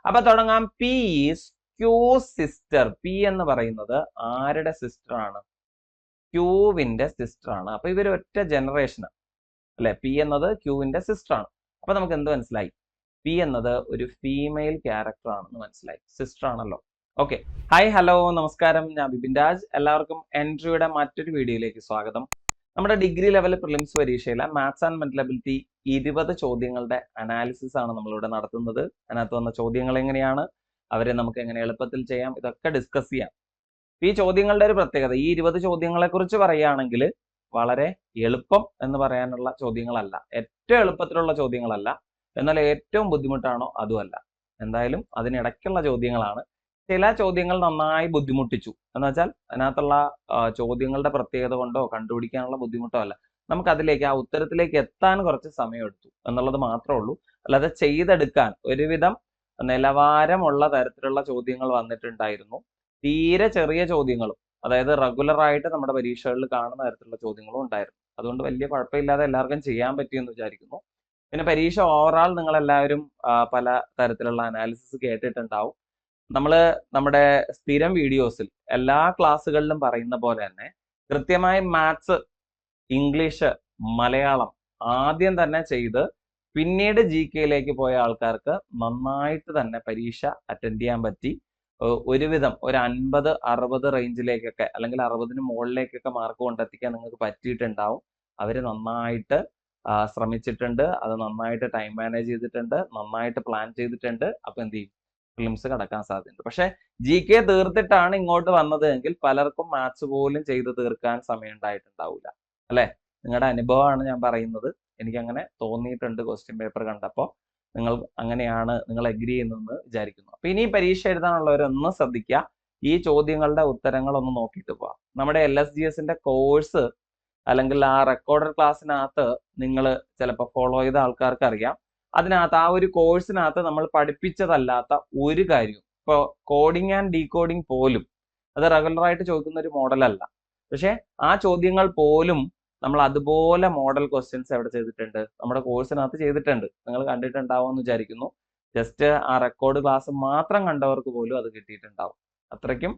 അപ്പൊ തുടങ്ങാം. P is Q sister. P എന്ന് പറയുന്നത് ആരുടെ സിസ്റ്റർ ആണ്? ക്യൂവിന്റെ സിസ്റ്റർ ആണ്. അപ്പൊ ഇവർ ഒറ്റ ജനറേഷനാണ് അല്ലെ. പി എന്നത് ക്യൂവിന്റെ സിസ്റ്റർ ആണ്. അപ്പൊ നമുക്ക് എന്ത് മനസ്സിലായി? പി എന്നത് ഒരു ഫീമെയിൽ ക്യാരക്ടർ ആണെന്ന് മനസ്സിലായി. സിസ്റ്റർ ആണല്ലോ. ഓക്കെ. ഹായ്, ഹലോ, നമസ്കാരം. ഞാൻ ബിപിൻ രാജ്. എല്ലാവർക്കും എൻട്രിയുടെ മറ്റൊരു വീഡിയോയിലേക്ക് സ്വാഗതം. നമ്മുടെ ഡിഗ്രി ലെവൽ പ്രിലിംസ് പരീക്ഷയിലെ മാത്സ് ആൻഡ് മെന്റൽ എബിലിറ്റി 20 ചോദ്യങ്ങളുടെ അനാലിസിസ് ആണ് നമ്മളിവിടെ നടത്തുന്നത്. അതിനകത്ത് വന്ന ചോദ്യങ്ങൾ എങ്ങനെയാണ്, അവരെ നമുക്ക് എങ്ങനെ എളുപ്പത്തിൽ ചെയ്യാം, ഇതൊക്കെ ഡിസ്കസ് ചെയ്യാം. ഈ ചോദ്യങ്ങളുടെ ഒരു പ്രത്യേകത, ഈ 20 ചോദ്യങ്ങളെ കുറിച്ച് പറയുകയാണെങ്കിൽ വളരെ എളുപ്പം എന്ന് പറയാനുള്ള ചോദ്യങ്ങളല്ല, ഏറ്റവും എളുപ്പത്തിലുള്ള ചോദ്യങ്ങളല്ല, എന്നാൽ ഏറ്റവും ബുദ്ധിമുട്ടാണോ അതുമല്ല. എന്തായാലും അതിനിടയ്ക്കുള്ള ചോദ്യങ്ങളാണ്. ചില ചോദ്യങ്ങൾ നന്നായി ബുദ്ധിമുട്ടിച്ചു എന്ന് വെച്ചാൽ അതിനകത്തുള്ള ചോദ്യങ്ങളുടെ പ്രത്യേകത കൊണ്ടോ കണ്ടുപിടിക്കാനുള്ള ബുദ്ധിമുട്ടോ അല്ല, നമുക്ക് അതിലേക്ക് ആ ഉത്തരത്തിലേക്ക് എത്താൻ കുറച്ച് സമയം എടുത്തു എന്നുള്ളത് മാത്രമേ ഉള്ളൂ. അല്ലാതെ ചെയ്തെടുക്കാൻ ഒരുവിധം നിലവാരമുള്ള തരത്തിലുള്ള ചോദ്യങ്ങൾ വന്നിട്ടുണ്ടായിരുന്നു. തീരെ ചെറിയ ചോദ്യങ്ങളും, അതായത് റെഗുലർ ആയിട്ട് നമ്മുടെ പരീക്ഷകളിൽ കാണുന്ന തരത്തിലുള്ള ചോദ്യങ്ങളും ഉണ്ടായിരുന്നു. അതുകൊണ്ട് വലിയ കുഴപ്പമില്ലാതെ എല്ലാവർക്കും ചെയ്യാൻ പറ്റിയെന്ന് വിചാരിക്കുന്നു. പിന്നെ പരീക്ഷ ഓവറാൾ നിങ്ങൾ എല്ലാവരും പല തരത്തിലുള്ള അനാലിസിസ് കേട്ടിട്ടുണ്ടാവും. നമ്മുടെ സ്ഥിരം വീഡിയോസിൽ എല്ലാ ക്ലാസ്സുകളിലും പറയുന്ന പോലെ തന്നെ കൃത്യമായി മാത്സ്, ഇംഗ്ലീഷ്, മലയാളം ആദ്യം തന്നെ ചെയ്ത് പിന്നീട് ജി കെയിലേക്ക് പോയ ആൾക്കാർക്ക് നന്നായിട്ട് തന്നെ പരീക്ഷ അറ്റൻഡ് ചെയ്യാൻ പറ്റി. ഒരുവിധം ഒരു 50-60 റേഞ്ചിലേക്കൊക്കെ അല്ലെങ്കിൽ 60-ന് മുകളിലേക്കൊക്കെ മാർക്ക് കൊണ്ടെത്തിക്കാൻ നിങ്ങൾക്ക് പറ്റിയിട്ടുണ്ടാവും. അവര് നന്നായിട്ട് ശ്രമിച്ചിട്ടുണ്ട്, അത് നന്നായിട്ട് ടൈം മാനേജ് ചെയ്തിട്ടുണ്ട്, നന്നായിട്ട് പ്ലാൻ ചെയ്തിട്ടുണ്ട്. അപ്പൊ എന്ത് ചെയ്യും? പ്രിലിംസ് കടക്കാൻ സാധ്യതയുണ്ട്. പക്ഷെ ജി കെ തീർത്തിട്ടാണ് ഇങ്ങോട്ട് വന്നത് എങ്കിൽ പലർക്കും മാത്സ് പോലും ചെയ്ത് തീർക്കാൻ സമയം ഉണ്ടായിട്ടുണ്ടാവില്ല അല്ലെ. നിങ്ങളുടെ അനുഭവമാണ് ഞാൻ പറയുന്നത്. എനിക്ക് അങ്ങനെ തോന്നിയിട്ടുണ്ട് ക്വസ്റ്റ്യൻ പേപ്പർ കണ്ടപ്പോൾ. നിങ്ങൾ എഗ്രി ചെയ്യുന്നെന്ന് വിചാരിക്കുന്നു. അപ്പൊ ഇനി പരീക്ഷ എഴുതാനുള്ളവരൊന്ന് ശ്രദ്ധിക്കുക. ഈ ചോദ്യങ്ങളുടെ ഉത്തരങ്ങൾ ഒന്ന് നോക്കിയിട്ട് പോവാം. നമ്മുടെ LSGSന്റെ കോഴ്സ് അല്ലെങ്കിൽ ആ റെക്കോർഡഡ് ക്ലാസ്സിനകത്ത് നിങ്ങൾ ചിലപ്പോൾ ഫോളോ ചെയ്ത ആൾക്കാർക്ക് അറിയാം. അതിനകത്ത് ആ ഒരു കോഴ്സിനകത്ത് നമ്മൾ പഠിപ്പിച്ചതല്ലാത്ത ഒരു കാര്യം, ഇപ്പോൾ കോഡിങ് ആൻഡ് ഡീകോഡിങ് പോലും അത് റെഗുലർ ആയിട്ട് ചോദിക്കുന്ന ഒരു മോഡലല്ല. പക്ഷെ ആ ചോദ്യങ്ങൾ പോലും നമ്മൾ അതുപോലെ മോഡൽ ക്വസ്റ്റ്യൻസ് എവിടെ ചെയ്തിട്ടുണ്ട്? നമ്മുടെ കോഴ്സിനകത്ത് ചെയ്തിട്ടുണ്ട്. നിങ്ങൾ കണ്ടിട്ടുണ്ടാവും എന്ന് വിചാരിക്കുന്നു. ജസ്റ്റ് ആ റെക്കോർഡ് ക്ലാസ് മാത്രം കണ്ടവർക്ക് പോലും അത് കിട്ടിയിട്ടുണ്ടാവും. അത്രയ്ക്കും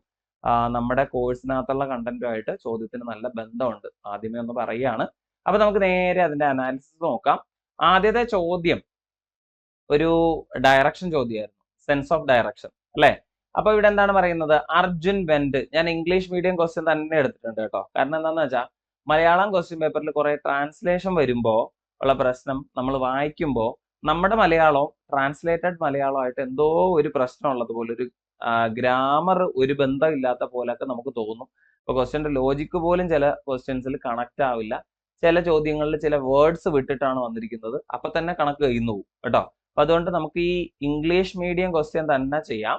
നമ്മുടെ കോഴ്സിനകത്തുള്ള കണ്ടന്റുമായിട്ട് ചോദ്യത്തിന് നല്ല ബന്ധമുണ്ട്. ആദ്യമേ ഒന്ന് പറയുകയാണ്. അപ്പൊ നമുക്ക് നേരെ അതിന്റെ അനാലിസിസ് നോക്കാം. ആദ്യത്തെ ചോദ്യം ഒരു ഡയറക്ഷൻ ചോദ്യമായിരുന്നു, സെൻസ് ഓഫ് ഡയറക്ഷൻ അല്ലെ. അപ്പൊ ഇവിടെ എന്താണ് പറയുന്നത്? അർജുൻ വെന്റ്. ഞാൻ ഇംഗ്ലീഷ് മീഡിയം ക്വസ്റ്റ്യൻ തന്നെ എടുത്തിട്ടുണ്ട് കേട്ടോ. കാരണം എന്താണെന്ന് വെച്ചാൽ മലയാളം ക്വസ്റ്റ്യൻ പേപ്പറിൽ കുറെ ട്രാൻസ്ലേഷൻ വരുമ്പോൾ ഉള്ള പ്രശ്നം, നമ്മൾ വായിക്കുമ്പോൾ നമ്മുടെ മലയാളവും ട്രാൻസ്ലേറ്റഡ് മലയാളമായിട്ട് എന്തോ ഒരു പ്രശ്നം ഉള്ളത് പോലെ, ഒരു ഗ്രാമർ ഒരു ബന്ധമില്ലാത്ത പോലെയൊക്കെ നമുക്ക് തോന്നും. ഇപ്പൊ ക്വസ്റ്റ്യന്റെ ലോജിക്ക് പോലും ചില ക്വസ്റ്റ്യൻസിൽ കണക്ട് ആവില്ല. ചില ചോദ്യങ്ങളിൽ ചില വേർഡ്സ് വിട്ടിട്ടാണ് വന്നിരിക്കുന്നത്. അപ്പൊ തന്നെ കണക്ക് കഴിയുന്നു പോകും കേട്ടോ. അപ്പൊ അതുകൊണ്ട് നമുക്ക് ഈ ഇംഗ്ലീഷ് മീഡിയം ക്വസ്റ്റ്യൻ തന്നെ ചെയ്യാം.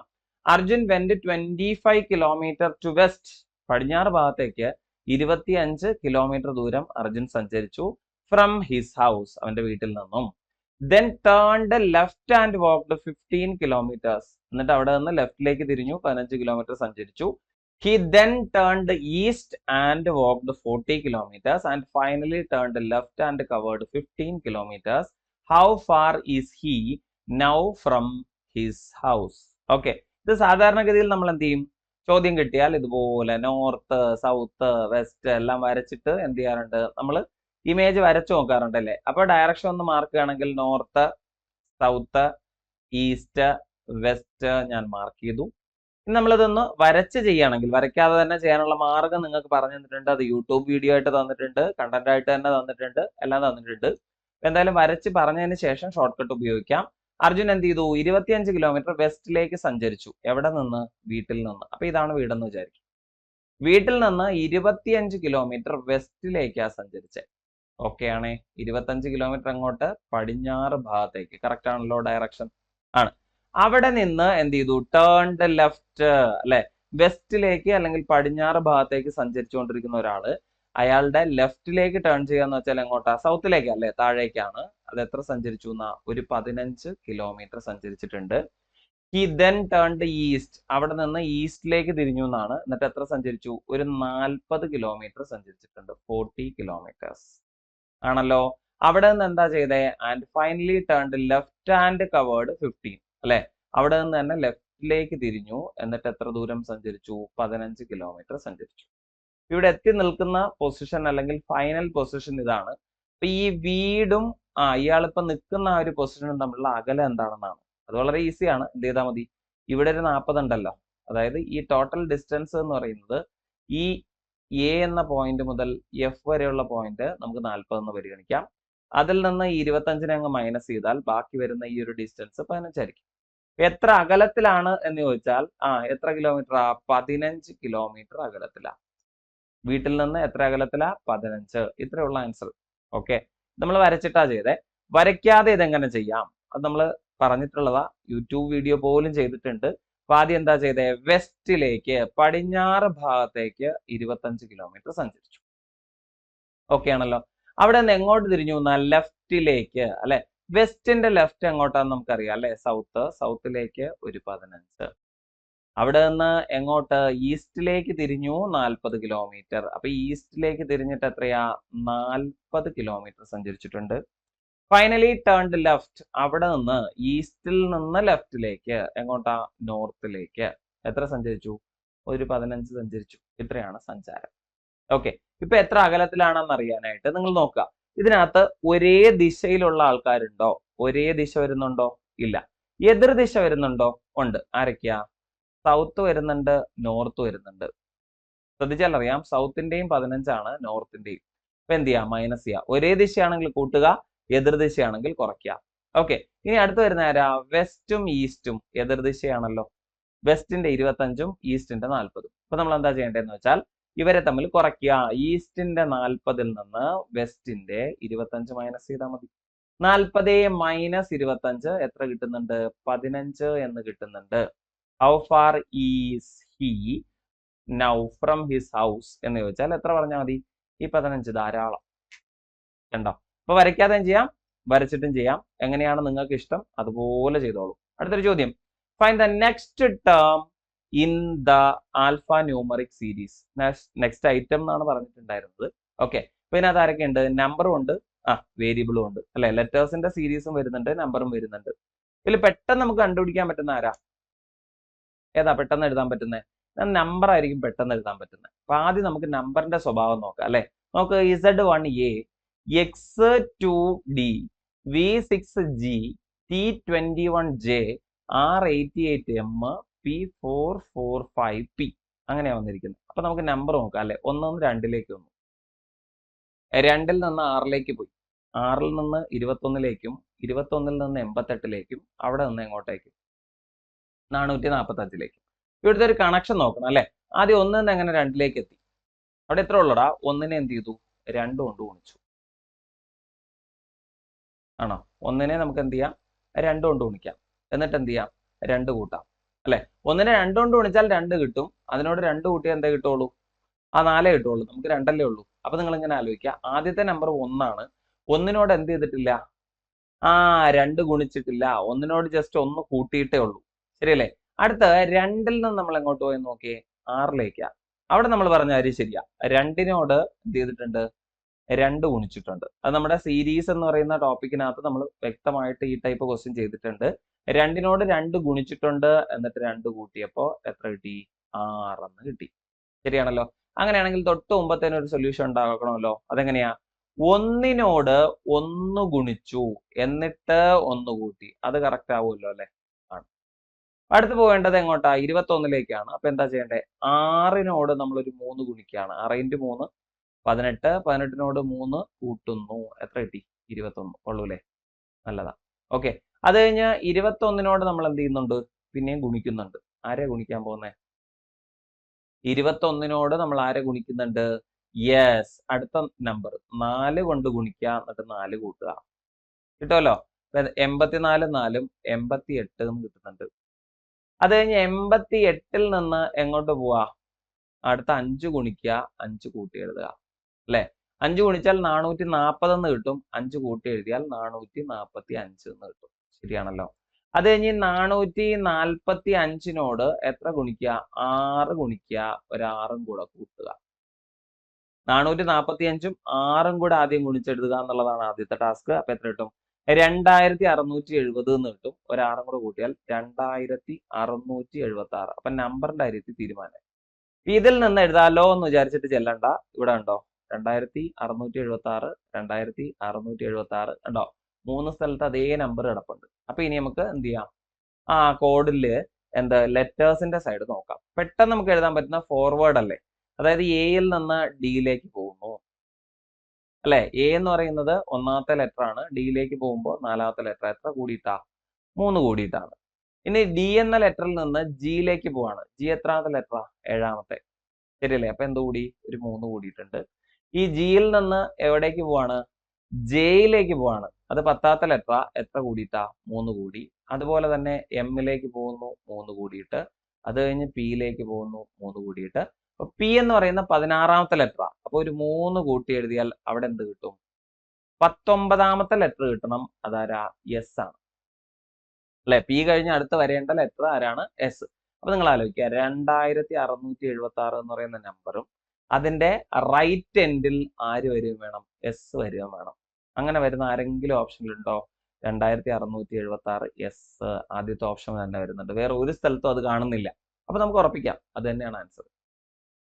Arjun went 25 kilometre to west. പടിഞ്ഞാറ് ഭാഗത്തേക്ക് 25 കിലോമീറ്റർ ദൂരം അർജുൻ സഞ്ചരിച്ചു. ഫ്രം ഹിസ് ഹൗസ്, അവന്റെ വീട്ടിൽ നിന്നും. Then turned left and walked 15 kilometres. എന്നിട്ട് അവിടെ നിന്ന് ലെഫ്റ്റിലേക്ക് തിരിഞ്ഞു, 15 കിലോമീറ്റർ സഞ്ചരിച്ചു. He then turned east and walked 40 kilometers and finally turned left and covered 15 kilometers. How far is he now from his house? Okay. ഇത് സാധാരണഗതിയിൽ നമ്മൾ എന്ത് ചെയ്യും? ചോദ്യം കിട്ടിയാൽ ഇതുപോലെ നോർത്ത്, സൗത്ത്, വെസ്റ്റ് എല്ലാം വരച്ചിട്ട് എന്ത് ചെയ്യാറുണ്ട്? നമ്മൾ ഇമേജ് വരച്ചു നോക്കാറുണ്ട് അല്ലേ. അപ്പൊ ഡയറക്ഷൻ ഒന്ന് മാർക്ക് ചെയ്യണമെങ്കിൽ നോർത്ത്, സൗത്ത്, ഈസ്റ്റ്, വെസ്റ്റ് ഞാൻ മാർക്ക് ചെയ്തു. നമ്മളിതൊന്ന് വരച്ച് ചെയ്യുകയാണെങ്കിൽ, വരയ്ക്കാതെ തന്നെ ചെയ്യാനുള്ള മാർഗം നിങ്ങൾക്ക് പറഞ്ഞു തന്നിട്ടുണ്ട്. അത് യൂട്യൂബ് വീഡിയോ ആയിട്ട് തന്നിട്ടുണ്ട്, കണ്ടന്റ് ആയിട്ട് തന്നെ തന്നിട്ടുണ്ട്, എല്ലാം തന്നിട്ടുണ്ട്. എന്തായാലും വരച്ച് പറഞ്ഞതിന് ശേഷം ഷോർട്ട് കട്ട് ഉപയോഗിക്കാം. അർജുൻ എന്ത് ചെയ്തു? 25 കിലോമീറ്റർ വെസ്റ്റിലേക്ക് സഞ്ചരിച്ചു. എവിടെ നിന്ന്? വീട്ടിൽ നിന്ന്. അപ്പൊ ഇതാണ് വീടെന്ന് വിചാരിക്കും. വീട്ടിൽ നിന്ന് 25 കിലോമീറ്റർ വെസ്റ്റിലേക്കാ സഞ്ചരിച്ചത്. ഓക്കെ ആണേ. 25 കിലോമീറ്റർ അങ്ങോട്ട് പടിഞ്ഞാറ് ഭാഗത്തേക്ക്. കറക്റ്റ് ആണല്ലോ ഡയറക്ഷൻ? ആണ്. അവിടെ നിന്ന് എന്ത് ചെയ്തു? ടേൺഡ് ലെഫ്റ്റ് അല്ലെ. വെസ്റ്റിലേക്ക് അല്ലെങ്കിൽ പടിഞ്ഞാറ് ഭാഗത്തേക്ക് സഞ്ചരിച്ചുകൊണ്ടിരിക്കുന്ന ഒരാള് അയാളുടെ ലെഫ്റ്റിലേക്ക് ടേൺ ചെയ്യാന്ന് വെച്ചാൽ എങ്ങോട്ടാ? സൗത്തിലേക്ക് അല്ലെ, താഴേക്കാണ്. അത് എത്ര സഞ്ചരിച്ചു എന്നാ? ഒരു 15 കിലോമീറ്റർ സഞ്ചരിച്ചിട്ടുണ്ട്. He then turned east. അവിടെ നിന്ന് ഈസ്റ്റിലേക്ക് തിരിഞ്ഞു എന്നാണ്. എന്നിട്ട് എത്ര സഞ്ചരിച്ചു? ഒരു 40 കിലോമീറ്റർ സഞ്ചരിച്ചിട്ടുണ്ട്. 40 കിലോമീറ്റേഴ്സ് ആണല്ലോ. അവിടെ നിന്ന് എന്താ ചെയ്തേ? And finally turned left and covered 15 അല്ലെ. അവിടെ നിന്ന് തന്നെ ലെഫ്റ്റിലേക്ക് തിരിഞ്ഞു. എന്നിട്ട് എത്ര ദൂരം സഞ്ചരിച്ചു? 15 കിലോമീറ്റർ സഞ്ചരിച്ചു. ഇവിടെ എത്തി നിൽക്കുന്ന പൊസിഷൻ അല്ലെങ്കിൽ ഫൈനൽ പൊസിഷൻ ഇതാണ്. അപ്പൊ ഈ വീടും ഇയാളിപ്പോ നിൽക്കുന്ന ആ ഒരു പൊസിഷനും തമ്മിലുള്ള അകലം എന്താണെന്നാണ്. അത് വളരെ ഈസിയാണ്. എന്ത് ചെയ്താൽ മതി? ഇവിടെ ഒരു 40 ഉണ്ടല്ലോ. അതായത് ഈ ടോട്ടൽ ഡിസ്റ്റൻസ് എന്ന് പറയുന്നത് ഈ എ എന്ന പോയിന്റ് മുതൽ എഫ് വരെയുള്ള പോയിന്റ് നമുക്ക് 40 എന്ന് പരിഗണിക്കാം. അതിൽ നിന്ന് ഈ 25 അങ്ങ് മൈനസ് ചെയ്താൽ ബാക്കി വരുന്ന ഈ ഒരു ഡിസ്റ്റൻസ് 15 ആയിരിക്കും. എത്ര അകലത്തിലാണ് എന്ന് ചോദിച്ചാൽ എത്ര കിലോമീറ്റർ? 15 കിലോമീറ്റർ അകലത്തിലാ. വീട്ടിൽ നിന്ന് എത്ര അകലത്തിലാ? 15. ഇത്രയുള്ള ആൻസർ. ഓക്കെ, നമ്മൾ വരച്ചിട്ടാ ചെയ്തേ. വരയ്ക്കാതെ ഇതെങ്ങനെ ചെയ്യാം? അത് നമ്മൾ പറഞ്ഞിട്ടുള്ളതാ, യൂട്യൂബ് വീഡിയോ പോലും ചെയ്തിട്ടുണ്ട്. അപ്പൊ ആദ്യം എന്താ ചെയ്തേ? വെസ്റ്റിലേക്ക്, പടിഞ്ഞാറ് ഭാഗത്തേക്ക് 25 കിലോമീറ്റർ സഞ്ചരിച്ചു. ഓക്കെ ആണല്ലോ. അവിടെ നിന്ന് എങ്ങോട്ട് തിരിഞ്ഞു? ലെഫ്റ്റിലേക്ക് അല്ലെ. വെസ്റ്റിന്റെ ലെഫ്റ്റ് എങ്ങോട്ടാന്ന് നമുക്കറിയാം അല്ലെ. സൗത്തിലേക്ക് ഒരു 15. അവിടെ നിന്ന് എങ്ങോട്ട്? ഈസ്റ്റിലേക്ക് തിരിഞ്ഞു 40 കിലോമീറ്റർ. അപ്പൊ ഈസ്റ്റിലേക്ക് തിരിഞ്ഞിട്ട് എത്രയാ? 40 കിലോമീറ്റർ സഞ്ചരിച്ചിട്ടുണ്ട്. Finally turned left. അവിടെ നിന്ന് ഈസ്റ്റിൽ നിന്ന് ലെഫ്റ്റിലേക്ക് എങ്ങോട്ടാ? നോർത്തിലേക്ക്. എത്ര സഞ്ചരിച്ചു? ഒരു 15 സഞ്ചരിച്ചു. ഇത്രയാണ് സഞ്ചാരം. ഓക്കെ, ഇപ്പൊ എത്ര അകലത്തിലാണെന്ന് അറിയാനായിട്ട് നിങ്ങൾ നോക്കുക. ഇതിനകത്ത് ഒരേ ദിശയിലുള്ള ആൾക്കാരുണ്ടോ? ഒരേ ദിശ വരുന്നുണ്ടോ? ഇല്ല. എതിർദിശ വരുന്നുണ്ടോ? ഉണ്ട്. ആരൊക്കെയാ? സൗത്ത് വരുന്നുണ്ട്, നോർത്ത് വരുന്നുണ്ട്. ശ്രദ്ധിച്ചാൽ അറിയാം, സൗത്തിന്റെയും 15 ആണ്, നോർത്തിന്റെയും. അപ്പൊ എന്ത് ചെയ്യാം? മൈനസ് ചെയ്യാം. ഒരേ ദിശയാണെങ്കിൽ കൂട്ടുക, എതിർദിശയാണെങ്കിൽ കുറയ്ക്കുക. ഓക്കെ, ഇനി അടുത്ത് വരുന്ന ആരാ? വെസ്റ്റും ഈസ്റ്റും എതിർദിശയാണല്ലോ. വെസ്റ്റിന്റെ 25ഉം ഈസ്റ്റിന്റെ 40ഉം. അപ്പൊ നമ്മൾ എന്താ ചെയ്യേണ്ടതെന്ന് വെച്ചാൽ ഇവരെ തമ്മിൽ കുറയ്ക്കുക. ഈസ്റ്റിന്റെ 40ൽ നിന്ന് വെസ്റ്റിന്റെ 25 മൈനസ് ചെയ്താൽ മതി. 40 മൈനസ് 25 എത്ര കിട്ടുന്നുണ്ട്? 15 എന്ന് കിട്ടുന്നുണ്ട്. How far is he now from his house എന്ന് ചോദിച്ചാൽ എത്ര പറഞ്ഞാൽ മതി? ഈ 15 ധാരാളം. കണ്ടോ? അപ്പൊ വരയ്ക്കാതെയും ചെയ്യാം, വരച്ചിട്ടും ചെയ്യാം. എങ്ങനെയാണ് നിങ്ങൾക്ക് ഇഷ്ടം അതുപോലെ ചെയ്തോളൂ. അടുത്തൊരു ചോദ്യം. Find the next term in the alpha numeric series. Next item എന്നാണ് പറഞ്ഞിട്ടുണ്ടായിരുന്നത്. ഓക്കെ, അപ്പൊ ഇതിനകത്ത് ആരൊക്കെ ഉണ്ട്? നമ്പറും ഉണ്ട്, വേരിയബിളും ഉണ്ട് അല്ലെ. ലെറ്റേഴ്സിന്റെ സീരീസും വരുന്നുണ്ട്, നമ്പറും വരുന്നുണ്ട്. ഇതിൽ പെട്ടെന്ന് നമുക്ക് കണ്ടുപിടിക്കാൻ പറ്റുന്ന ആരാ? ഏതാ പെട്ടെന്ന് എഴുതാൻ പറ്റുന്നത്? നമ്പർ ആയിരിക്കും പെട്ടെന്ന് എഴുതാൻ പറ്റുന്നത്. അപ്പൊ ആദ്യം നമുക്ക് നമ്പറിന്റെ സ്വഭാവം നോക്കാം അല്ലെ. നമുക്ക് Z1A, X2D, V6G, T21J, R88M, P445P അങ്ങനെയാ വന്നിരിക്കുന്നത്. അപ്പൊ നമുക്ക് നമ്പർ നോക്കാം അല്ലെ. 1 2ലേക്ക് വന്നു, 2ൽ നിന്ന് 6ലേക്ക് പോയി, 6ൽ നിന്ന് 21ലേക്കും, 21ൽ നിന്ന് 88ലേക്കും, അവിടെ നിന്ന് എങ്ങോട്ടേക്കും? 445ലേക്കും. ഇവിടുത്തെ ഒരു കണക്ഷൻ നോക്കണം അല്ലെ. ആദ്യം 1 നിന്ന് എങ്ങനെ 2ലേക്ക് എത്തി? അവിടെ എത്ര ഉള്ളടാ? 1നെ എന്ത് ചെയ്തു? 2 കൊണ്ട് ഗുണിച്ചു. ആണോ? 1നെ നമുക്ക് എന്ത് ചെയ്യാം? 2 കൊണ്ട് ഗുണിക്കാം. എന്നിട്ട് എന്ത് ചെയ്യാം? 2 കൂട്ടാം അല്ലെ. 1നെ 2 കൊണ്ട് ഗുണിച്ചാൽ 2 കിട്ടും. അതിനോട് 2 കൂട്ടിയാൽ എന്തേ കിട്ടുള്ളൂ? 4 കിട്ടുള്ളൂ. നമുക്ക് 2 അല്ലേ ഉള്ളൂ. അപ്പൊ നിങ്ങൾ ഇങ്ങനെ ആലോചിക്കുക. ആദ്യത്തെ നമ്പർ 1 ആണ്. 1നോട് എന്ത് ചെയ്തിട്ടില്ല? 2 ഗുണിച്ചിട്ടില്ല. 1നോട് ജസ്റ്റ് 1 കൂട്ടിയിട്ടേ ഉള്ളൂ. ശരിയല്ലേ? അടുത്ത 2ൽ നിന്ന് നമ്മൾ എങ്ങോട്ട് പോയി നോക്കിയേ? 6ലേക്കാ. അവിടെ നമ്മൾ പറഞ്ഞ കാര്യം ശരിയാ. 2നോട് എന്ത് ചെയ്തിട്ടുണ്ട്? 2 ഗുണിച്ചിട്ടുണ്ട്. അത് നമ്മുടെ സീരീസ് എന്ന് പറയുന്ന ടോപ്പിക്കിനകത്ത് നമ്മൾ വ്യക്തമായിട്ട് ഈ ടൈപ്പ് ക്വസ്റ്റ്യൻ ചെയ്തിട്ടുണ്ട്. 2നോട് 2 ഗുണിച്ചിട്ടുണ്ട്, എന്നിട്ട് 2 കൂട്ടിയപ്പോ എത്ര കിട്ടി? 6 എന്ന് കിട്ടി. ശരിയാണല്ലോ. അങ്ങനെയാണെങ്കിൽ തൊട്ട് മുമ്പത്തേന് ഒരു സൊല്യൂഷൻ ഉണ്ടാക്കണമല്ലോ. അതെങ്ങനെയാ? 1നോട് 1 ഗുണിച്ചു, എന്നിട്ട് 1 കൂട്ടി. അത് കറക്റ്റ് ആവുമല്ലോ അല്ലെ? ആണ്. അടുത്ത് പോകേണ്ടത് എങ്ങോട്ടാ? 21ലേക്കാണ്. അപ്പൊ എന്താ ചെയ്യണ്ടേ? 6നോട് നമ്മളൊരു 3 ഗുണിക്കുകയാണ്. 6 × 3 18, 18നോട് 3 കൂട്ടുന്നു. എത്ര കിട്ടി? 21 ഉള്ളൂ അല്ലേ? നല്ലതാ. ഓക്കെ, അത് കഴിഞ്ഞ് 21നോട് നമ്മൾ എന്ത് ചെയ്യുന്നുണ്ട്? പിന്നെയും ഗുണിക്കുന്നുണ്ട്. ആരെയാ ഗുണിക്കാൻ പോകുന്നത്? 21നോട് നമ്മൾ ആരെ ഗുണിക്കുന്നുണ്ട്? യെസ്, അടുത്ത നമ്പർ 4 കൊണ്ട് ഗുണിക്കുക, എന്നിട്ട് 4 കൂട്ടുക. കിട്ടുമല്ലോ. 84 4ഉം 88 എന്ന് കിട്ടുന്നുണ്ട്. അത് കഴിഞ്ഞ് 88ൽ നിന്ന് എങ്ങോട്ട് പോവാ? അടുത്ത 5 ഗുണിക്കുക, 5 കൂട്ടി എഴുതുക അല്ലെ. 5 ഗുണിച്ചാൽ 440 എന്ന് കിട്ടും. 5 കൂട്ടി എഴുതിയാൽ 445 എന്ന് കിട്ടും. ശരിയാണല്ലോ. അത് കഴിഞ്ഞ് 445നോട് എത്ര ഗുണിക്കുക? 6 ഗുണിക്കുക, ഒരു 6ഉം കൂടെ കൂട്ടുക. 445ഉം 6ഉം കൂടെ ആദ്യം ഗുണിച്ചെഴുതുക എന്നുള്ളതാണ് ആദ്യത്തെ ടാസ്ക്. അപ്പൊ എത്ര കിട്ടും? 2670 എന്ന് കിട്ടും. ഒരു 6 കൂടെ കൂട്ടിയാൽ 2676. അപ്പൊ നമ്പറിന്റെ കാര്യത്തിൽ തീരുമാനം. ഇതിൽ നിന്ന് എഴുതാലോ എന്ന് വിചാരിച്ചിട്ട് ചെല്ലണ്ട. ഇവിടെ ഉണ്ടോ 2676, 2676 ഉണ്ടോ? 3 സ്ഥലത്ത് അതേ നമ്പർ കിടപ്പുണ്ട്. അപ്പൊ ഇനി നമുക്ക് എന്ത് ചെയ്യാം? ആ കോഡില് എന്താ ലെറ്റേഴ്സിന്റെ സൈഡ് നോക്കാം. പെട്ടെന്ന് നമുക്ക് എഴുതാൻ പറ്റുന്ന ഫോർവേഡ് അല്ലേ? അതായത് എയിൽ നിന്ന് ഡിയിലേക്ക് പോകുന്നു അല്ലെ? എ എന്ന് പറയുന്നത് 1ാമത്തെ ലെറ്റർ ആണ്. ഡിയിലേക്ക് പോകുമ്പോൾ 4ാമത്തെ ലെറ്റർ. എത്ര കൂടിയിട്ടാ? 3 കൂടിയിട്ടാണ്. ഇനി ഡി എന്ന ലെറ്ററിൽ നിന്ന് ജിയിലേക്ക് പോവാണ്. ജി എത്രാമത്തെ ലെറ്ററാ? 7ാമത്തെ. ശരിയല്ലേ? അപ്പൊ എന്ത് കൂടി? ഒരു 3 കൂടിയിട്ടുണ്ട്. ഈ ജിയിൽ നിന്ന് എവിടേക്ക് പോവാണ്? ജെയിലേക്ക് പോവാണ്. അത് 10ാമത്തെ ലെറ്ററാ. എത്ര കൂടിയിട്ടാ? 3 കൂടി. അതുപോലെ തന്നെ എമ്മിലേക്ക് പോകുന്നു, 3 കൂടിയിട്ട്. അത് കഴിഞ്ഞ് പിയിലേക്ക് പോകുന്നു, 3 കൂടിയിട്ട്. അപ്പൊ പി എന്ന് പറയുന്ന 16ാമത്തെ ലെറ്ററാ. അപ്പൊ ഒരു 3 കൂട്ടി എഴുതിയാൽ അവിടെ എന്ത് കിട്ടും? 19ാമത്തെ ലെറ്റർ കിട്ടണം. അതാരാ? എസ് ആണ് അല്ലെ? പി കഴിഞ്ഞ് അടുത്ത് വരേണ്ട ലെറ്റർ ആരാണ്? എസ്. അപ്പൊ നിങ്ങൾ ആലോചിക്കുക, 2676 എന്ന് പറയുന്ന നമ്പറും അതിന്റെ റൈറ്റ് എൻഡിൽ ആര് വരികയും വേണം? എസ് വരികയും വേണം. അങ്ങനെ വരുന്ന ആരെങ്കിലും ഓപ്ഷനിലുണ്ടോ? 2676 എസ് ആദ്യത്തെ ഓപ്ഷൻ തന്നെ വരുന്നുണ്ട്. വേറെ ഒരു സ്ഥലത്തും അത് കാണുന്നില്ല. അപ്പൊ നമുക്ക് ഉറപ്പിക്കാം അത് തന്നെയാണ് ആൻസർ.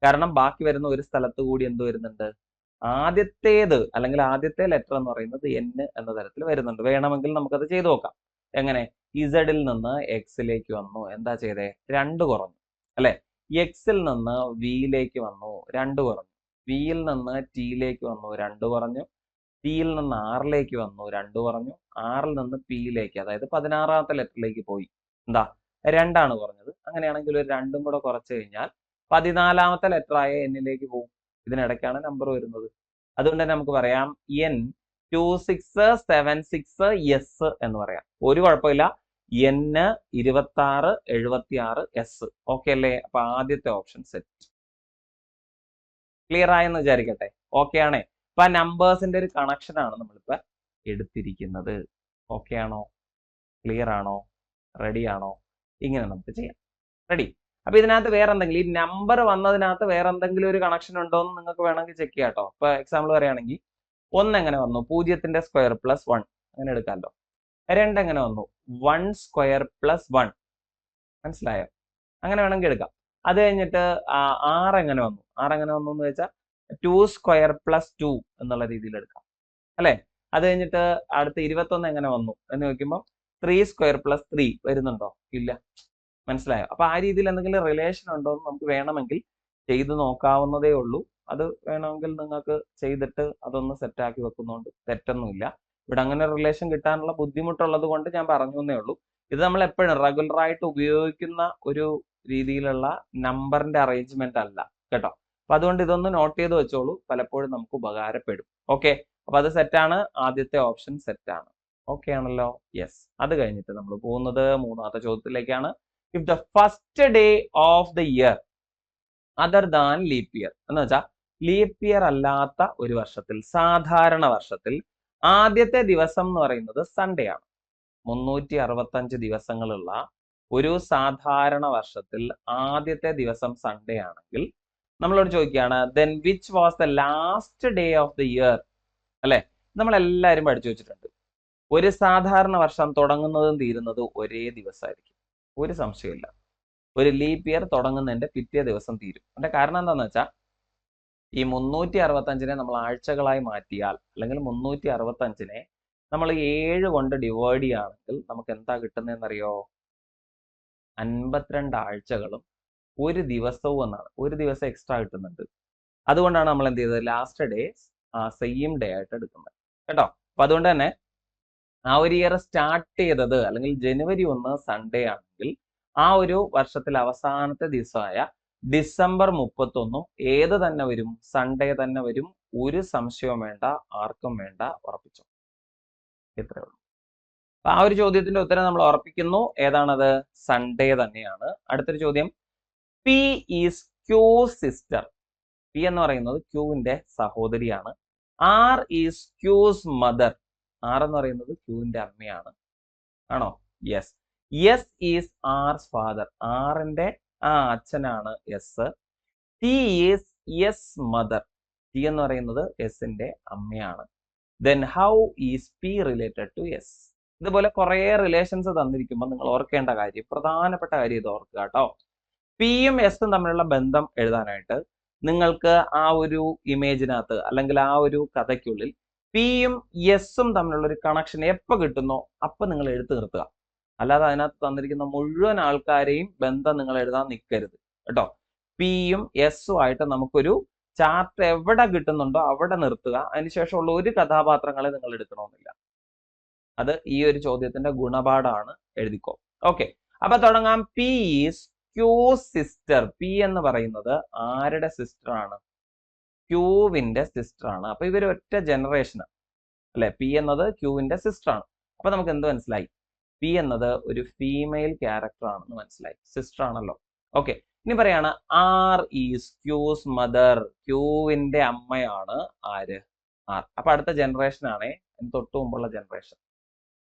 കാരണം ബാക്കി വരുന്ന ഒരു സ്ഥലത്ത് കൂടി എന്ത് വരുന്നുണ്ട്? ആദ്യത്തേത് അല്ലെങ്കിൽ ആദ്യത്തെ ലെറ്റർ എന്ന് പറയുന്നത് എൻ എന്ന തരത്തിൽ വരുന്നുണ്ട്. വേണമെങ്കിൽ നമുക്കത് ചെയ്തു നോക്കാം. എങ്ങനെ? ഇസഡിൽ നിന്ന് എക്സിലേക്ക് വന്നു, എന്താ ചെയ്തേ? 2 കുറഞ്ഞു അല്ലെ? എക്സിൽ നിന്ന് വിയിലേക്ക് വന്നു, 2 കുറഞ്ഞു. വിയിൽ നിന്ന് ടിയിലേക്ക് വന്നു, 2 കുറഞ്ഞു. ടിയിൽ നിന്ന് ആറിലേക്ക് വന്നു, 2 കുറഞ്ഞു. ആറിൽ നിന്ന് പിയിലേക്ക്, അതായത് 16ാമത്തെ ലെറ്ററിലേക്ക് പോയി, എന്താ? 2 ആണ് കുറഞ്ഞത്. അങ്ങനെയാണെങ്കിൽ ഒരു 2 കൂടെ കുറച്ച് കഴിഞ്ഞാൽ 14ാമത്തെ ലെറ്റർ ആയ എന്നിലേക്ക് പോകും. ഇതിനിടയ്ക്കാണ് നമ്പർ വരുന്നത്. അതുകൊണ്ട് തന്നെ നമുക്ക് പറയാം എൻ 2676 എസ് എന്ന് പറയാം. ഒരു കുഴപ്പമില്ല. N 2676 S. ഓക്കെ അല്ലേ? അപ്പൊ ആദ്യത്തെ ഓപ്ഷൻ സെറ്റ്. ക്ലിയർ ആയെന്ന് വിചാരിക്കട്ടെ. ഓക്കെ ആണേ? അപ്പൊ ആ നമ്പേഴ്സിന്റെ ഒരു കണക്ഷൻ ആണ് നമ്മളിപ്പോ എടുത്തിരിക്കുന്നത്. ഓക്കെ ആണോ? ക്ലിയർ ആണോ? റെഡി ആണോ? ഇങ്ങനെ നമുക്ക് ചെയ്യാം. റെഡി? അപ്പൊ ഇതിനകത്ത് വേറെ എന്തെങ്കിലും, ഈ നമ്പർ വന്നതിനകത്ത് വേറെ എന്തെങ്കിലും ഒരു കണക്ഷൻ ഉണ്ടോ എന്ന് നിങ്ങൾക്ക് വേണമെങ്കിൽ ചെക്ക് ചെയ്യാം കേട്ടോ. ഇപ്പൊ എക്സാമ്പിൾ പറയുകയാണെങ്കിൽ 1 എങ്ങനെ വന്നു? 0ന്റെ സ്ക്വയർ പ്ലസ് 1 അങ്ങനെ എടുക്കാമല്ലോ. 2 എങ്ങനെ വന്നു? 1 സ്ക്വയർ പ്ലസ് 1. മനസ്സിലായോ? അങ്ങനെ വേണമെങ്കിൽ എടുക്കാം. അത് കഴിഞ്ഞിട്ട് 6 എങ്ങനെ വന്നു? 6 എങ്ങനെ വന്നു എന്ന് വെച്ചാൽ 2 സ്ക്വയർ പ്ലസ് 2 എന്നുള്ള രീതിയിൽ എടുക്കാം അല്ലെ? അത് കഴിഞ്ഞിട്ട് അടുത്ത 21 എങ്ങനെ വന്നു എന്ന് ചോദിക്കുമ്പോൾ 3 സ്ക്വയർ പ്ലസ് 3 വരുന്നുണ്ടോ? ഇല്ല. മനസ്സിലായോ? അപ്പൊ ആ രീതിയിൽ എന്തെങ്കിലും റിലേഷൻ ഉണ്ടോ എന്ന് നമുക്ക് വേണമെങ്കിൽ ചെയ്ത് നോക്കാവുന്നതേ ഉള്ളൂ. അത് വേണമെങ്കിൽ നിങ്ങൾക്ക് ചെയ്തിട്ട് അതൊന്ന് സെറ്റാക്കി വെക്കുന്നതുകൊണ്ട് തെറ്റൊന്നുമില്ല. ഇവിടെ അങ്ങനെ റിലേഷൻ കിട്ടാനുള്ള ബുദ്ധിമുട്ടുള്ളത് കൊണ്ട് ഞാൻ പറഞ്ഞു എന്നേ ഉള്ളൂ. ഇത് നമ്മൾ എപ്പോഴും റെഗുലർ ആയിട്ട് ഉപയോഗിക്കുന്ന ഒരു രീതിയിലുള്ള നമ്പറിന്റെ അറേഞ്ച്മെന്റ് അല്ല കേട്ടോ. അപ്പൊ അതുകൊണ്ട് ഇതൊന്ന് നോട്ട് ചെയ്ത് വെച്ചോളൂ. പലപ്പോഴും നമുക്ക് ഉപകാരപ്പെടും. ഓക്കെ? അപ്പൊ അത് സെറ്റാണ്. ആദ്യത്തെ ഓപ്ഷൻ സെറ്റാണ്. ഓക്കെ ആണല്ലോ? യെസ്. അത് കഴിഞ്ഞിട്ട് നമ്മൾ പോകുന്നത് 3ാമത്തെ ചോദ്യത്തിലേക്കാണ്. If the first day of the year other than leap year എന്ന് വെച്ചാൽ ലീപ് ഇയർ അല്ലാത്ത ഒരു വർഷത്തിൽ, സാധാരണ വർഷത്തിൽ ആദ്യത്തെ ദിവസം എന്ന് പറയുന്നത് സൺഡേ ആണ്. 365 ദിവസങ്ങളുള്ള ഒരു സാധാരണ വർഷത്തിൽ ആദ്യത്തെ ദിവസം സൺഡേ ആണെങ്കിൽ നമ്മളോട് ചോദിക്കുകയാണ് then which was the last day of the year അല്ലെ? നമ്മളെല്ലാവരും പഠിച്ചു വെച്ചിട്ടുണ്ട്. ഒരു സാധാരണ വർഷം തുടങ്ങുന്നതും തീരുന്നതും ഒരേ ദിവസമായിരിക്കും. ഒരു സംശയമില്ല. ഒരു ലീപ് ഇയർ തുടങ്ങുന്നതിന്റെ പിറ്റേ ദിവസം തീരും. അതിന്റെ കാരണം എന്താന്ന് വെച്ചാൽ ഈ 365നെ നമ്മൾ ആഴ്ചകളായി മാറ്റിയാൽ, അല്ലെങ്കിൽ 365നെ നമ്മൾ 7 കൊണ്ട് ഡിവൈഡ് ചെയ്യുകയാണെങ്കിൽ നമുക്ക് എന്താ കിട്ടുന്നതെന്നറിയോ? 52 ആഴ്ചകളും ഒരു ദിവസവും എന്നാണ്. ഒരു ദിവസം എക്സ്ട്രാ കിട്ടുന്നുണ്ട്. അതുകൊണ്ടാണ് നമ്മൾ എന്ത് ചെയ്തത്? ലാസ്റ്റ് ഡേ സെയിം ഡേ ആയിട്ട് എടുക്കുന്നത് കേട്ടോ. അപ്പൊ അതുകൊണ്ട് തന്നെ ആ ഒരു ഇയർ സ്റ്റാർട്ട് ചെയ്തത് അല്ലെങ്കിൽ ജനുവരി 1 സൺഡേ ആണെങ്കിൽ ആ ഒരു വർഷത്തിൽ അവസാനത്തെ ദിവസമായ ഡിസംബർ 31 ഏത് തന്നെ വരും? സൺഡേ തന്നെ വരും. ഒരു സംശയവും വേണ്ട, ആർക്കും വേണ്ട, ഉറപ്പിച്ചോ. ഇത്രയേ ഉള്ളൂ. അപ്പൊ ആ ഒരു ചോദ്യത്തിന്റെ ഉത്തരം നമ്മൾ ഉറപ്പിക്കുന്നു. ഏതാണത്? സൺഡേ തന്നെയാണ്. അടുത്തൊരു ചോദ്യം, P is Q sister. P എന്ന് പറയുന്നത് ക്യൂവിന്റെ സഹോദരിയാണ്. R is Q's mother. R എന്ന് പറയുന്നത് ക്യൂവിന്റെ അമ്മയാണ്. ആണോ? Yes. S is R's father. ആറിന്റെ അച്ഛനാണ് S. T is S mother. T എന്ന് പറയുന്നത് എസിന്റെ അമ്മയാണ്. then how is P related to S? ഇതുപോലെ കുറെ റിലേഷൻസ് തന്നിരിക്കുമ്പോൾ നിങ്ങൾ ഓർക്കേണ്ട കാര്യം, പ്രധാനപ്പെട്ട കാര്യം ഇത് ഓർക്കുക കേട്ടോ. പിയും എസും തമ്മിലുള്ള ബന്ധം എഴുതാനായിട്ട് നിങ്ങൾക്ക് ആ ഒരു ഇമേജിനകത്ത് അല്ലെങ്കിൽ ആ ഒരു കഥയ്ക്കുള്ളിൽ പിയും എസും തമ്മിലുള്ള ഒരു കണക്ഷൻ എപ്പോൾ കിട്ടുന്നോ അപ്പൊ നിങ്ങൾ എടുത്തു നിർത്തുക. അല്ലാതെ അതിനകത്ത് തന്നിരിക്കുന്ന മുഴുവൻ ആൾക്കാരെയും ബന്ധം നിങ്ങൾ എഴുതാൻ നിൽക്കരുത് കേട്ടോ. പിയും എസും ആയിട്ട് നമുക്കൊരു ചാർട്ട് എവിടെ കിട്ടുന്നുണ്ടോ അവിടെ നിർത്തുക. അതിനുശേഷമുള്ള ഒരു കഥാപാത്രങ്ങളെ നിങ്ങൾ എടുക്കണമെന്നില്ല. അത് ഈ ഒരു ചോദ്യത്തിന്റെ ഗുണപാഠമാണ്, എഴുതിക്കോ. ഓക്കെ, അപ്പൊ തുടങ്ങാം. P is Q sister. P എന്ന് പറയുന്നത് ആരുടെ സിസ്റ്റർ ആണ്? ക്യൂവിന്റെ സിസ്റ്റർ ആണ്. അപ്പൊ ഇവർ ഒറ്റ ജനറേഷനാണ് അല്ലെ. പി എന്നത് ക്യൂവിന്റെ സിസ്റ്റർ ആണ്. അപ്പൊ നമുക്ക് എന്ത് മനസ്സിലായി? പി എന്നത് ഒരു ഫീമെയിൽ ക്യാരക്ടർ ആണെന്ന് മനസ്സിലായി. സിസ്റ്റർ ആണല്ലോ. ഓക്കെ, ഇനി പറയാണ് ആർ ഈസ് ക്യൂസ് മദർ. ക്യൂവിന്റെ അമ്മയാണ് ആര്? ആർ. അപ്പൊ അടുത്ത ജനറേഷൻ ആണേ, തൊട്ടു മുമ്പുള്ള ജനറേഷൻ.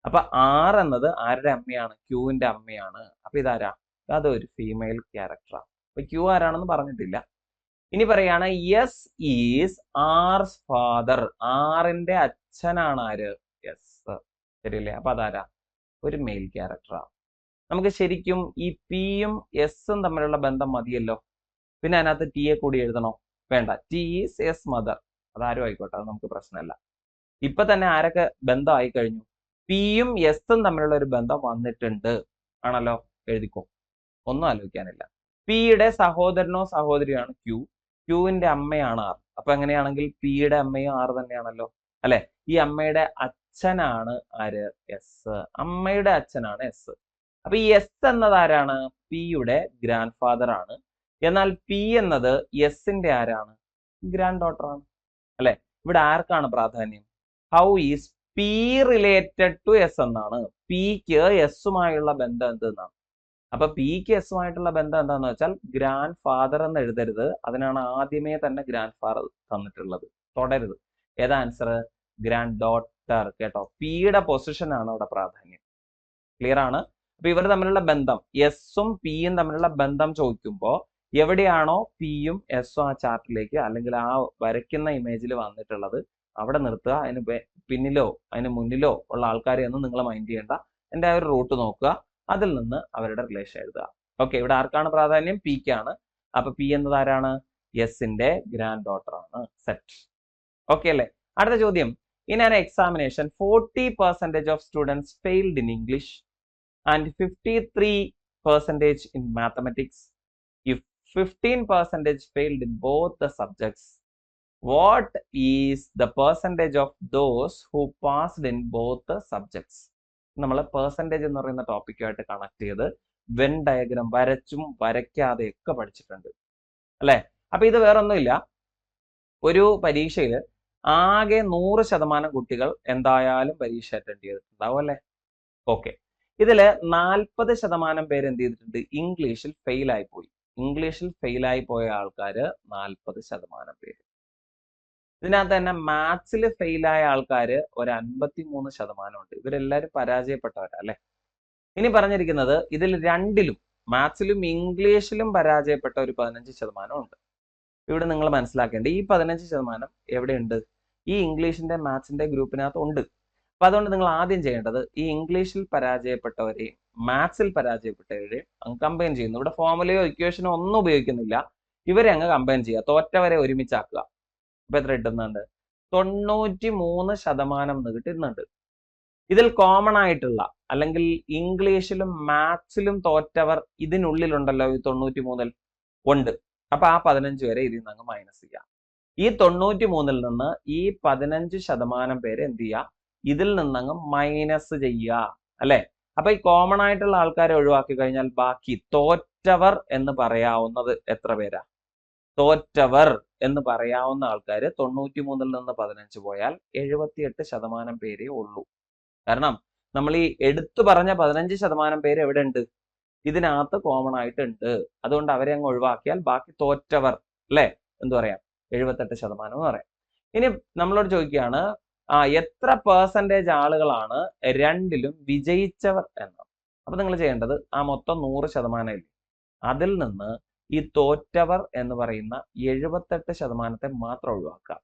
അപ്പൊ ആർ എന്നത് ആരുടെ അമ്മയാണ്? ക്യൂവിന്റെ അമ്മയാണ്. അപ്പൊ ഇതാരാ? അതൊരു ഫീമെയിൽ ക്യാരക്ടറാണ്. അപ്പൊ ക്യൂ ആരാണെന്ന് പറഞ്ഞിട്ടില്ല. ഇനി പറയാണ് യെസ് ഈസ് ആർസ് ഫാദർ. ആറിന്റെ അച്ഛനാണ് ആര്? യെസ്. ശരിയല്ലേ? അപ്പൊ അതാരാ? ഒരു മെയിൽ ക്യാരക്ടറാണ്. നമുക്ക് ശരിക്കും ഈ പിയും എസും തമ്മിലുള്ള ബന്ധം മതിയല്ലോ. പിന്നെ അതിനകത്ത് ടിയെ കൂടി എഴുതണോ? വേണ്ട. T is S mother. അതാരും ആയിക്കോട്ടെ, അത് നമുക്ക് പ്രശ്നമല്ല. ഇപ്പൊ തന്നെ ആരൊക്കെ ബന്ധമായി കഴിഞ്ഞു? പിയും എസും തമ്മിലുള്ള ഒരു ബന്ധം വന്നിട്ടുണ്ട് ആണല്ലോ. എഴുതിക്കോ, ഒന്നും ആലോചിക്കാനില്ല. പിയുടെ സഹോദരനോ സഹോദരിയാണ് ക്യൂ. ക്യൂവിന്റെ അമ്മയാണ് ആർ. അപ്പൊ എങ്ങനെയാണെങ്കിൽ പിയുടെ അമ്മയും ആർ തന്നെയാണല്ലോ അല്ലെ. ഈ അമ്മയുടെ അച്ഛനാണ് ആര്? എസ്. അമ്മയുടെ അച്ഛനാണ് എസ്. അപ്പൊ ഈ എസ് എന്നത് ആരാണ്? പിയുടെ ഗ്രാൻഡ് ഫാദർ ആണ്. എന്നാൽ പി എന്നത് എസിന്റെ ആരാണ്? ഗ്രാൻഡ് ഡോട്ടർ ആണ് അല്ലെ. ഇവിടെ ആർക്കാണ് പ്രാധാന്യം? How is P related to S എന്നാണ്. പിക്ക് എസുമായുള്ള ബന്ധം എന്തെന്നാണ്. അപ്പൊ പിക്ക് എസുമായിട്ടുള്ള ബന്ധം എന്താന്ന് വെച്ചാൽ ഗ്രാൻഡ് ഫാദർ എന്ന് എഴുതരുത്. അതിനാണ് ആദ്യമേ തന്നെ ഗ്രാൻഡ് ഫാദർ തന്നിട്ടുള്ളത്. തുടരുത്. ഏതാ ആൻസർ? Grand daughter. കേട്ടോ, പിയുടെ പൊസിഷൻ ആണ് അവിടെ പ്രാധാന്യം. ക്ലിയർ ആണ്? അപ്പൊ ഇവർ തമ്മിലുള്ള ബന്ധം, എസും പിയും തമ്മിലുള്ള ബന്ധം ചോദിക്കുമ്പോ എവിടെയാണോ പിയും എസും ആ ചാർട്ടിലേക്ക് അല്ലെങ്കിൽ ആ വരയ്ക്കുന്ന ഇമേജിൽ വന്നിട്ടുള്ളത് അവിടെ നിർത്തുക. അതിന് പിന്നിലോ അതിന് മുന്നിലോ ഉള്ള ആൾക്കാരെ ഒന്നും നിങ്ങൾ മൈൻഡ് ചെയ്യേണ്ട. എൻ്റെ ആ ഒരു റൂട്ട് നോക്കുക, അതിൽ നിന്ന് അവരുടെ റിലേഷൻ എഴുതുക. ഓക്കെ, ഇവിടെ ആർക്കാണ് പ്രാധാന്യം? പിക്കാണ്. അപ്പൊ പി എന്നത് ആരാണ്? എസിന്റെ ഗ്രാൻഡ് ഡോട്ടർ ആണ്. സെറ്റ്. ഓക്കെ അല്ലേ? അടുത്ത ചോദ്യം. In an examination 40% of students failed in English and 53% in mathematics. If 15% failed in both the subjects, what is the percentage of those who passed in both the subjects? നമ്മൾ percentage എന്ന് പറയുന്ന ടോപ്പിക്കുമായിട്ട് connect ചെയ്ത് when diagram വരച്ചും വരയ്ക്കാതെയൊക്കെ പഠിച്ചിട്ടുണ്ട് അല്ലെ. അപ്പൊ ഇത് വേറൊന്നുമില്ല, ഒരു പരീക്ഷയിൽ ആകെ 100% കുട്ടികൾ എന്തായാലും പരീക്ഷ അറ്റൻഡ് ചെയ്തിട്ടുണ്ടാവും അല്ലെ. ഓക്കെ, ഇതില് 40% പേര് എന്ത് ചെയ്തിട്ടുണ്ട്? ഇംഗ്ലീഷിൽ ഫെയിൽ ആയി പോയി. ഇംഗ്ലീഷിൽ ഫെയിൽ ആയി പോയ ആൾക്കാര് 40% പേര്. ഇതിനകത്ത് തന്നെ മാത്സിൽ ഫെയിൽ ആയ ആൾക്കാര് ഒരു 53% ഉണ്ട്. ഇവരെല്ലാരും പരാജയപ്പെട്ടവരാ അല്ലെ. ഇനി പറഞ്ഞിരിക്കുന്നത് ഇതിൽ രണ്ടിലും, മാത്സിലും ഇംഗ്ലീഷിലും പരാജയപ്പെട്ട ഒരു 15% ഉണ്ട്. ഇവിടെ നിങ്ങൾ മനസ്സിലാക്കേണ്ടത് ഈ 15% എവിടെയുണ്ട്? ഈ ഇംഗ്ലീഷിന്റെ മാത്സിന്റെ ഗ്രൂപ്പിനകത്ത് ഉണ്ട്. അപ്പൊ അതുകൊണ്ട് നിങ്ങൾ ആദ്യം ചെയ്യേണ്ടത് ഈ ഇംഗ്ലീഷിൽ പരാജയപ്പെട്ടവരെയും മാത്സിൽ പരാജയപ്പെട്ടവരെയും അങ്ങ് കമ്പൈൻ ചെയ്യുന്നു. ഇവിടെ ഫോർമുലയോ ഇക്വേഷനോ ഒന്നും ഉപയോഗിക്കുന്നില്ല. ഇവരെ അങ്ങ് കമ്പൈൻ ചെയ്യുക, തോറ്റവരെ ഒരുമിച്ചാക്കുക. അപ്പൊ എത്ര കിട്ടുന്നുണ്ട്? 93% കിട്ടുന്നുണ്ട്. ഇതിൽ കോമൺ ആയിട്ടുള്ള അല്ലെങ്കിൽ ഇംഗ്ലീഷിലും മാത്സിലും തോറ്റവർ ഇതിനുള്ളിലുണ്ടല്ലോ. ഈ 93 ഉണ്ട്. അപ്പൊ ആ 15 വരെ ഇതിൽ നിന്ന് അങ്ങ് മൈനസ് ചെയ്യാം. ഈ 93 നിന്ന് ഈ 15% പേര് എന്ത് ചെയ്യുക? ഇതിൽ നിന്നങ്ങ് മൈനസ് ചെയ്യുക അല്ലെ. അപ്പൊ ഈ കോമൺ ആയിട്ടുള്ള ആൾക്കാരെ ഒഴിവാക്കി കഴിഞ്ഞാൽ ബാക്കി തോറ്റവർ എന്ന് പറയാവുന്നത് എത്ര പേരാ? തോറ്റവർ എന്ന് പറയാവുന്ന ആൾക്കാര് 93 നിന്ന് 15 പോയാൽ 78% പേരേ ഉള്ളൂ. കാരണം നമ്മൾ ഈ എടുത്തു പറഞ്ഞ 15% പേര് എവിടെ ഉണ്ട്? ഇതിനകത്ത് കോമൺ ആയിട്ടുണ്ട്. അതുകൊണ്ട് അവരെ അങ്ങ് ഒഴിവാക്കിയാൽ ബാക്കി തോറ്റവർ അല്ലെ എന്ത് പറയാം? 78% എന്ന് പറയാം. ഇനി നമ്മളോട് ചോദിക്കുകയാണ് എത്ര പെർസെൻറ്റേജ് ആളുകളാണ് രണ്ടിലും വിജയിച്ചവർ എന്ന്. അപ്പൊ നിങ്ങൾ ചെയ്യേണ്ടത് ആ മൊത്തം 100% ഇല്ലേ, അതിൽ നിന്ന് ഈ തോറ്റവർ എന്ന് പറയുന്ന 78% മാത്രം ഒഴിവാക്കുക.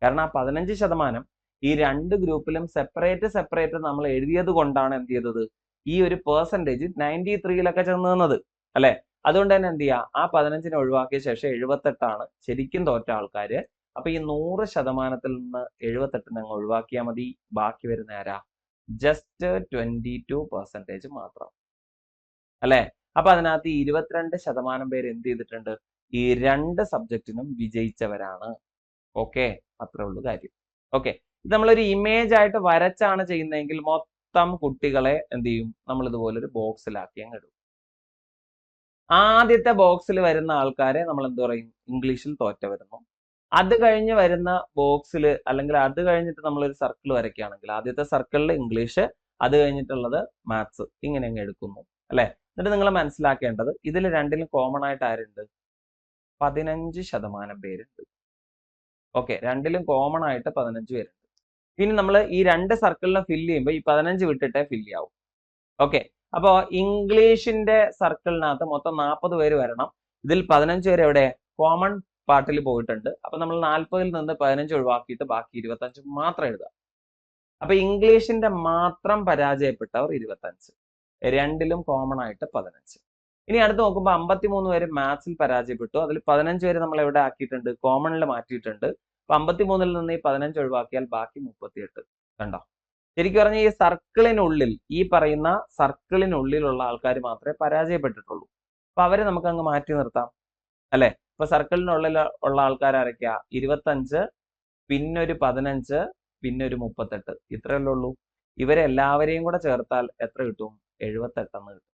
കാരണം ആ 15% ഈ രണ്ട് ഗ്രൂപ്പിലും സെപ്പറേറ്റ് നമ്മൾ എഴുതിയത് കൊണ്ടാണ് എന്ത് ചെയ്തത്, ഈ ഒരു പെർസെൻറ്റേജ് 93-ലൊക്കെ ചെന്ന് നിന്നത് അല്ലെ. അതുകൊണ്ട് തന്നെ എന്ത് ചെയ്യുക, ആ 15-നെ ഒഴിവാക്കിയ ശേഷം 78 ശരിക്കും തോറ്റ ആൾക്കാര്. അപ്പൊ ഈ 100% നിന്ന് 78-നെ അങ്ങ് ഒഴിവാക്കിയാൽ മതി. ബാക്കി വരുന്ന ആരാ, ജസ്റ്റ് 22% മാത്രം അല്ലെ. അപ്പൊ അതിനകത്ത് 22% പേര് എന്ത് ചെയ്തിട്ടുണ്ട്, ഈ രണ്ട് സബ്ജക്റ്റിനും വിജയിച്ചവരാണ്. ഓക്കെ, അത്രേ ഉള്ളൂ കാര്യം. ഓക്കെ, ഇത് നമ്മളൊരു ഇമേജ് ആയിട്ട് വരച്ചാണ് ചെയ്യുന്നതെങ്കിൽ മൊത്തം കുട്ടികളെ എന്ത് ചെയ്യും, നമ്മൾ ഇതുപോലെ ഒരു ബോക്സിലാക്കി അങ്ങ് ഇടും. ആദ്യത്തെ ബോക്സിൽ വരുന്ന ആൾക്കാരെ നമ്മൾ എന്ത് പറയും, ഇംഗ്ലീഷിൽ തോറ്റവരെന്നും. അത് കഴിഞ്ഞ് വരുന്ന ബോക്സിൽ അല്ലെങ്കിൽ അത് കഴിഞ്ഞിട്ട് നമ്മളൊരു സർക്കിൾ വരയ്ക്കുകയാണെങ്കിൽ ആദ്യത്തെ സർക്കിളിൽ ഇംഗ്ലീഷ്, അത് കഴിഞ്ഞിട്ടുള്ളത് മാത്സ്, ഇങ്ങനെ അങ്ങ് എടുക്കുന്നു അല്ലെ. എന്നിട്ട് നിങ്ങൾ മനസ്സിലാക്കേണ്ടത് ഇതിൽ രണ്ടിലും കോമൺ ആയിട്ട് ആരുണ്ട്, 15% പേരുണ്ട്. ഓക്കെ, രണ്ടിലും കോമൺ ആയിട്ട് 15 പേരുണ്ട്. ഇനി നമ്മൾ ഈ രണ്ട് സർക്കിളിനെ ഫില്ല് ചെയ്യുമ്പോൾ ഈ 15 വിട്ടിട്ടേ ഫില്ല് ആവും. ഓക്കെ, അപ്പോ ഇംഗ്ലീഷിന്റെ സർക്കിളിനകത്ത് മൊത്തം 40 പേര് വരണം. ഇതിൽ 15 പേര് എവിടെ, കോമൺ പാർട്ടിൽ പോയിട്ടുണ്ട്. അപ്പൊ നമ്മൾ 40-ൽ നിന്ന് 15 ഒഴിവാക്കിയിട്ട് ബാക്കി 25 മാത്രം എഴുതുക. അപ്പൊ ഇംഗ്ലീഷിന്റെ മാത്രം പരാജയപ്പെട്ടവർ 25, രണ്ടിലും കോമൺ ആയിട്ട് 15. ഇനി അടുത്ത് നോക്കുമ്പോൾ 53 പേര് മാത്സിൽ പരാജയപ്പെട്ടു. അതിൽ 15 പേര് നമ്മൾ എവിടെ ആക്കിയിട്ടുണ്ട്, കോമണിൽ മാറ്റിയിട്ടുണ്ട്. അപ്പൊ 53-ൽ നിന്ന് ഈ 15 ഒഴിവാക്കിയാൽ ബാക്കി 38. കണ്ടോ, ശരിക്കും പറഞ്ഞാൽ ഈ സർക്കിളിനുള്ളിൽ, ഈ പറയുന്ന സർക്കിളിനുള്ളിലുള്ള ആൾക്കാർ മാത്രമേ പരാജയപ്പെട്ടിട്ടുള്ളൂ. അപ്പൊ അവരെ നമുക്ക് അങ്ങ് മാറ്റി നിർത്താം അല്ലെ. ഇപ്പൊ സർക്കിളിനുള്ളിൽ ഉള്ള ആൾക്കാർ ആരൊക്കെയാ, 25, പിന്നൊരു 15, പിന്നൊരു 38, ഇത്രയല്ലേ ഉള്ളൂ. ഇവരെല്ലാവരെയും കൂടെ ചേർത്താൽ എത്ര കിട്ടും, 78 എന്ന് കിട്ടും.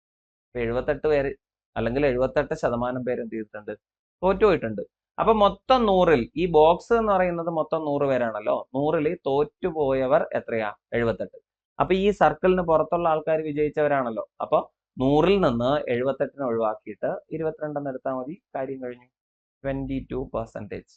78 പേര് അല്ലെങ്കിൽ 78% പേര് എന്ത് ചെയ്തിട്ടുണ്ട്, തോറ്റുപോയിട്ടുണ്ട്. അപ്പൊ മൊത്തം 100-ൽ ഈ ബോക്സ് എന്ന് പറയുന്നത് മൊത്തം 100 പേരാണല്ലോ. 100-ൽ തോറ്റുപോയവർ എത്രയാ, 78. അപ്പൊ ഈ സർക്കിളിന് പുറത്തുള്ള ആൾക്കാർ വിജയിച്ചവരാണല്ലോ. അപ്പൊ 100-ൽ നിന്ന് 78-നെ ഒഴിവാക്കിയിട്ട് 22 എടുത്താൽ മതി, കാര്യം കഴിഞ്ഞു. 22%.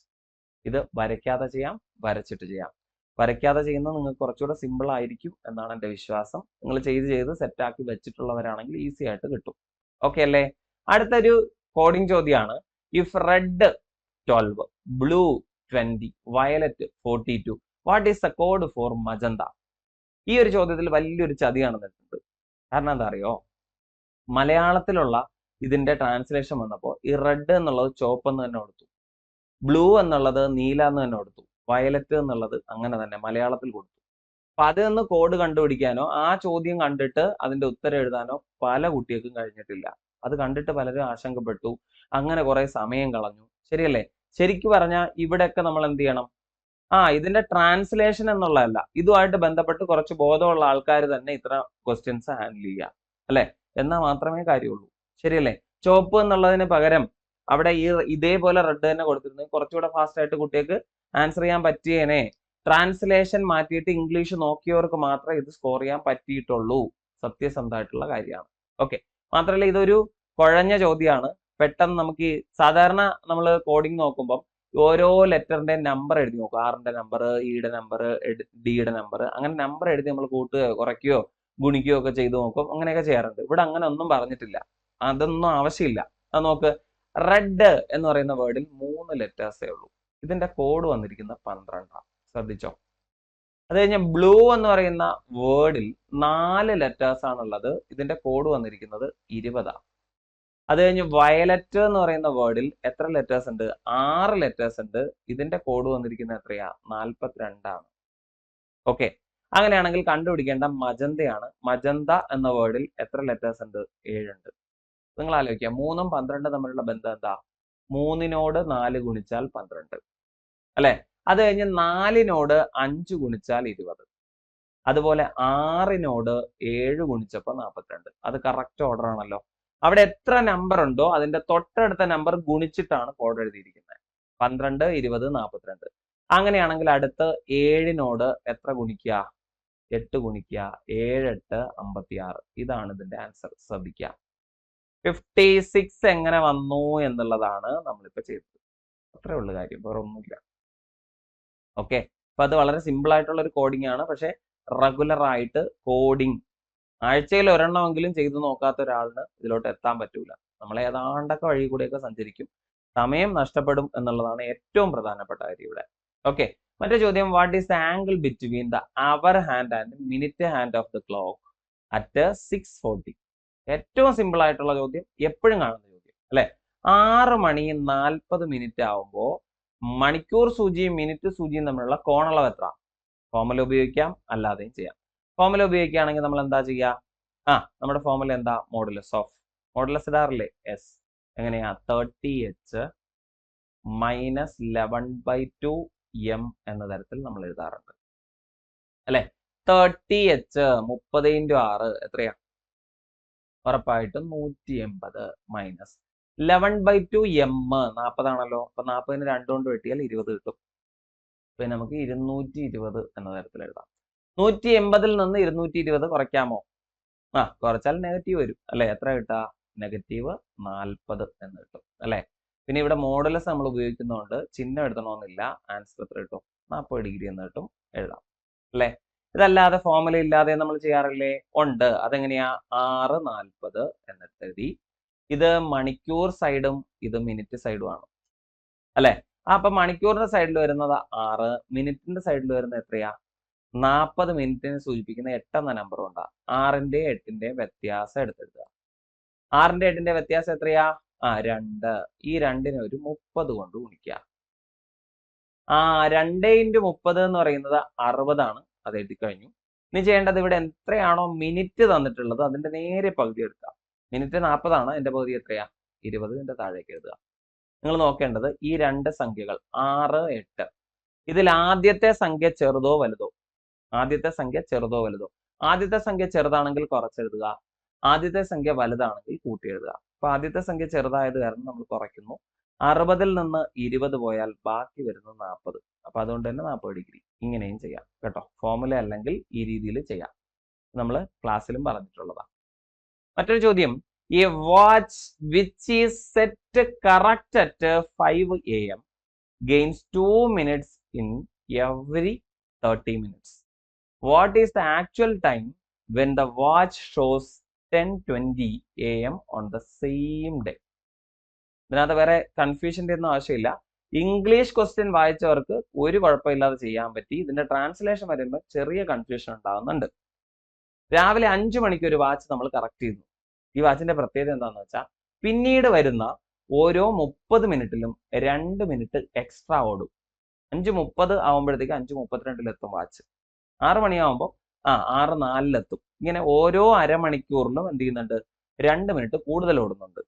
ഇത് വരയ്ക്കാതെ ചെയ്യാം, വരച്ചിട്ട് ചെയ്യാം. വരയ്ക്കാതെ ചെയ്യുന്നത് നിങ്ങൾക്ക് കുറച്ചുകൂടെ സിമ്പിൾ ആയിരിക്കും എന്നാണ് എൻ്റെ വിശ്വാസം. നിങ്ങൾ ചെയ്ത് സെറ്റാക്കി വെച്ചിട്ടുള്ളവരാണെങ്കിൽ ഈസി ആയിട്ട് കിട്ടും. ഓക്കെ അല്ലേ. അടുത്തൊരു കോഡിംഗ് ചോദ്യമാണ്. If red 12, blue 20, violet 42, what is the code for magenta? ഈ ഒരു ചോദ്യത്തിൽ വലിയൊരു ചതിയാണ് നിൽക്കുന്നത്. കാരണം എന്താ അറിയോ, മലയാളത്തിലുള്ള ഇതിന്റെ ട്രാൻസ്ലേഷൻ വന്നപ്പോൾ ഈ റെഡ് എന്നുള്ളത് ചുവപ്പ് എന്ന് തന്നെ കൊടുത്തു, ബ്ലൂ എന്നുള്ളത് നീല എന്ന് തന്നെ കൊടുത്തു, വയലറ്റ് എന്നുള്ളത് അങ്ങനെ തന്നെ മലയാളത്തിൽ കൊടുത്തു. അപ്പൊ അതൊന്ന് കോഡ് കണ്ടുപിടിക്കാനോ ആ ചോദ്യം കണ്ടിട്ട് അതിന്റെ ഉത്തരം എഴുതാനോ പല കുട്ടികൾക്കും കഴിഞ്ഞിട്ടില്ല. അത് കണ്ടിട്ട് പലരും ആശങ്കപ്പെട്ടു, അങ്ങനെ കുറെ സമയം കളഞ്ഞു. ശരിയല്ലേ. ശരിക്കു പറഞ്ഞാൽ ഇവിടെയൊക്കെ നമ്മൾ എന്ത് ചെയ്യണം, ഇതിന്റെ ട്രാൻസ്ലേഷൻ എന്നുള്ളതല്ല, ഇതുമായിട്ട് ബന്ധപ്പെട്ട് കുറച്ച് ബോധമുള്ള ആൾക്കാർ തന്നെ ഇത്ര ക്വസ്റ്റ്യൻസ് ഹാൻഡിൽ ചെയ്യുക അല്ലെ, എന്നാൽ മാത്രമേ കാര്യമുള്ളൂ. ശരിയല്ലേ. ചുവപ്പ് എന്നുള്ളതിന് പകരം അവിടെ ഈ ഇതേപോലെ റെഡ് തന്നെ കൊടുത്തിരുന്നെങ്കിൽ കുറച്ചുകൂടെ ഫാസ്റ്റ് ആയിട്ട് കുട്ടികൾക്ക് ആൻസർ ചെയ്യാൻ പറ്റിയേനെ. ട്രാൻസ്ലേഷൻ മാറ്റിയിട്ട് ഇംഗ്ലീഷ് നോക്കിയവർക്ക് മാത്രമേ ഇത് സ്കോർ ചെയ്യാൻ പറ്റിയിട്ടുള്ളൂ. സത്യസന്ധമായിട്ടുള്ള കാര്യമാണ്. ഓക്കെ, മാത്രമല്ല ഇതൊരു കുഴഞ്ഞ ചോദ്യമാണ്. പെട്ടെന്ന് നമുക്ക് സാധാരണ നമ്മൾ കോഡിംഗ് നോക്കുമ്പോൾ ഓരോ ലെറ്ററിന്റെ നമ്പർ എഴുതി നോക്കും. ആറിന്റെ നമ്പർ, ഇയുടെ നമ്പർ, ഡിയുടെ നമ്പർ, അങ്ങനെ നമ്പർ എഴുതി നമ്മൾ കൂട്ടുകയോ കുറയ്ക്കുകയോ ഗുണിക്കുകയോ ഒക്കെ ചെയ്ത് നോക്കും. അങ്ങനെയൊക്കെ ചെയ്യാറുണ്ട്. ഇവിടെ അങ്ങനെ ഒന്നും പറഞ്ഞിട്ടില്ല, അതൊന്നും ആവശ്യമില്ല. അത് നോക്ക്, റെഡ് എന്ന് പറയുന്ന വേർഡിൽ 3 ലെറ്റേഴ്സേ ഉള്ളൂ. ഇതിന്റെ കോഡ് വന്നിരിക്കുന്ന 12. ശ്രദ്ധിച്ചോ. അത് കഴിഞ്ഞ് ബ്ലൂ എന്ന് പറയുന്ന വേർഡിൽ 4 ലെറ്റേഴ്സ് ആണുള്ളത്. ഇതിന്റെ കോഡ് വന്നിരിക്കുന്നത് 20. അത് കഴിഞ്ഞ് വയലറ്റ് എന്ന് പറയുന്ന വേർഡിൽ എത്ര ലെറ്റേഴ്സ് ഉണ്ട്, 6 ലെറ്റേഴ്സ് ഉണ്ട്. ഇതിന്റെ കോഡ് വന്നിരിക്കുന്നത് എത്രയാ, 42. ഓക്കെ, അങ്ങനെയാണെങ്കിൽ കണ്ടുപിടിക്കേണ്ട മജന്തയാണ്. മജന്ത എന്ന വേർഡിൽ എത്ര ലെറ്റേഴ്സ് ഉണ്ട്, 7 ഉണ്ട്. നിങ്ങൾ ആലോചിക്കുക, 3ഉം 12 തമ്മിലുള്ള ബന്ധം എന്താ, 3നോട് 4 ഗുണിച്ചാൽ 12 അല്ലെ. അത് കഴിഞ്ഞ് 4നോട് 5 ഗുണിച്ചാൽ 20. അതുപോലെ 6നോട് 7 ഗുണിച്ചപ്പോൾ 42. അത് കറക്റ്റ് ഓർഡർ ആണല്ലോ. അവിടെ എത്ര നമ്പർ ഉണ്ടോ അതിന്റെ തൊട്ടടുത്ത നമ്പർ ഗുണിച്ചിട്ടാണ് കോഡ് എഴുതിയിരിക്കുന്നത്. 12, 20, 42. അങ്ങനെയാണെങ്കിൽ അടുത്ത് 7നോട് എത്ര ഗുണിക്കുക, 8 ഗുണിക്കുക. 7, 8, 56. ഇതാണ് ഇതിന്റെ ആൻസർ. ശ്രദ്ധിക്കുക, 56 എങ്ങനെ വന്നു എന്നുള്ളതാണ് നമ്മളിപ്പോ ചെയ്തത്. അത്രേ ഉള്ളു കാര്യം, വേറെ ഒന്നുമില്ല. ഓക്കെ, അപ്പൊ അത് വളരെ സിമ്പിൾ ആയിട്ടുള്ള ഒരു കോഡിംഗ് ആണ്. പക്ഷെ റെഗുലർ ആയിട്ട് കോഡിംഗ് ആഴ്ചയിൽ ഒരെണ്ണമെങ്കിലും ചെയ്തു നോക്കാത്ത ഒരാളിന് ഇതിലോട്ട് എത്താൻ പറ്റൂല. നമ്മൾ ഏതാണ്ടൊക്കെ വഴി കൂടെയൊക്കെ സഞ്ചരിക്കും, സമയം നഷ്ടപ്പെടും എന്നുള്ളതാണ് ഏറ്റവും പ്രധാനപ്പെട്ട കാര്യം ഇവിടെ. ഓക്കെ, മറ്റേ ചോദ്യം, what is the angle between the hour hand and minute hand of the clock at 6:40? ഏറ്റവും സിമ്പിൾ ആയിട്ടുള്ള ചോദ്യം, എപ്പോഴും കാണുന്ന ചോദ്യം അല്ലെ. 6:40 ആവുമ്പോൾ മണിക്കൂർ സൂചിയും മിനിറ്റ് സൂചിയും തമ്മിലുള്ള കോണളവ് എത്ര? ഫോർമുല ഉപയോഗിക്കാം, അല്ലാതെയും ചെയ്യാം. ഫോർമുല ഉപയോഗിക്കുകയാണെങ്കിൽ നമ്മൾ എന്താ ചെയ്യുക? നമ്മുടെ ഫോർമുല എന്താ? മോഡുലസ് ഇടാറില്ലേ? എസ്. എങ്ങനെയാ? 30h മൈനസ് 11/2 m എന്ന തരത്തിൽ നമ്മൾ എഴുതാറുണ്ട് അല്ലെ. 30h 30 × 6 എത്രയാ? ഉറപ്പായിട്ടും 180 മൈനസ് 11/2 m 40 ആണല്ലോ. അപ്പൊ 40ന് 2 കൊണ്ട് വെട്ടിയാൽ 20 കിട്ടും. പിന്നെ നമുക്ക് 220 എന്ന തരത്തിൽ എഴുതാം. 180-ൽ നിന്ന് 220 കുറയ്ക്കാമോ? കുറച്ചാൽ നെഗറ്റീവ് വരും അല്ലെ. എത്ര കിട്ടാ? -40 എന്ന് കിട്ടും അല്ലെ. പിന്നെ ഇവിടെ മോഡുലസ് നമ്മൾ ഉപയോഗിക്കുന്നതുകൊണ്ട് ചിഹ്നം എഴുതണമെന്നില്ല. ആൻസർ എത്ര കിട്ടും? 40 ഡിഗ്രി എന്ന് കിട്ടും. എഴുതാം അല്ലെ. ഇതല്ലാതെ ഫോർമുല ഇല്ലാതെ നമ്മൾ ചെയ്യാറില്ലേ? ഉണ്ട്. അതെങ്ങനെയാ? 6:40 എന്നിട്ട് എഴുതി. ഇത് മണിക്കൂർ സൈഡും ഇത് മിനിറ്റ് സൈഡും ആണ് അല്ലെ. അപ്പൊ മണിക്കൂറിന്റെ സൈഡിൽ വരുന്നത് 6, മിനിറ്റിന്റെ സൈഡിൽ വരുന്നത് എത്രയാ? 40 മിനിറ്റിനെ സൂചിപ്പിക്കുന്ന 8 എന്ന നമ്പർ ഉണ്ടാ. 6ന്റെയും 8ന്റെയും വ്യത്യാസം എടുത്തെഴുതുക. 6ന്റെയും 8ന്റെയും വ്യത്യാസം എത്രയാ? 2. ഈ 2നെ ഒരു 30 കൊണ്ട് ഗുണിക്കുക. 2 × 30 എന്ന് പറയുന്നത് 60 ആണ്. അത് എഴുതി കഴിഞ്ഞു. ഇനി ചെയ്യേണ്ടത് ഇവിടെ എത്രയാണോ മിനിറ്റ് തന്നിട്ടുള്ളത് അതിന്റെ നേരെ പകുതി എടുക്കുക. മിനിറ്റ് 40 ആണ്. എന്റെ പകുതി എത്രയാ? 20. ഇതിന്റെ താഴേക്ക് എഴുതുക. നിങ്ങൾ നോക്കേണ്ടത് ഈ 2 സംഖ്യകൾ 6, 8. ഇതിൽ ആദ്യത്തെ സംഖ്യ ചെറുതോ വലുതോ? ആദ്യത്തെ സംഖ്യ ചെറുതോ വലുതോ? ആദ്യത്തെ സംഖ്യ ചെറുതാണെങ്കിൽ കുറച്ചെഴുതുക. ആദ്യത്തെ സംഖ്യ വലുതാണെങ്കിൽ കൂട്ടി എഴുതുക. അപ്പൊ ആദ്യത്തെ സംഖ്യ ചെറുതായത് കാരണം നമ്മൾ കുറയ്ക്കുന്നു. 60-ൽ നിന്ന് 20 പോയാൽ ബാക്കി വരുന്നത് 40. അപ്പൊ അതുകൊണ്ട് തന്നെ 40 ഡിഗ്രി. ഇങ്ങനെയും ചെയ്യാം കേട്ടോ. ഫോർമുല അല്ലെങ്കിൽ ഈ രീതിയിൽ ചെയ്യാം. നമ്മൾ ക്ലാസ്സിലും പറഞ്ഞിട്ടുള്ളതാണ്. മറ്റൊരു ചോദ്യം, A watch which is set correct at 5 AM gains 2 minutes in every 30 minutes. What is the actual time when the watch shows 10:20 AM on the same day? ഇതിനകത്ത് വേറെ കൺഫ്യൂഷൻ്റെ ഒന്നും ആവശ്യമില്ല. ഇംഗ്ലീഷ് ക്വസ്റ്റ്യൻ വായിച്ചവർക്ക് ഒരു കുഴപ്പമില്ലാതെ ചെയ്യാൻ പറ്റി. ഇതിന്റെ ട്രാൻസ്ലേഷൻ വരുമ്പോൾ ചെറിയ കൺഫ്യൂഷൻ ഉണ്ടാകുന്നുണ്ട്. രാവിലെ 5 മണിക്ക് ഒരു വാച്ച് നമ്മൾ കറക്റ്റ് ചെയ്യുന്നു. ഈ വാച്ചിന്റെ പ്രത്യേകത എന്താണെന്ന് വെച്ചാൽ പിന്നീട് വരുന്ന ഓരോ 30 മിനിറ്റിലും 2 മിനിറ്റ് എക്സ്ട്രാ ഓടും. 5:30 ആവുമ്പോഴത്തേക്ക് 5:32 എത്തും വാച്ച്. 6 മണിയാവുമ്പോൾ 6:04 എത്തും. ഇങ്ങനെ ഓരോ അരമണിക്കൂറിലും എന്ത് ചെയ്യുന്നുണ്ട്? 2 മിനിറ്റ് കൂടുതൽ ഓടുന്നുണ്ട്.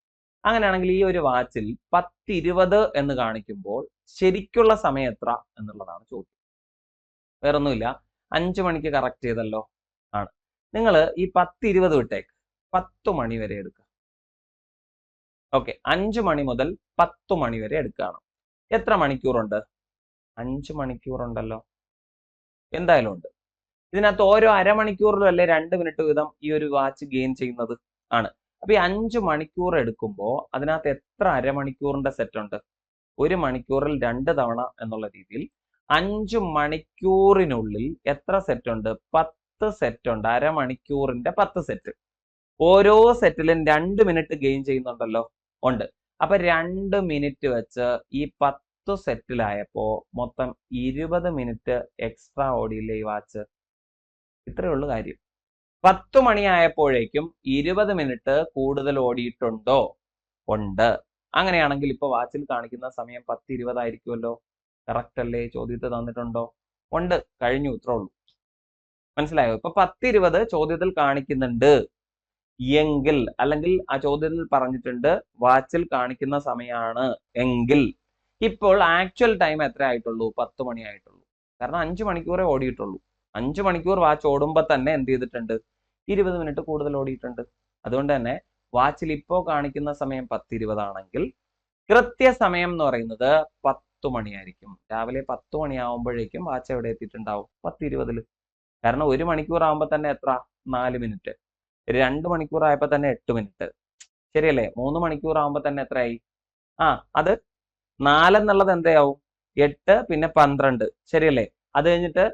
അങ്ങനെയാണെങ്കിൽ ഈ ഒരു വാച്ചിൽ 10:20 എന്ന് കാണിക്കുമ്പോൾ ശരിക്കുള്ള സമയം എത്ര എന്നുള്ളതാണ് ചോദ്യം. വേറൊന്നുമില്ല. 5 മണിക്ക് കറക്റ്റ് ചെയ്തല്ലോ ആണ്. നിങ്ങൾ ഈ 10:20 വിട്ടേക്ക്. 10 മണി വരെ എടുക്കുക. ഓക്കെ, 5 മണി മുതൽ 10 മണി വരെ എടുക്കുകയാണ്. എത്ര മണിക്കൂറുണ്ട്? 5 മണിക്കൂറുണ്ടല്ലോ. എന്തായാലും ഉണ്ട്. ഇതിനകത്ത് ഓരോ അരമണിക്കൂറിലും അല്ലേ 2 മിനിറ്റ് വീതം ഈ ഒരു വാച്ച് ഗെയിൻ ചെയ്യുന്നത് ആണ്. അപ്പൊ ഈ 5 മണിക്കൂർ എടുക്കുമ്പോൾ അതിനകത്ത് എത്ര അരമണിക്കൂറിന്റെ സെറ്റ് ഉണ്ട്? 1 മണിക്കൂറിൽ 2 തവണ എന്നുള്ള രീതിയിൽ 5 മണിക്കൂറിനുള്ളിൽ എത്ര സെറ്റ് ഉണ്ട്? 10 സെറ്റ് ഉണ്ട്. അരമണിക്കൂറിന്റെ 10 സെറ്റ്. ഓരോ സെറ്റിലും 2 മിനിറ്റ് ഗെയിൻ ചെയ്യുന്നുണ്ടല്ലോ. ഉണ്ട്. അപ്പൊ 2 മിനിറ്റ് വെച്ച് ഈ 10 സെറ്റിലായപ്പോ മൊത്തം 20 മിനിറ്റ് എക്സ്ട്രാ ഓടിയില്ലേ ഈ വാച്ച്? ഇത്രയേ ഉള്ളൂ കാര്യം. 10 മണിയായപ്പോഴേക്കും 20 മിനിറ്റ് കൂടുതൽ ഓടിയിട്ടുണ്ടോ? ഉണ്ട്. അങ്ങനെയാണെങ്കിൽ ഇപ്പൊ വാച്ചിൽ കാണിക്കുന്ന സമയം 10:20 ആയിരിക്കുമല്ലോ. കറക്റ്റ് അല്ലേ? ചോദ്യത്തിൽ തന്നിട്ടുണ്ടോ? ഉണ്ട്. കഴിഞ്ഞു. ഇത്രേ ഉള്ളൂ. മനസ്സിലായോ? ഇപ്പൊ 10:20 ചോദ്യത്തിൽ കാണിക്കുന്നുണ്ട് എങ്കിൽ, അല്ലെങ്കിൽ ആ ചോദ്യത്തിൽ പറഞ്ഞിട്ടുണ്ട് വാച്ചിൽ കാണിക്കുന്ന സമയമാണ് എങ്കിൽ, ഇപ്പോൾ ആക്ച്വൽ ടൈം എത്ര ആയിട്ടുള്ളൂ? 10 മണി ആയിട്ടുള്ളൂ. കാരണം 5 മണിക്കൂറേ ഓടിയിട്ടുള്ളൂ. 5 മണിക്കൂർ വാച്ച് ഓടുമ്പോൾ തന്നെ എന്ത് ചെയ്തിട്ടുണ്ട്? 20 മിനിറ്റ് കൂടുതൽ ഓടിയിട്ടുണ്ട്. അതുകൊണ്ട് തന്നെ വാച്ചിൽ ഇപ്പോൾ കാണിക്കുന്ന സമയം 10:20 ആണെങ്കിൽ കൃത്യസമയം എന്ന് പറയുന്നത് 10 മണിയായിരിക്കും. രാവിലെ 10 മണിയാവുമ്പോഴേക്കും വാച്ച് എവിടെ എത്തിയിട്ടുണ്ടാവും? 10:20. കാരണം 1 മണിക്കൂർ ആകുമ്പോൾ തന്നെ എത്ര? 4 മിനിറ്റ്. 2 മണിക്കൂർ ആയപ്പോൾ തന്നെ 8 മിനിറ്റ്. ശരിയല്ലേ? 3 മണിക്കൂർ ആകുമ്പോൾ തന്നെ എത്രയായി? അത് 4 എന്നുള്ളത് എന്തായാവും? 8 പിന്നെ 12. ശരിയല്ലേ? അത് കഴിഞ്ഞിട്ട്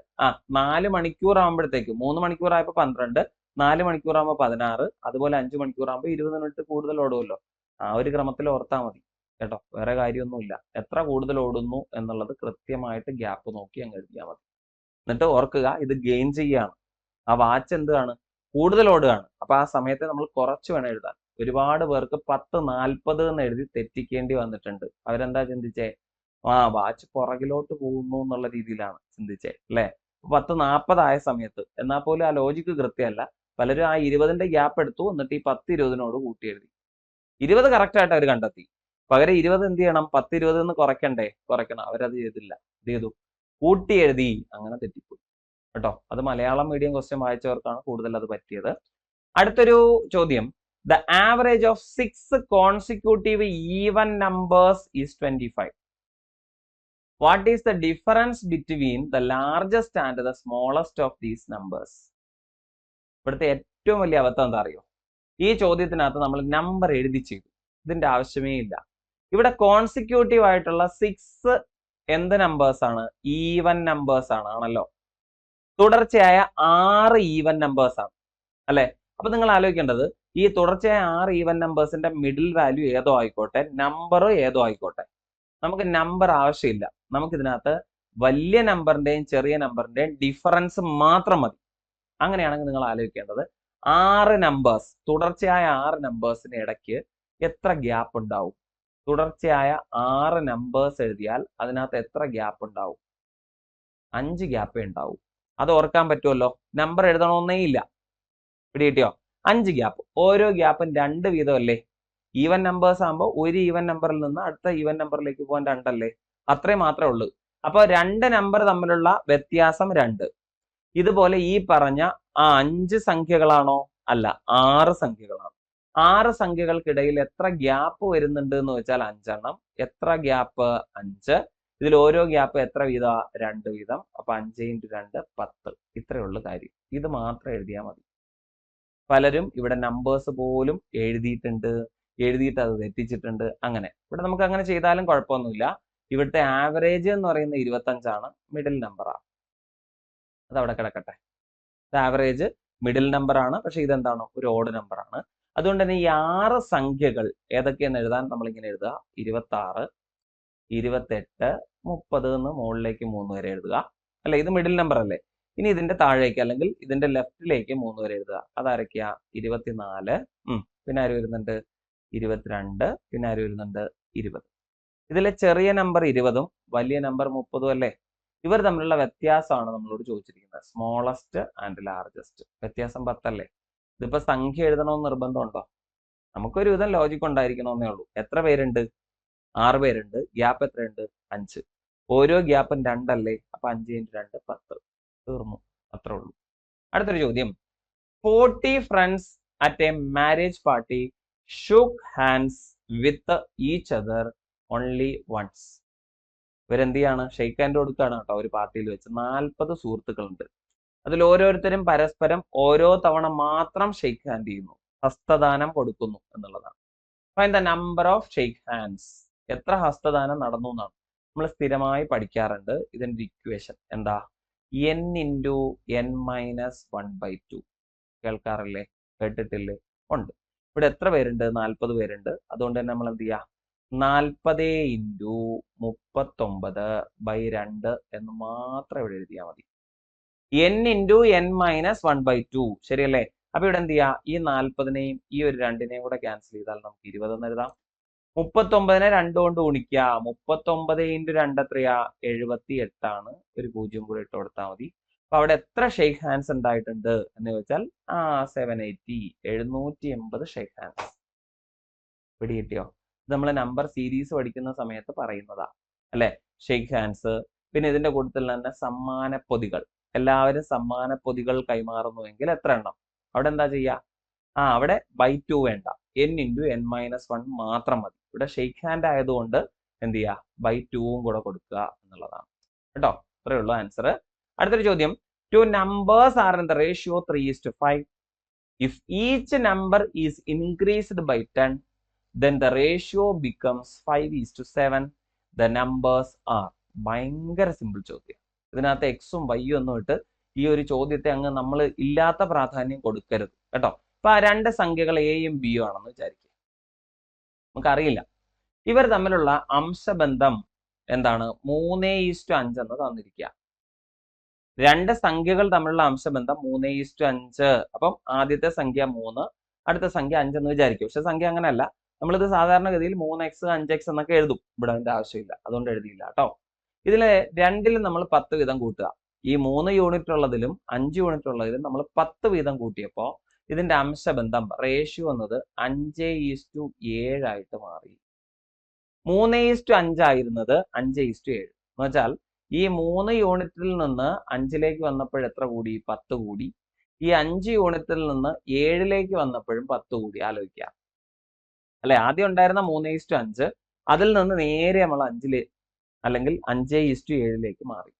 4 മണിക്കൂർ ആകുമ്പോഴത്തേക്ക് 3 മണിക്കൂർ ആയപ്പോൾ 12, 4 മണിക്കൂർ ആകുമ്പോൾ 16, അതുപോലെ 5 മണിക്കൂർ ആകുമ്പോൾ 20 മിനിറ്റ് കൂടുതൽ ഓടുമല്ലോ. ആ ഒരു ക്രമത്തിൽ ഓർത്താൽ മതി. കേട്ടോ, വേറെ കാര്യമൊന്നുമില്ല. എത്ര കൂടുതൽ ഓടുന്നു എന്നുള്ളത് കൃത്യമായിട്ട് ഗ്യാപ്പ് നോക്കി അങ്ങ് എഴുതിയാൽ മതി. എന്നിട്ട് ഓർക്കുക, ഇത് ഗെയിൻ ചെയ്യാണ്. ആ വാച്ച് എന്താണ്, കൂടുതൽ ഓടുകയാണ്. അപ്പൊ ആ സമയത്ത് നമ്മൾ കുറച്ച് വേണം എഴുതാൻ. ഒരുപാട് പേർക്ക് 10:40 എന്ന് എഴുതി തെറ്റിക്കേണ്ടി വന്നിട്ടുണ്ട്. അവരെന്താ ചിന്തിച്ചേ, വാച്ച് പുറകിലോട്ട് പോകുന്നു എന്നുള്ള രീതിയിലാണ് ചിന്തിച്ചേ, അല്ലെ? 10:40 ആയ സമയത്ത്, എന്നാൽ പോലും ആ ലോജിക്ക് കൃത്യമല്ല. പലരും ആ 20ന്റെ ഗ്യാപ്പ് എടുത്തു, എന്നിട്ട് ഈ 10:20 കൂട്ടി എഴുതി. 20 കറക്റ്റ് ആയിട്ട് അവർ കണ്ടെത്തി. പകരം 20 എന്ത് ചെയ്യണം, 10:20 എന്ന് കുറയ്ക്കണം. അവരത് ചെയ്തില്ല. എന്ത് ചെയ്തു, കൂട്ടി എഴുതി. അങ്ങനെ തെറ്റിപ്പോയി കേട്ടോ. അത് മലയാളം മീഡിയം ക്വസ്റ്റ്യൻ വായിച്ചവർക്കാണ് കൂടുതൽ അത് പറ്റിയത്. അടുത്തൊരു ചോദ്യം, the average of 6 consecutive even numbers is 25. What is the difference between the largest and the smallest of these numbers? ഇവിടുത്തെ ഏറ്റവും വലിയ അബദ്ധം എന്താ അറിയോ, ഈ ചോദ്യത്തിനകത്ത് നമ്മൾ നമ്പർ എഴുതി ചെയ്തു. ഇതിന്റെ ആവശ്യമേ ഇല്ല. ഇവിടെ കോൺസിക്യൂട്ടീവ് ആയിട്ടുള്ള 6 എന്ത് നമ്പേഴ്സ് ആണ്, ഈവൻ നമ്പേഴ്സ് ആണല്ലോ. തുടർച്ചയായ 6 ഈവൻ നമ്പേഴ്സ് ആണ്, അല്ലെ? അപ്പൊ നിങ്ങൾ ആലോചിക്കേണ്ടത്, ഈ തുടർച്ചയായ 6 ഈവൻ നമ്പേഴ്സിന്റെ മിഡിൽ വാല്യൂ ഏതോ ആയിക്കോട്ടെ, നമ്പർ ഏതോ ആയിക്കോട്ടെ, നമുക്ക് നമ്പർ ആവശ്യമില്ല. നമുക്ക് ഇതിനകത്ത് വലിയ നമ്പറിന്റെയും ചെറിയ നമ്പറിന്റെയും ഡിഫറൻസ് മാത്രം മതി. അങ്ങനെയാണെങ്കിൽ നിങ്ങൾ ആലോചിക്കേണ്ടത്, 6 നമ്പേഴ്സ്, തുടർച്ചയായ 6 നമ്പേഴ്സിന് ഇടയ്ക്ക് എത്ര ഗ്യാപ്പ് ഉണ്ടാവും? തുടർച്ചയായ 6 നമ്പേഴ്സ് എഴുതിയാൽ അതിനകത്ത് എത്ര ഗ്യാപ്പ് ഉണ്ടാവും? 5 ഗ്യാപ്പേ ഉണ്ടാവും. അത് ഓർക്കാൻ പറ്റുമല്ലോ. നമ്പർ എഴുതണമെന്നേ ഇല്ല. പിടികിട്ടിയോ? 5 ഗ്യാപ്പ്. ഓരോ ഗ്യാപ്പും 2 വീതം അല്ലേ? ഈവൻ നമ്പേഴ്സ് ആകുമ്പോൾ ഒരു ഈവൻ നമ്പറിൽ നിന്ന് അടുത്ത ഈവൻ നമ്പറിലേക്ക് പോകാൻ 2 അല്ലേ? അത്രയും മാത്രമേ ഉള്ളൂ. അപ്പൊ 2 നമ്പർ തമ്മിലുള്ള വ്യത്യാസം 2. ഇതുപോലെ ഈ പറഞ്ഞ 5 സംഖ്യകളാണോ? അല്ല, 6 സംഖ്യകളാണ്. 6 സംഖ്യകൾക്കിടയിൽ എത്ര ഗ്യാപ്പ് വരുന്നുണ്ട് എന്ന് വെച്ചാൽ 5 എണ്ണം. എത്ര ഗ്യാപ്പ്? 5. ഇതിൽ ഓരോ ഗ്യാപ്പ് എത്ര വീതം? 2 വീതം. അപ്പൊ 5 × 2 10. ഇത്രയേ ഉള്ളൂ കാര്യം. ഇത് മാത്രം എഴുതിയാൽ മതി. പലരും ഇവിടെ നമ്പേഴ്സ് പോലും എഴുതിയിട്ട് അത് തെറ്റിച്ചിട്ടുണ്ട്. അങ്ങനെ ഇവിടെ നമുക്ക് അങ്ങനെ ചെയ്താലും കുഴപ്പമൊന്നുമില്ല. ഇവിടുത്തെ ആവറേജ് എന്ന് പറയുന്നത് 25 മിഡിൽ നമ്പറാണ്. അത് അവിടെ കിടക്കട്ടെ. ആവറേജ് മിഡിൽ നമ്പർ ആണ്, പക്ഷെ ഇതെന്താണ്, ഒരു ഓഡ് നമ്പർ ആണ്. അതുകൊണ്ട് തന്നെ ഈ 6 സംഖ്യകൾ ഏതൊക്കെയെന്ന് എഴുതാൻ നമ്മൾ ഇങ്ങനെ എഴുതുക, 26, 28, 30 എന്ന് മുകളിലേക്ക് 3 വരെ എഴുതുക, അല്ലെ? ഇത് മിഡിൽ നമ്പർ അല്ലേ? ഇനി ഇതിന്റെ താഴേക്ക് അല്ലെങ്കിൽ ഇതിന്റെ ലെഫ്റ്റിലേക്ക് 3 വരെ എഴുതുക. അതാരൊക്കെയാ? 24, പിന്നെ ആര് വരുന്നുണ്ട്? 22, പിന്നെ ആര് വരുന്നുണ്ട്? 20. ഇതിലെ ചെറിയ നമ്പർ 20ഉം വലിയ നമ്പർ 30ഉം അല്ലേ? ഇവർ തമ്മിലുള്ള വ്യത്യാസമാണ് നമ്മളോട് ചോദിച്ചിരിക്കുന്നത്. Smallest and largest. വ്യത്യാസം 10 അല്ലേ? ഇതിപ്പോ സംഖ്യ എഴുതണമെന്ന് നിർബന്ധമുണ്ടോ? നമുക്കൊരു വിധം ലോജിക് ഉണ്ടായിരിക്കണമെന്നേ ഉള്ളൂ. എത്ര പേരുണ്ട്? 6 പേരുണ്ട്. ഗ്യാപ്പ് എത്രയുണ്ട്? 5. ഓരോ ഗ്യാപ്പും 2 അല്ലേ? അപ്പൊ 5 × 2 10. തീർന്നു. അത്രേ ഉള്ളൂ. അടുത്തൊരു ചോദ്യം, 40 friends at a marriage party shook hands with each other only once. ഇവരെന്ത് ചെയ്യാണ്? ഷെയ്ക്ക് ഹാൻഡ് കൊടുക്കുകയാണ് കേട്ടോ. ഒരു പാർട്ടിയിൽ വെച്ച് 40 സുഹൃത്തുക്കളുണ്ട്. അതിൽ ഓരോരുത്തരും പരസ്പരം ഓരോ തവണ മാത്രം ഷെയ്ക്ക് ഹാൻഡ് ചെയ്യുന്നു, ഹസ്തദാനം കൊടുക്കുന്നു എന്നുള്ളതാണ്. Find the number of shake hands. എത്ര ഹസ്തദാനം നടന്നു എന്നാണ് നമ്മൾ സ്ഥിരമായി പഠിക്കാറുണ്ട്. ഇതിന്റെ ഇക്വേഷൻ എന്താ? n × n-1/2. കേൾക്കാറില്ലേ? കേട്ടിട്ടില്ലേ? ഉണ്ട്. ഇവിടെ എത്ര പേരുണ്ട്? 40 പേരുണ്ട്. അതുകൊണ്ട് തന്നെ നമ്മൾ എന്ത് ചെയ്യുക? 40 × 39/2 എന്ന് മാത്രം ഇവിടെ എഴുതിയാൽ മതി. n × n-1/2. ശരിയല്ലേ? അപ്പൊ ഇവിടെ എന്ത് ചെയ്യാ? ഈ 40നെയും ഈ ഒരു 2നെയും കൂടെ ക്യാൻസൽ ചെയ്താൽ നമുക്ക് 20 എന്ന് എഴുതാം. 39നെ 2 കൊണ്ട് ഗുണിക്കുക. 39 × 2 എത്രയാ? 78 ആണ്. ഒരു 0 കൂടെ ഇട്ട് കൊടുത്താൽ മതി. അപ്പൊ അവിടെ എത്ര ഷെയ്ക്ക് ഹാൻഡ്സ് ഉണ്ടായിട്ടുണ്ട് എന്ന് ചോദിച്ചാൽ 780, 780 ഷെയ്ക്ക് ഹാൻഡ്സ്. പിടികിട്ടിയോ? ഇത് നമ്മൾ നമ്പർ സീരീസ് പഠിക്കുന്ന സമയത്ത് പറയുന്നതാ, അല്ലെ? Shake hands. പിന്നെ ഇതിന്റെ കൂട്ടത്തിൽ തന്നെ സമ്മാന പൊതികൾ. എല്ലാവരും സമ്മാന പൊതികൾ കൈമാറുന്നുവെങ്കിൽ എത്ര എണ്ണം? അവിടെ എന്താ ചെയ്യാ? അവിടെ /2 വേണ്ട, n × n-1 മാത്രം മതി. ഇവിടെ ഷെയ്ക്ക് ഹാൻഡ് ആയതുകൊണ്ട് എന്ത് ചെയ്യാ? /2ഉം കൂടെ കൊടുക്കുക എന്നുള്ളതാണ് കേട്ടോ. അത്രയേ ഉള്ളൂ ആൻസർ. അടുത്തൊരു ചോദ്യം, 2 numbers are in the ratio 3:5. If each number is increased by 10, then the ratio becomes 5:7. The numbers are. ഭയങ്കര സിമ്പിൾ ചോദ്യം. ഇതിനകത്ത് എക്സും വൈയും ഒന്നും ഇട്ട് ഈ ഒരു ചോദ്യത്തെ അങ്ങ് നമ്മൾ ഇല്ലാത്ത പ്രാധാന്യം കൊടുക്കരുത് കേട്ടോ. അപ്പൊ ആ 2 സംഖ്യകൾ എയും ബിയും ആണെന്ന് വിചാരിക്കുക. നമുക്കറിയില്ല ഇവർ തമ്മിലുള്ള അംശബന്ധം എന്താണ്? 3:5 എന്ന് തന്നിരിക്കുക. രണ്ട് സംഖ്യകൾ തമ്മിലുള്ള അംശബന്ധം 3:5. അപ്പം ആദ്യത്തെ സംഖ്യ 3, അടുത്ത സംഖ്യ 5 എന്ന് വിചാരിക്കും. പക്ഷെ സംഖ്യ അങ്ങനെയല്ല. നമ്മളിത് സാധാരണഗതിയിൽ 3x 5x എന്നൊക്കെ എഴുതും. ഇവിടെ അതിന്റെ ആവശ്യമില്ല, അതുകൊണ്ട് എഴുതിയില്ല കേട്ടോ. ഇതിലെ രണ്ടിലും നമ്മൾ 10 വീതം കൂട്ടുക. ഈ 3 യൂണിറ്റ് ഉള്ളതിലും 5 യൂണിറ്റ് ഉള്ളതിലും നമ്മൾ 10 വീതം കൂട്ടിയപ്പോൾ ഇതിന്റെ അംശബന്ധം റേഷ്യോ എന്നത് 5:7 ആയിട്ട് മാറി. 3:5 ആയിരുന്നത് 5:7 എന്ന് വെച്ചാൽ ഈ 3 യൂണിറ്റിൽ നിന്ന് 5ലേക്ക് വന്നപ്പോൾ എത്ര കൂടി? 10 കൂടി. ഈ 5 യൂണിറ്റിൽ നിന്ന് 7ലേക്ക് വന്നപ്പോഴും 10 കൂടി. ആലോചിക്കുക അല്ലെ? ആദ്യം ഉണ്ടായിരുന്ന 3:5 അതിൽ നിന്ന് നേരെ നമ്മൾ 5 അല്ലെങ്കിൽ 5:7 മാറി.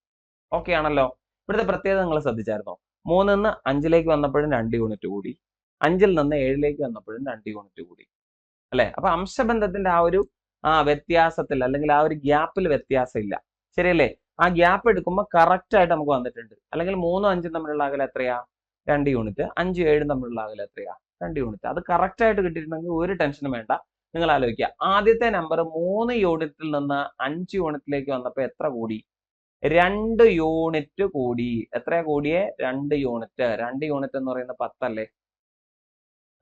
ഓക്കെ ആണല്ലോ? ഇവിടുത്തെ പ്രത്യേകത നിങ്ങൾ ശ്രദ്ധിച്ചായിരുന്നോ? 3 നിന്ന് 5ലേക്ക് വന്നപ്പോഴും 2 യൂണിറ്റ് കൂടി, 5ൽ നിന്ന് 7ലേക്ക് വന്നപ്പോഴും 2 യൂണിറ്റ് കൂടി അല്ലെ? അപ്പൊ അംശബന്ധത്തിന്റെ ആ ഒരു വ്യത്യാസത്തിൽ അല്ലെങ്കിൽ ആ ഒരു ഗ്യാപ്പിൽ വ്യത്യാസം ഇല്ല. ശരിയല്ലേ? ആ ഗ്യാപ്പ് എടുക്കുമ്പോൾ കറക്റ്റ് ആയിട്ട് നമുക്ക് വന്നിട്ടുണ്ട്. അല്ലെങ്കിൽ 3ഉം 5ഉം തമ്മിലുള്ള അകലം എത്രയാ? 2 യൂണിറ്റ്. 5ഉം 7ഉം തമ്മിലുള്ള അകലം എത്രയാ? 2 യൂണിറ്റ്. അത് കറക്റ്റ് ആയിട്ട് കിട്ടിയിട്ടുണ്ടെങ്കിൽ ഒരു ടെൻഷനും വേണ്ട. നിങ്ങൾ ആലോചിക്കുക, ആദ്യത്തെ നമ്പർ 3 യൂണിറ്റിൽ നിന്ന് 5 യൂണിറ്റിലേക്ക് വന്നപ്പോൾ എത്ര കൂടി? 2 യൂണിറ്റ് കൂടി. എത്ര കൂടിയേ? 2 യൂണിറ്റ്. 2 യൂണിറ്റ് എന്ന് പറയുന്നത് 10 അല്ലേ?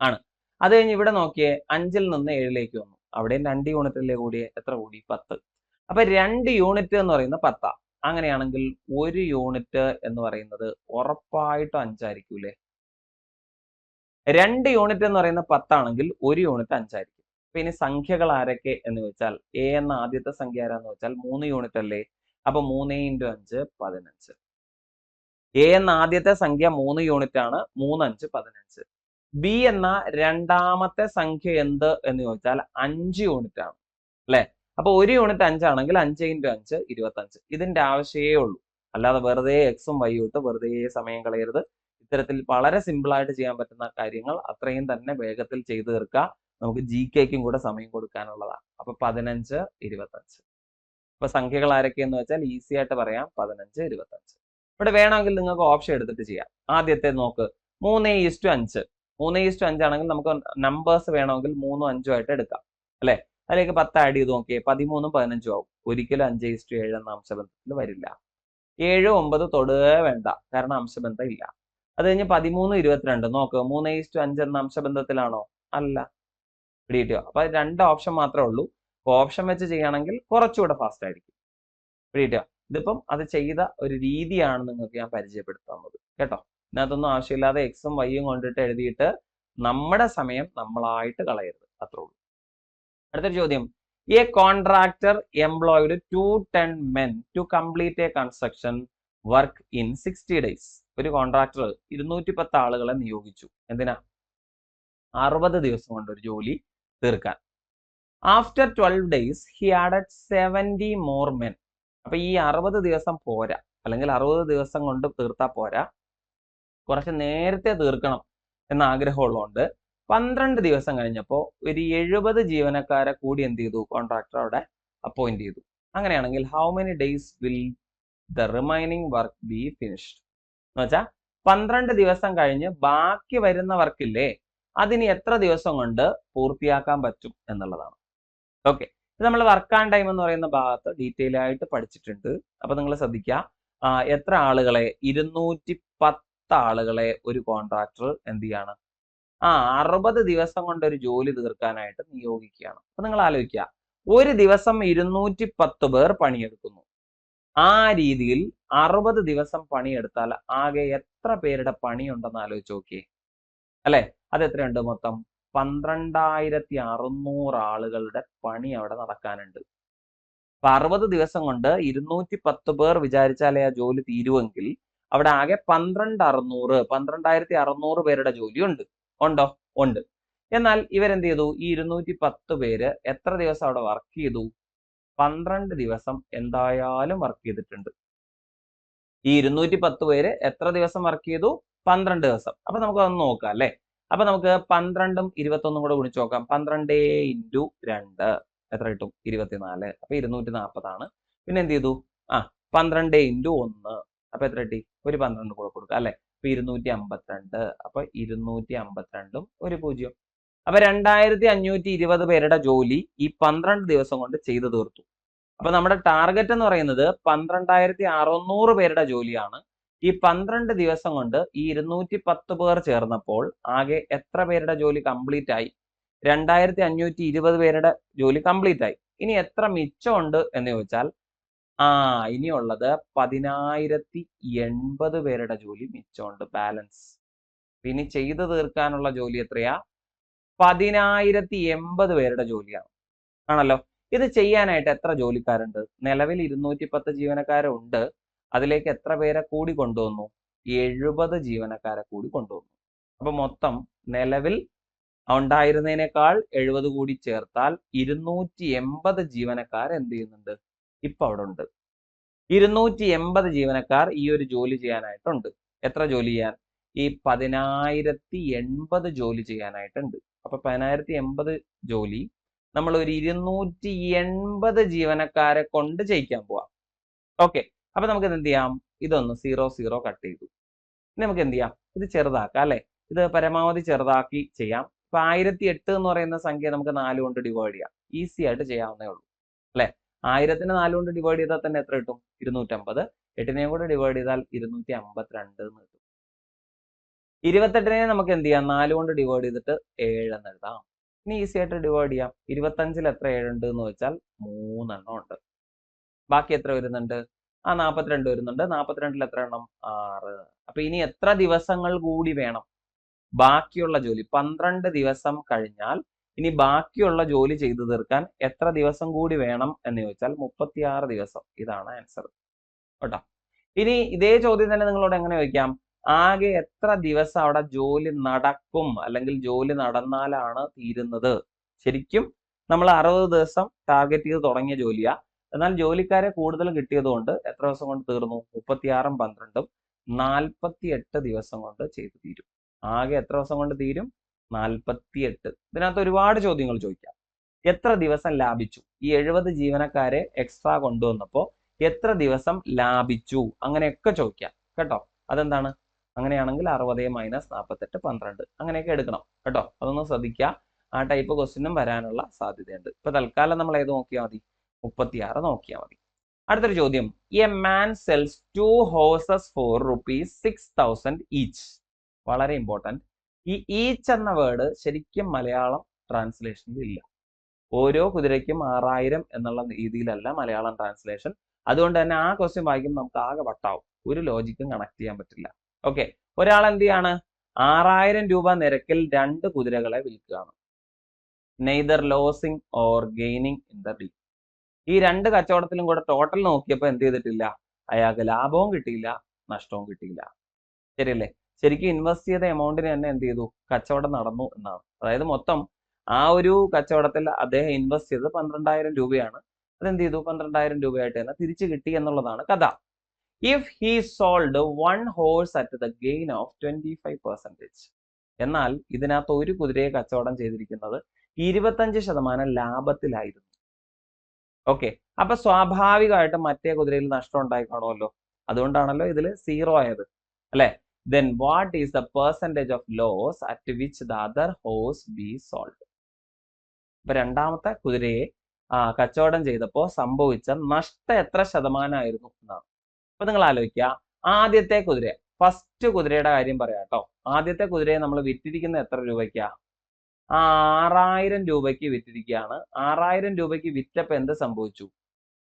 ആണ്. അത് കഴിഞ്ഞ് ഇവിടെ നോക്കിയേ, 5ൽ നിന്ന് 7ലേക്ക് വന്നു. അവിടെയും 2 യൂണിറ്റല്ലേ കൂടിയേ? എത്ര കൂടി? 10. അപ്പൊ 2 യൂണിറ്റ് എന്ന് പറയുന്നത് 10. അങ്ങനെയാണെങ്കിൽ 1 യൂണിറ്റ് എന്ന് പറയുന്നത് ഉറപ്പായിട്ടും 5 ആയിരിക്കൂലേ? 2 യൂണിറ്റ് എന്ന് പറയുന്നത് 10 ആണെങ്കിൽ 1 യൂണിറ്റ് 5 ആയിരിക്കും. അപ്പൊ ഇനി സംഖ്യകൾ ആരൊക്കെ എന്ന് വെച്ചാൽ, എ എന്ന ആദ്യത്തെ സംഖ്യ ആരാന്ന് വെച്ചാൽ 3 യൂണിറ്റ് അല്ലേ? അപ്പൊ 3 × 5 15. എ എന്ന ആദ്യത്തെ സംഖ്യ 3 യൂണിറ്റ് ആണ്. 3 5 15. ബി എന്ന രണ്ടാമത്തെ സംഖ്യ എന്ത് എന്ന് ചോദിച്ചാൽ 5 യൂണിറ്റ് ആണ് അല്ലെ? അപ്പൊ 1 യൂണിറ്റ് 5 ആണെങ്കിൽ 5 × 5 25. ഇതിന്റെ ആവശ്യമേ ഉള്ളൂ. അല്ലാതെ വെറുതെ എക്സും വൈ ഇട്ട് വെറുതെ സമയം കളയരുത്. ഇത്തരത്തിൽ വളരെ സിമ്പിൾ ആയിട്ട് ചെയ്യാൻ പറ്റുന്ന കാര്യങ്ങൾ അത്രയും തന്നെ വേഗത്തിൽ ചെയ്തു തീർക്കുക. നമുക്ക് GK-ക്കും കൂടെ സമയം കൊടുക്കാനുള്ളതാണ്. അപ്പൊ 15 25. അപ്പൊ സംഖ്യകൾ ആരൊക്കെയെന്ന് വെച്ചാൽ ഈസി ആയിട്ട് പറയാം, 15 25. ഇവിടെ വേണമെങ്കിൽ നിങ്ങൾക്ക് ഓപ്ഷൻ എടുത്തിട്ട് ചെയ്യാം. ആദ്യത്തെ നോക്ക്, 3:5. 3:5 ആണെങ്കിൽ നമുക്ക് നമ്പേഴ്സ് വേണമെങ്കിൽ 3ഉം 5ഉം ആയിട്ട് എടുക്കാം അല്ലെ? അതിലേക്ക് 10 ആഡ് ചെയ്ത് നോക്കിയേ, 13ഉം 15ഉം ആവും. ഒരിക്കലും 5:7 എന്ന അംശബന്ധത്തിൽ വരില്ല. 7 9 തൊടുകേ വേണ്ട, കാരണം അംശബന്ധം ഇല്ല. അത് കഴിഞ്ഞ് 13 22 നോക്ക്, 3:5 എന്ന അംശബന്ധത്തിലാണോ? അല്ല. പിടികിട്ടിയോ? അപ്പൊ 2 ഓപ്ഷൻ മാത്രമേ ഉള്ളൂ. ഓപ്ഷൻ വെച്ച് ചെയ്യുകയാണെങ്കിൽ കുറച്ചുകൂടെ ഫാസ്റ്റ് ആയിരിക്കും. പിടികിട്ടിയോ? ഇതിപ്പം അത് ചെയ്ത ഒരു രീതിയാണ് നിങ്ങൾക്ക് ഞാൻ പരിചയപ്പെടുത്തുന്നത് കേട്ടോ. ഇതിനകത്തൊന്നും ആവശ്യമില്ലാതെ എക്സും വൈയും കൊണ്ടിട്ട് എഴുതിയിട്ട് നമ്മുടെ സമയം നമ്മളായിട്ട് കളയരുത്. അത്രേ ഉള്ളൂ. അടുത്തൊരു ചോദ്യം, A contractor employed 210 men to complete a construction work in 60 days. ഒരു കോൺട്രാക്ടർ 210 ആളുകളെ നിയോഗിച്ചു. എന്തിനാ? 60 ദിവസം കൊണ്ട് ഒരു ജോലി തീർക്കാൻ. After 12 days he added 70 more men. അപ്പൊ ഈ 60 ദിവസം പോരാ, അല്ലെങ്കിൽ 60 ദിവസം കൊണ്ട് തീർത്താ പോരാ, കുറച്ച് നേരത്തെ തീർക്കണം എന്ന ആഗ്രഹമുള്ളതുകൊണ്ട് 12 ദിവസം കഴിഞ്ഞപ്പോൾ ഒരു 70 ജീവനക്കാരെ കൂടി എന്ത് ചെയ്തു? കോൺട്രാക്ടർ അവിടെ അപ്പോയിന്റ് ചെയ്തു. അങ്ങനെയാണെങ്കിൽ how many days will the remaining work B finished എന്ന് വെച്ചാൽ 12 ദിവസം കഴിഞ്ഞ് ബാക്കി വരുന്ന വർക്കില്ലേ, അതിന് എത്ര ദിവസം കൊണ്ട് പൂർത്തിയാക്കാൻ പറ്റും എന്നുള്ളതാണ്. ഓക്കെ, ഇത് നമ്മൾ വർക്ക് ആൻഡ് ടൈം എന്ന് പറയുന്ന ഭാഗത്ത് ഡീറ്റെയിൽ ആയിട്ട് പഠിച്ചിട്ടുണ്ട്. അപ്പൊ നിങ്ങൾ ശ്രദ്ധിക്കുക, എത്ര ആളുകളെ? 210 ആളുകളെ ഒരു കോൺട്രാക്ടർ എന്ത് ചെയ്യാണ്? 60 ദിവസം കൊണ്ട് ഒരു ജോലി തീർക്കാനായിട്ട് നിയോഗിക്കുകയാണ്. അപ്പൊ നിങ്ങൾ ആലോചിക്കുക, ഒരു ദിവസം 210 പേർ പണിയെടുക്കുന്നു. ആ രീതിയിൽ 60 ദിവസം പണിയെടുത്താൽ ആകെ എത്ര പേരുടെ പണിയുണ്ടെന്ന് ആലോചിച്ച് നോക്കിയേ അല്ലെ? അത് എത്രയുണ്ട്? മൊത്തം 12,600 ആളുകളുടെ പണി അവിടെ നടക്കാനുണ്ട്. അപ്പൊ 60 ദിവസം കൊണ്ട് 210 പേർ വിചാരിച്ചാലേ ആ ജോലി തീരുവെങ്കിൽ അവിടെ ആകെ 12,600 പേരുടെ ജോലി ഉണ്ട്. ഉണ്ടോ? ഉണ്ട്. എന്നാൽ ഇവരെന്ത് ചെയ്തു? ഈ 210 പേര് എത്ര ദിവസം അവിടെ വർക്ക് ചെയ്തു? 12 ദിവസം എന്തായാലും വർക്ക് ചെയ്തിട്ടുണ്ട്. ഈ 210 പേര് എത്ര ദിവസം വർക്ക് ചെയ്തു? 12 ദിവസം. അപ്പൊ നമുക്ക് അതൊന്ന് നോക്കാം അല്ലെ? അപ്പൊ നമുക്ക് 12ഉം 21ഉം കൂടെ ഗുണിച്ച് നോക്കാം. 12 × 2 എത്ര കിട്ടും? 24. അപ്പൊ 240 ആണ്. പിന്നെ എന്ത് ചെയ്തു? 12 × 1 അപ്പൊ എത്ര കിട്ടി? ഒരു 12 കൂടെ കൊടുക്കുക അല്ലെ? അപ്പൊ 252. അപ്പൊ 252ഉം ഒരു 0. അപ്പൊ 2520 പേരുടെ ജോലി ഈ 12 ദിവസം കൊണ്ട് ചെയ്തു തീർത്തു. അപ്പൊ നമ്മുടെ ടാർഗറ്റ് എന്ന് പറയുന്നത് 12600 പേരുടെ ജോലിയാണ്. ഈ 12 ദിവസം കൊണ്ട് ഈ 210 പേർ ചേർന്നപ്പോൾ ആകെ എത്ര പേരുടെ ജോലി കംപ്ലീറ്റ് ആയി? 2520 പേരുടെ ജോലി കംപ്ലീറ്റ് ആയി. ഇനി എത്ര മിച്ചമുണ്ട് എന്ന് ചോദിച്ചാൽ ഇനിയുള്ളത് 10080 പേരുടെ ജോലി മിച്ചമുണ്ട്, ബാലൻസ്. ഇനി ചെയ്തു തീർക്കാനുള്ള ജോലി എത്രയാ? 10080 പേരുടെ ജോലിയാണ്, ആണല്ലോ. ഇത് ചെയ്യാനായിട്ട് എത്ര ജോലിക്കാരുണ്ട്? നിലവിൽ 210 ജീവനക്കാരുണ്ട്. അതിലേക്ക് എത്ര പേരെ കൂടി കൊണ്ടുവന്നു? 70 ജീവനക്കാരെ കൂടി കൊണ്ടുവന്നു. അപ്പൊ മൊത്തം നിലവിൽ ഉണ്ടായിരുന്നതിനേക്കാൾ 70 കൂടി ചേർത്താൽ 280 ജീവനക്കാർ എന്ത് ചെയ്യുന്നുണ്ട്? ഇപ്പൊ അവിടെ ഉണ്ട്. 280 ജീവനക്കാർ ഈ ഒരു ജോലി ചെയ്യാനായിട്ടുണ്ട്. എത്ര ജോലി ചെയ്യാൻ? ഈ 10080 ജോലി ചെയ്യാനായിട്ടുണ്ട്. അപ്പൊ 10080 ജോലി നമ്മൾ ഒരു 280 ജീവനക്കാരെ കൊണ്ട് ചെയ്യിക്കാൻ പോവാം. ഓക്കെ, അപ്പൊ നമുക്ക് എന്ത് ചെയ്യാം? ഇതൊന്ന് 0 കട്ട് ചെയ്തു. ഇനി നമുക്ക് എന്ത് ചെയ്യാം? ഇത് ചെറുതാക്കാം, അല്ലെ? ഇത് പരമാവധി ചെറുതാക്കി ചെയ്യാം. ഇപ്പൊ 1008 എന്ന് പറയുന്ന സംഖ്യ നമുക്ക് 4 കൊണ്ട് ഡിവൈഡ് ചെയ്യാം. ഈസി ആയിട്ട് ചെയ്യാവുന്നേ ഉള്ളൂ, അല്ലെ? 1000നെ 4 കൊണ്ട് ഡിവൈഡ് ചെയ്താൽ തന്നെ എത്ര കിട്ടും? 250. 8നെയും കൂടെ ഡിവൈഡ് ചെയ്താൽ 252 എന്ന് കിട്ടും. 28നെ നമുക്ക് എന്ത് ചെയ്യാം? 4 കൊണ്ട് ഡിവൈഡ് ചെയ്തിട്ട് 7 എന്ന് എഴുതാം. ഇനി ഈസി ആയിട്ട് ഡിവൈഡ് ചെയ്യാം. 25ൽ എത്ര 7 ഉണ്ട് എന്ന് വെച്ചാൽ 3 എണ്ണം ഉണ്ട്. ബാക്കി എത്ര വരുന്നുണ്ട്? 42 വരുന്നുണ്ട്. 42ൽ എത്ര എണ്ണം? 6. അപ്പൊ ഇനി എത്ര ദിവസങ്ങൾ കൂടി വേണം? ബാക്കിയുള്ള ജോലി 12 ദിവസം കഴിഞ്ഞാൽ ഇനി ബാക്കിയുള്ള ജോലി ചെയ്തു തീർക്കാൻ എത്ര ദിവസം കൂടി വേണം എന്ന് ചോദിച്ചാൽ 36 ദിവസം. ഇതാണ് ആൻസർ കേട്ടോ. ഇനി ഇതേ ചോദ്യം തന്നെ നിങ്ങളോട് എങ്ങനെ ചോദിക്കാം? ആകെ എത്ര ദിവസം അവിടെ ജോലി നടക്കും, അല്ലെങ്കിൽ ജോലി നടന്നാലാണ് തീരുന്നത്? ശരിക്കും നമ്മൾ 60 ദിവസം ടാർഗറ്റ് ചെയ്ത് തുടങ്ങിയ ജോലിയാ. എന്നാൽ ജോലിക്കാരെ കൂടുതൽ കിട്ടിയതുകൊണ്ട് എത്ര ദിവസം കൊണ്ട് തീർന്നു? 36ഉം 12ഉം 48 ദിവസം കൊണ്ട് ചെയ്തു തീരും. ആകെ എത്ര ദിവസം കൊണ്ട് തീരും? 48. ഇതിനകത്ത് ഒരുപാട് ചോദ്യങ്ങൾ ചോദിക്കാം. എത്ര ദിവസം ലാഭിച്ചു? ഈ 70 ജീവനക്കാരെ എക്സ്ട്രാ കൊണ്ടുവന്നപ്പോ എത്ര ദിവസം ലാഭിച്ചു? അങ്ങനെയൊക്കെ ചോദിക്കാം കേട്ടോ. അതെന്താണ്? അങ്ങനെയാണെങ്കിൽ 60 - 48 12 അങ്ങനെയൊക്കെ എടുക്കണം കേട്ടോ. അതൊന്ന് ശ്രദ്ധിക്കുക. ആ ടൈപ്പ് ക്വസ്റ്റ്യനും വരാനുള്ള സാധ്യതയുണ്ട്. ഇപ്പൊ തൽക്കാലം നമ്മൾ ഏത് നോക്കിയാൽ മതി? 36 നോക്കിയാൽ മതി. അടുത്തൊരു ചോദ്യം. A man cells 2 horses for ₹6000 each. വളരെ ഇമ്പോർട്ടന്റ്. ഈ ഈച്ച് എന്ന വേർഡ് ശരിക്കും മലയാളം ട്രാൻസ്ലേഷനിൽ ഇല്ല. ഓരോ കുതിരയ്ക്കും 6000 എന്നുള്ള രീതിയിലല്ല മലയാളം ട്രാൻസ്ലേഷൻ. അതുകൊണ്ട് തന്നെ ആ ക്വസ്റ്റ്യൻ വായിക്കുമ്പോൾ നമുക്ക് ആകെ വട്ടാവും. ഒരു ലോജിക്കും കണക്ട് ചെയ്യാൻ പറ്റില്ല. ഓക്കെ, ഒരാൾ എന്ത് ചെയ്യാണ്? 6000 രൂപ നിരക്കിൽ 2 കുതിരകളെ വിൽക്കുകയാണ്. Neither losing or gaining in the deal. ഈ 2 കച്ചവടത്തിലും കൂടെ ടോട്ടൽ നോക്കിയപ്പോൾ എന്ത് ചെയ്തിട്ടില്ല? അയാൾക്ക് ലാഭവും കിട്ടിയില്ല, നഷ്ടവും കിട്ടിയില്ല. ശരിയല്ലേ? ശരിക്കും ഇൻവെസ്റ്റ് ചെയ്ത എമൗണ്ടിന് തന്നെ എന്ത് ചെയ്തു? കച്ചവടം നടന്നു എന്നാണ്. അതായത് മൊത്തം ആ ഒരു കച്ചവടത്തിൽ അദ്ദേഹം ഇൻവെസ്റ്റ് ചെയ്തത് 12000 രൂപയാണ്. അതെന്ത് ചെയ്തു? 12000 രൂപയായിട്ട് തന്നെ തിരിച്ചു കിട്ടി എന്നുള്ളതാണ് കഥ. If he sold 1 horse at the gain of 25%. എന്നാൽ ഇതിനകത്ത് ഒരു കുതിരയെ കച്ചവടം ചെയ്തിരിക്കുന്നത് 25% ലാഭത്തിലായിരുന്നു. ഓക്കെ, അപ്പൊ സ്വാഭാവികമായിട്ടും മറ്റേ കുതിരയിൽ നഷ്ടം ഉണ്ടായി കാണുമല്ലോ. അതുകൊണ്ടാണല്ലോ ഇതിൽ 0 ആയത്, അല്ലെ? Then what is the percentage of loss at which the other horse be sold? ഇപ്പൊ രണ്ടാമത്തെ കുതിരയെ കച്ചവടം ചെയ്തപ്പോൾ സംഭവിച്ച നഷ്ടം എത്ര ശതമാനമായിരുന്നു എന്നാണ്. അപ്പൊ നിങ്ങൾ ആലോചിക്കുക, ആദ്യത്തെ കുതിര, ഫസ്റ്റ് കുതിരയുടെ കാര്യം പറയാം കേട്ടോ. ആദ്യത്തെ കുതിരയെ നമ്മൾ വിറ്റിരിക്കുന്ന എത്ര രൂപയ്ക്കാ? 6000 രൂപയ്ക്ക് വിറ്റിരിക്കുകയാണ്. 6000 രൂപയ്ക്ക് വിറ്റപ്പോൾ എന്ത് സംഭവിച്ചു?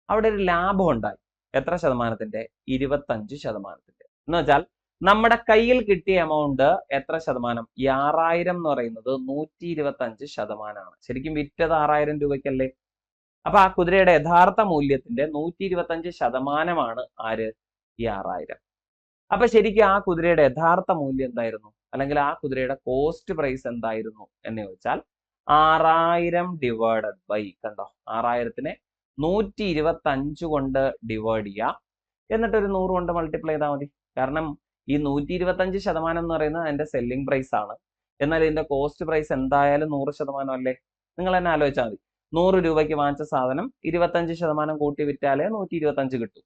അവിടെ ഒരു ലാഭം ഉണ്ടായി. എത്ര ശതമാനത്തിന്റെ? 25%. എന്ന് വെച്ചാൽ നമ്മുടെ കയ്യിൽ കിട്ടിയ എമൗണ്ട് എത്ര ശതമാനം? ഈ 6000 എന്ന് പറയുന്നത് 125%. ശരിക്കും വിറ്റത് 6000 രൂപയ്ക്കല്ലേ? അപ്പൊ ആ കുതിരയുടെ യഥാർത്ഥ മൂല്യത്തിന്റെ 125% ആര്? ഈ 6000. അപ്പൊ ശരിക്കും ആ കുതിരയുടെ യഥാർത്ഥ മൂല്യം എന്തായിരുന്നു? അല്ലെങ്കിൽ ആ കുതിരയുടെ കോസ്റ്റ് പ്രൈസ് എന്തായിരുന്നു എന്ന് ചോദിച്ചാൽ 6000 ഡിവൈഡഡ് ബൈ, കണ്ടോ, 6000നെ 125 കൊണ്ട് ഡിവൈഡ് ചെയ്യുക, എന്നിട്ട് ഒരു 100 കൊണ്ട് മൾട്ടിപ്ലൈ ചെയ്താൽ മതി. കാരണം ഈ 125% എന്ന് പറയുന്നത് അതിന്റെ സെല്ലിംഗ് പ്രൈസ് ആണ്. എന്നാൽ ഇതിന്റെ കോസ്റ്റ് പ്രൈസ് എന്തായാലും 100% അല്ലേ? നിങ്ങൾ തന്നെ ആലോചിച്ചാൽ മതി. 100 രൂപയ്ക്ക് വാങ്ങിച്ച സാധനം 25% കൂട്ടി വിറ്റാലേ 125 കിട്ടും.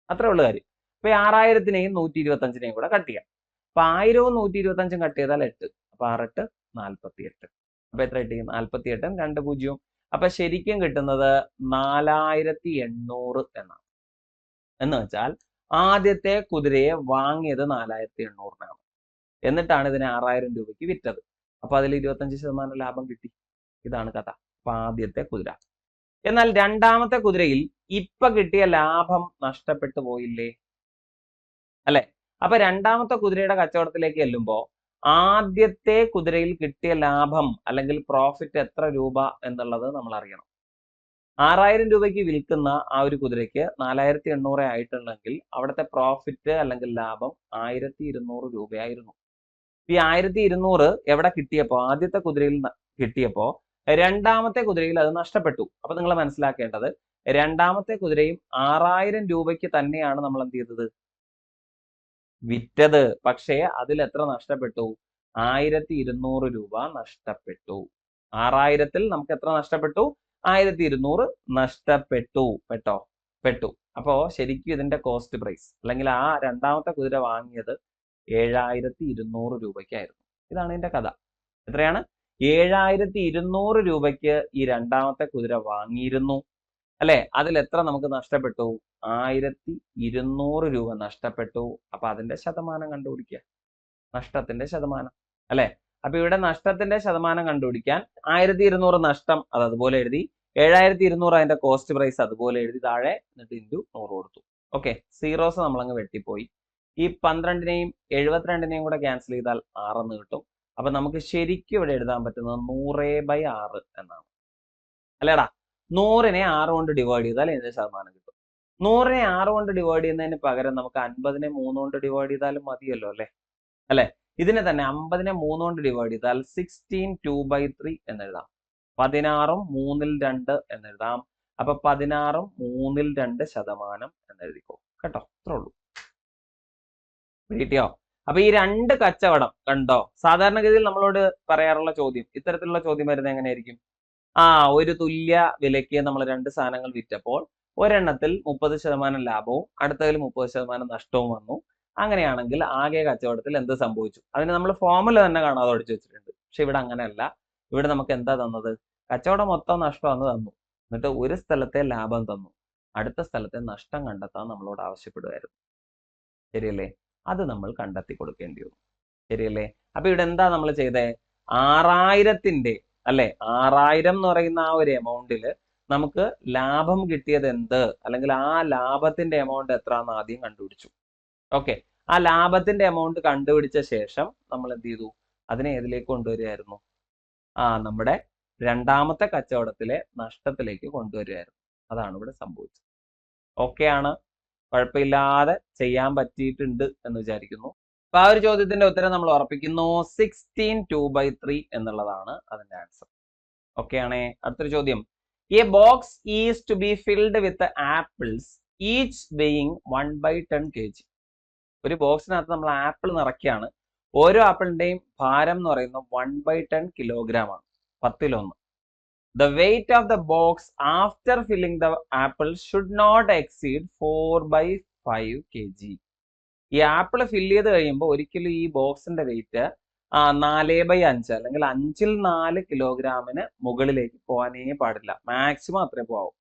അത്രേ ഉള്ളു കാര്യം. അപ്പൊ 6000നെയും 125നെയും കൂടെ കട്ട് ചെയ്യാം. അപ്പൊ 1000ഉം 125ഉം കട്ട് ചെയ്താൽ 8. അപ്പൊ 6 8 48. അപ്പൊ എത്ര കിട്ടി? 48 2 0. അപ്പൊ ശരിക്കും കിട്ടുന്നത് 4800 എന്നാണ്. എന്ന് വെച്ചാൽ ആദ്യത്തെ കുതിരയെ വാങ്ങിയത് 4800-നാണ്. എന്നിട്ടാണ് ഇതിനെ 6000 രൂപയ്ക്ക് വിറ്റത്. അപ്പൊ അതിൽ 25% ലാഭം കിട്ടി. ഇതാണ് കഥ. അപ്പൊ ആദ്യത്തെ കുതിര. എന്നാൽ രണ്ടാമത്തെ കുതിരയിൽ ഇപ്പൊ കിട്ടിയ ലാഭം നഷ്ടപ്പെട്ടു പോയില്ലേ? അല്ലെ? അപ്പൊ രണ്ടാമത്തെ കുതിരയുടെ കച്ചവടത്തിലേക്ക് ചെല്ലുമ്പോ ആദ്യത്തെ കുതിരയിൽ കിട്ടിയ ലാഭം അല്ലെങ്കിൽ പ്രോഫിറ്റ് എത്ര രൂപ എന്നുള്ളത് നമ്മൾ അറിയണം. 6000 രൂപയ്ക്ക് വിൽക്കുന്ന ആ ഒരു കുതിരയ്ക്ക് 4800 ആയിട്ടുണ്ടെങ്കിൽ അവിടുത്തെ പ്രോഫിറ്റ് അല്ലെങ്കിൽ ലാഭം 1200 രൂപയായിരുന്നു. ഈ 1200 എവിടെ കിട്ടിയപ്പോ? ആദ്യത്തെ കുതിരയിൽ കിട്ടിയപ്പോ രണ്ടാമത്തെ കുതിരയിൽ അത് നഷ്ടപ്പെട്ടു. അപ്പൊ നിങ്ങൾ മനസ്സിലാക്കേണ്ടത് രണ്ടാമത്തെ കുതിരയും 6000 രൂപയ്ക്ക് തന്നെയാണ് നമ്മൾ എന്ത് ചെയ്തത്? വിറ്റത്. പക്ഷേ അതിൽ എത്ര നഷ്ടപ്പെട്ടു? 1200 രൂപ നഷ്ടപ്പെട്ടു. 6000-ൽ നമുക്ക് എത്ര നഷ്ടപ്പെട്ടു? 1200 നഷ്ടപ്പെട്ടു. പെട്ടു. അപ്പോ ശരിക്കും ഇതിന്റെ കോസ്റ്റ് പ്രൈസ് അല്ലെങ്കിൽ ആ രണ്ടാമത്തെ കുതിര വാങ്ങിയത് 7200 രൂപയ്ക്കായിരുന്നു. ഇതാണ് ഇതിന്റെ കഥ. എത്രയാണ്? 7200 രൂപയ്ക്ക് ഈ രണ്ടാമത്തെ കുതിര വാങ്ങിയിരുന്നു, അല്ലെ? അതിൽ എത്ര നമുക്ക് നഷ്ടപ്പെട്ടു? 1200 രൂപ നഷ്ടപ്പെട്ടു. അപ്പൊ അതിന്റെ ശതമാനം കണ്ടുപിടിക്കുക. നഷ്ടത്തിന്റെ ശതമാനം, അല്ലെ? അപ്പൊ ഇവിടെ നഷ്ടത്തിന്റെ ശതമാനം കണ്ടുപിടിക്കാൻ 1200 നഷ്ടം അത് അതുപോലെ എഴുതി, 7200 അതിന്റെ കോസ്റ്റ് പ്രൈസ് അതുപോലെ എഴുതി താഴെ, എന്നിട്ട് ഇൻറ്റു 100 കൊടുത്തു. ഓക്കെ, സീറോസ് നമ്മളങ്ങ് വെട്ടിപ്പോയി. ഈ 12-നെയും 72-നെയും കൂടെ ക്യാൻസൽ ചെയ്താൽ 6 എന്ന് കിട്ടും. അപ്പൊ നമുക്ക് ശരിക്കും ഇവിടെ എഴുതാൻ പറ്റുന്നത് 100/6 എന്നാണ്, അല്ലേടാ? 100-നെ 6 കൊണ്ട് ഡിവൈഡ് ചെയ്താൽ ഇതിന്റെ ശതമാനം കിട്ടും. 100-നെ 6 കൊണ്ട് ഡിവൈഡ് ചെയ്യുന്നതിന് പകരം നമുക്ക് 50-നെ 3 കൊണ്ട് ഡിവൈഡ് ചെയ്താലും മതിയല്ലോ, അല്ലെ? ഇതിനെ തന്നെ 50-നെ 3 കൊണ്ട് ഡിവൈഡ് ചെയ്താൽ 16 2/3 എന്നെഴുതാം. 16ഉം 3-ൽ 2 എന്നെഴുതാം. അപ്പൊ 16ഉം 3-ൽ 2% എന്നെഴുതിക്കോ കേട്ടോ. അത്രേ ഉള്ളൂ. കിട്ടിയോ? അപ്പൊ ഈ രണ്ട് കച്ചവടം കണ്ടോ? സാധാരണഗതിയിൽ നമ്മളോട് പറയാറുള്ള ചോദ്യം, ഇത്തരത്തിലുള്ള ചോദ്യം വരുന്നത് എങ്ങനെയായിരിക്കും? ഒരു തുല്യ വിലയ്ക്ക് നമ്മൾ രണ്ട് സാധനങ്ങൾ വിറ്റപ്പോൾ ഒരെണ്ണത്തിൽ 30% ലാഭവും അടുത്തതിൽ 30% നഷ്ടവും വന്നു. അങ്ങനെയാണെങ്കിൽ ആകെ കച്ചവടത്തിൽ എന്ത് സംഭവിച്ചു? അതിന് നമ്മൾ ഫോർമുല തന്നെ കാണാതെ പഠിച്ചു വെച്ചിട്ടുണ്ട്. പക്ഷെ ഇവിടെ അങ്ങനെയല്ല. ഇവിടെ നമുക്ക് എന്താ തന്നത്? കച്ചവടം മൊത്തം നഷ്ടമാണെന്ന് തന്നു. എന്നിട്ട് ഒരു സ്ഥലത്തെ ലാഭം തന്നു, അടുത്ത സ്ഥലത്തെ നഷ്ടം കണ്ടെത്താൻ നമ്മളോട് ആവശ്യപ്പെടുമായിരുന്നു. ശരിയല്ലേ? അത് നമ്മൾ കണ്ടെത്തി കൊടുക്കേണ്ടി വന്നു. ശരിയല്ലേ? അപ്പൊ ഇവിടെ എന്താ നമ്മൾ ചെയ്തേ? 6000-ന്റെ അല്ലെ, 6000 എന്ന് പറയുന്ന ആ ഒരു എമൗണ്ടില് നമുക്ക് ലാഭം കിട്ടിയത് എന്ത്, അല്ലെങ്കിൽ ആ ലാഭത്തിന്റെ എമൗണ്ട് എത്രയാണെന്ന് ആദ്യം കണ്ടുപിടിച്ചു. ഓക്കെ, ആ ലാഭത്തിന്റെ എമൗണ്ട് കണ്ടുപിടിച്ച ശേഷം നമ്മൾ എന്ത് ചെയ്തു? അതിനെ ഏതിലേക്ക് കൊണ്ടുവരികയായിരുന്നു? നമ്മുടെ രണ്ടാമത്തെ കച്ചവടത്തിലെ നഷ്ടത്തിലേക്ക് കൊണ്ടുവരികയായിരുന്നു. അതാണ് ഇവിടെ സംഭവിച്ചത്. ഓക്കെ ആണ്, കുഴപ്പമില്ലാതെ ചെയ്യാൻ പറ്റിയിട്ടുണ്ട് എന്ന് വിചാരിക്കുന്നു. അപ്പൊ ആ ഒരു ചോദ്യത്തിന്റെ ഉത്തരം നമ്മൾ ഉറപ്പിക്കുന്നു. 16 2/3 എന്നുള്ളതാണ് അതിന്റെ ആൻസർ. ഓക്കെ ആണേ. അടുത്തൊരു ചോദ്യം. A box is to be filled with apples each weighing 1/10 kg. ഒരു ബോക്സിനകത്ത് നമ്മൾ ആപ്പിൾ നിറയ്ക്കുകയാണ്. ഓരോ ആപ്പിളിന്റെയും ഭാരം എന്ന് പറയുന്നത് 1/10 കിലോഗ്രാം ആണ്, 10-1. The weight of the box after filling the apple should not exceed 4/5 kg. ഈ ആപ്പിൾ ഫില്ല് ചെയ്ത് കഴിയുമ്പോൾ ഒരിക്കലും ഈ ബോക്സിന്റെ വെയിറ്റ് 4/5 അല്ലെങ്കിൽ 5-ൽ 4 കിലോഗ്രാമിന് മുകളിലേക്ക് പോകാനേ പാടില്ല. മാക്സിമം അത്രേ പോകാവൂ.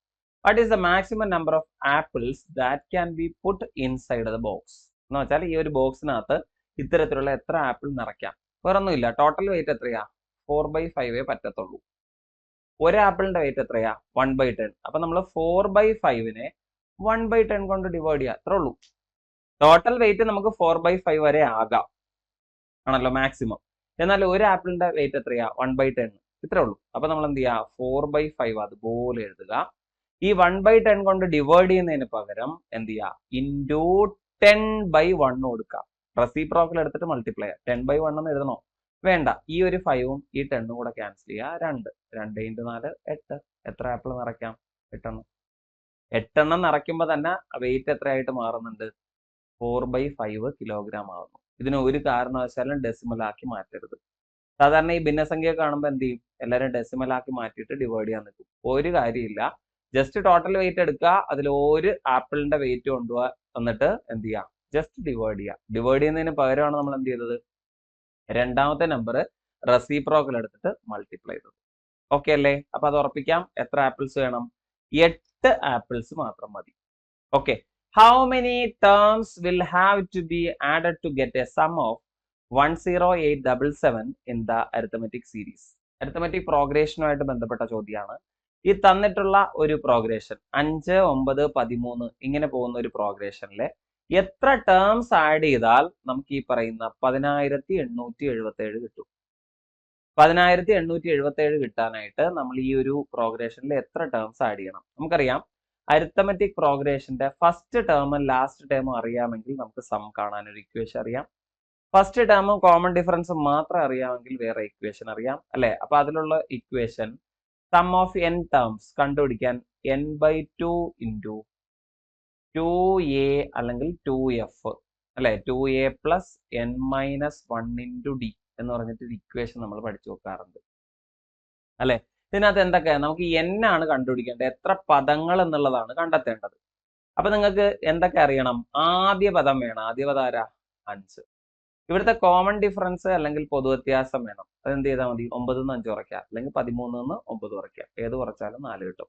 What is the maximum number of apples that can be put inside the box? എന്ന് വെച്ചാൽ ഈ ഒരു ബോക്സിനകത്ത് ഇത്തരത്തിലുള്ള എത്ര ആപ്പിൾ നിറയ്ക്കാം? വേറൊന്നുമില്ല. ടോട്ടൽ വെയിറ്റ് എത്രയാ? 4/5 പറ്റത്തുള്ളൂ. ഒരു ആപ്പിളിന്റെ വെയിറ്റ് എത്രയാ? 1/10. അപ്പൊ നമ്മൾ 4/5-നെ 1/10 കൊണ്ട് ഡിവൈഡ് ചെയ്യുക, അത്രേ ഉള്ളൂ. ടോട്ടൽ വെയിറ്റ് നമുക്ക് 4/5 വരെ ആകാം, ആണല്ലോ മാക്സിമം. എന്നാൽ ഒരു ആപ്പിളിന്റെ വെയിറ്റ് എത്രയാ? 1/10, ഇത്രേ ഉള്ളൂ. അപ്പൊ നമ്മൾ എന്ത് ചെയ്യുക? 4/5 അതുപോലെ എഴുതുക. ഈ 1/10 കൊണ്ട് ഡിവൈഡ് ചെയ്യുന്നതിന് പകരം എന്ത് ചെയ്യുക? ഇൻറ്റു 10/1 കൊടുക്കുക. റെസിപ്രോക്കൽ എടുത്തിട്ട് മൾട്ടിപ്ലൈ 10/1 എന്ന് എഴുതണോ? വേണ്ട. ഈ ഒരു 5ഉം ഈ 10ഉം കൂടെ ക്യാൻസൽ ചെയ്യുക. 2 × 4 8. എത്ര ആപ്പിൾ നിറയ്ക്കാം? 8 എണ്ണം നിറയ്ക്കുമ്പോൾ തന്നെ വെയിറ്റ് എത്രയായിട്ട് മാറുന്നുണ്ട്? 4/5 കിലോഗ്രാം ആകുന്നു. ഇതിന് ഒരു കാരണവശാലും ഡെസിമൽ ആക്കി മാറ്റരുത്. സാധാരണ ഈ ഭിന്നസംഖ്യ കാണുമ്പോൾ എന്ത് ചെയ്യും? എല്ലാവരും ഡെസിമൽ ആക്കി മാറ്റിയിട്ട് ഡിവൈഡ് ചെയ്യാൻ നിൽക്കും. ഒരു കാര്യമില്ല. ജസ്റ്റ് ടോട്ടൽ വെയിറ്റ് എടുക്കുക, അതിൽ ഒരു ആപ്പിളിന്റെ വെയിറ്റ് കൊണ്ടുപോവുക, എന്നിട്ട് എന്ത് ചെയ്യുക? ജസ്റ്റ് ഡിവൈഡ് ചെയ്യുക. ഡിവൈഡ് ചെയ്യുന്നതിന് പകരമാണ് നമ്മൾ എന്ത് ചെയ്തത്? രണ്ടാമത്തെ നമ്പർ റെസിപ്രോക്കൽ എടുത്തിട്ട് മൾട്ടിപ്ലൈ ചെയ്തത്. ഓക്കെ അല്ലേ? അപ്പൊ അത് ഉറപ്പിക്കാം. എത്ര ആപ്പിൾസ് വേണം? 8 ആപ്പിൾസ് മാത്രം മതി. Okay. How many terms will have to be added to get a sum of 10877 in the arithmetic series? Arithmetic പ്രോഗ്രഷനുമായിട്ട് ബന്ധപ്പെട്ട ചോദ്യമാണ്. ഈ തന്നിട്ടുള്ള ഒരു പ്രോഗ്രഷൻ 5, 9, 13 ഇങ്ങനെ പോകുന്ന ഒരു പ്രോഗ്രഷനിലെ എത്ര ടേംസ് ആഡ് ചെയ്താൽ നമുക്ക് ഈ പറയുന്ന 10877 കിട്ടും? 10877 കിട്ടാനായിട്ട് നമ്മൾ ഈ ഒരു പ്രോഗ്രഷനിൽ എത്ര ടേംസ് ആഡ് ചെയ്യണം? നമുക്കറിയാം അരിത്തമെറ്റിക് പ്രോഗ്രഷന്റെ ഫസ്റ്റ് ടേമും ലാസ്റ്റ് ടേമും അറിയാമെങ്കിൽ നമുക്ക് സം കാണാൻ ഒരു ഇക്വേഷൻ അറിയാം. ഫസ്റ്റ് ടേമും കോമൺ ഡിഫറൻസും മാത്രം അറിയാമെങ്കിൽ വേറെ ഇക്വേഷൻ അറിയാം അല്ലെ? അപ്പൊ അതിലുള്ള equation sum of n terms കണ്ടുപിടിക്കാൻ n/2 ഇൻറ്റു 2a അല്ലെങ്കിൽ 2f അല്ലെ? 2a plus n-1 into d എന്ന് പറഞ്ഞിട്ട് ഒരു ഇക്വേഷൻ നമ്മൾ പഠിച്ചു നോക്കാറുണ്ട് അല്ലെ? ഇതിനകത്ത് എന്തൊക്കെയാണ്? നമുക്ക് n ആണ് കണ്ടുപിടിക്കേണ്ടത്, എത്ര പദങ്ങൾ എന്നുള്ളതാണ് കണ്ടെത്തേണ്ടത്. അപ്പൊ നിങ്ങൾക്ക് എന്തൊക്കെ അറിയണം? ആദ്യ പദം വേണം. ആദ്യ പദം ആരാ? 5. ഇവിടുത്തെ കോമൺ ഡിഫറൻസ് അല്ലെങ്കിൽ പൊതുവ്യത്യാസം വേണം. അതെന്ത് ചെയ്താൽ മതി? 9 നിന്ന് 5 കുറയ്ക്കുക, അല്ലെങ്കിൽ 13 നിന്ന് 9 കുറയ്ക്കുക. ഏത് കുറച്ചാലും 4 കിട്ടും.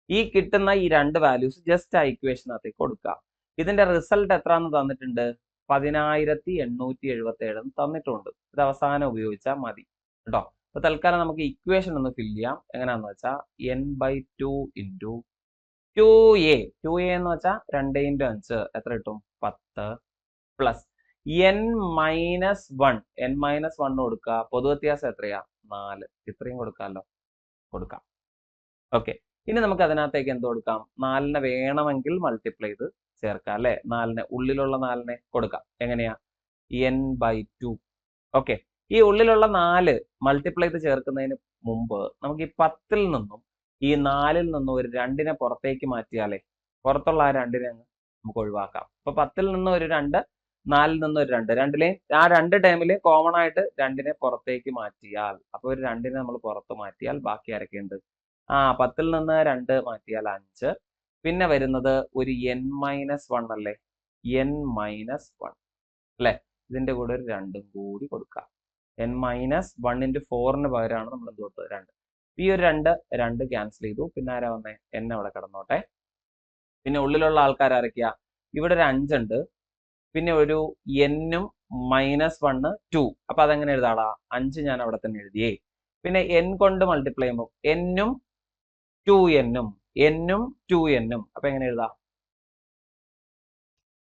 ഈ കിട്ടുന്ന ഈ രണ്ട് വാല്യൂസ് ജസ്റ്റ് ആ ഇക്വേഷനകത്തേക്ക് കൊടുക്കുക. ഇതിന്റെ റിസൾട്ട് എത്രയെന്ന് തന്നിട്ടുണ്ട്? 10877 തന്നിട്ടുണ്ട്. ഇത് അവസാനം ഉപയോഗിച്ചാൽ മതി കേട്ടോ. അപ്പൊ തൽക്കാലം നമുക്ക് ഇക്വേഷൻ ഒന്ന് ഫില്ല് ചെയ്യാം. എങ്ങനെയാന്ന് വെച്ചാൽ n/2 ഇൻറ്റു 2a. 2a എന്ന് വെച്ചാൽ 2 ഇൻറ്റു 5 എത്ര കിട്ടും? 10 പ്ലസ് n-1. n-1 കൊടുക്കുക. പൊതുവ്യത്യാസം എത്രയാ? 4. ഇത്രയും കൊടുക്കാമല്ലോ? കൊടുക്കാം. ഓക്കെ. ഇനി നമുക്ക് അതിനകത്തേക്ക് എന്ത് കൊടുക്കാം? 4നെ വേണമെങ്കിൽ മൾട്ടിപ്ലൈ ചെയ്ത് ചേർക്കാം അല്ലെ? 4നെ ഉള്ളിലുള്ള 4നെ കൊടുക്കാം. എങ്ങനെയാ? n/2. ഓക്കെ. ഈ ഉള്ളിലുള്ള 4 മൾട്ടിപ്ലൈ ചെയ്ത് ചേർക്കുന്നതിന് മുമ്പ് നമുക്ക് ഈ 10ൽ നിന്നും ഈ 4ൽ നിന്നും ഒരു 2നെ പുറത്തേക്ക് മാറ്റിയാലേ പുറത്തുള്ള ആ 2നെ നമുക്ക് ഒഴിവാക്കാം. അപ്പൊ 10ൽ നിന്ന് ഒരു 2, 4ൽ നിന്ന് ഒരു 2, രണ്ടിലെ ആ 2 ടേമില് കോമൺ ആയിട്ട് 2നെ പുറത്തേക്ക് മാറ്റിയാൽ, അപ്പൊ ഒരു 2നെ നമ്മൾ പുറത്ത് മാറ്റിയാൽ ബാക്കി ആരൊക്കെയുണ്ട്? 10ൽ നിന്ന് 2 മാറ്റിയാൽ 5. പിന്നെ വരുന്നത് ഒരു n-1 അല്ലേ? n-1 അല്ലെ? ഇതിന്റെ കൂടെ ഒരു 2 കൂടി കൊടുക്കാം. n-1 ഇൻറ്റു 4ന് പകരമാണ് നമ്മൾ എന്ത് കൊടുത്തത്? 2. ഈ ഒരു 2 ക്യാൻസൽ ചെയ്തു. പിന്നെ ആരാ വന്നേ? n അവിടെ കിടന്നോട്ടെ. പിന്നെ ഉള്ളിലുള്ള ആൾക്കാർ ആരൊക്കെയാ? ഇവിടെ ഒരു 5 ഉണ്ട്. പിന്നെ ഒരു n-ഉം -1 2. അപ്പൊ അതെങ്ങനെ എഴുതാടാ? 5 ഞാൻ അവിടെ തന്നെ എഴുതിയേ. പിന്നെ n കൊണ്ട് മൾട്ടിപ്ലൈ ചെയ്യുമ്പോൾ n-ഉം 2n-ഉം n-ഉം 2n-ഉം. അപ്പൊ എങ്ങനെ എഴുതാം?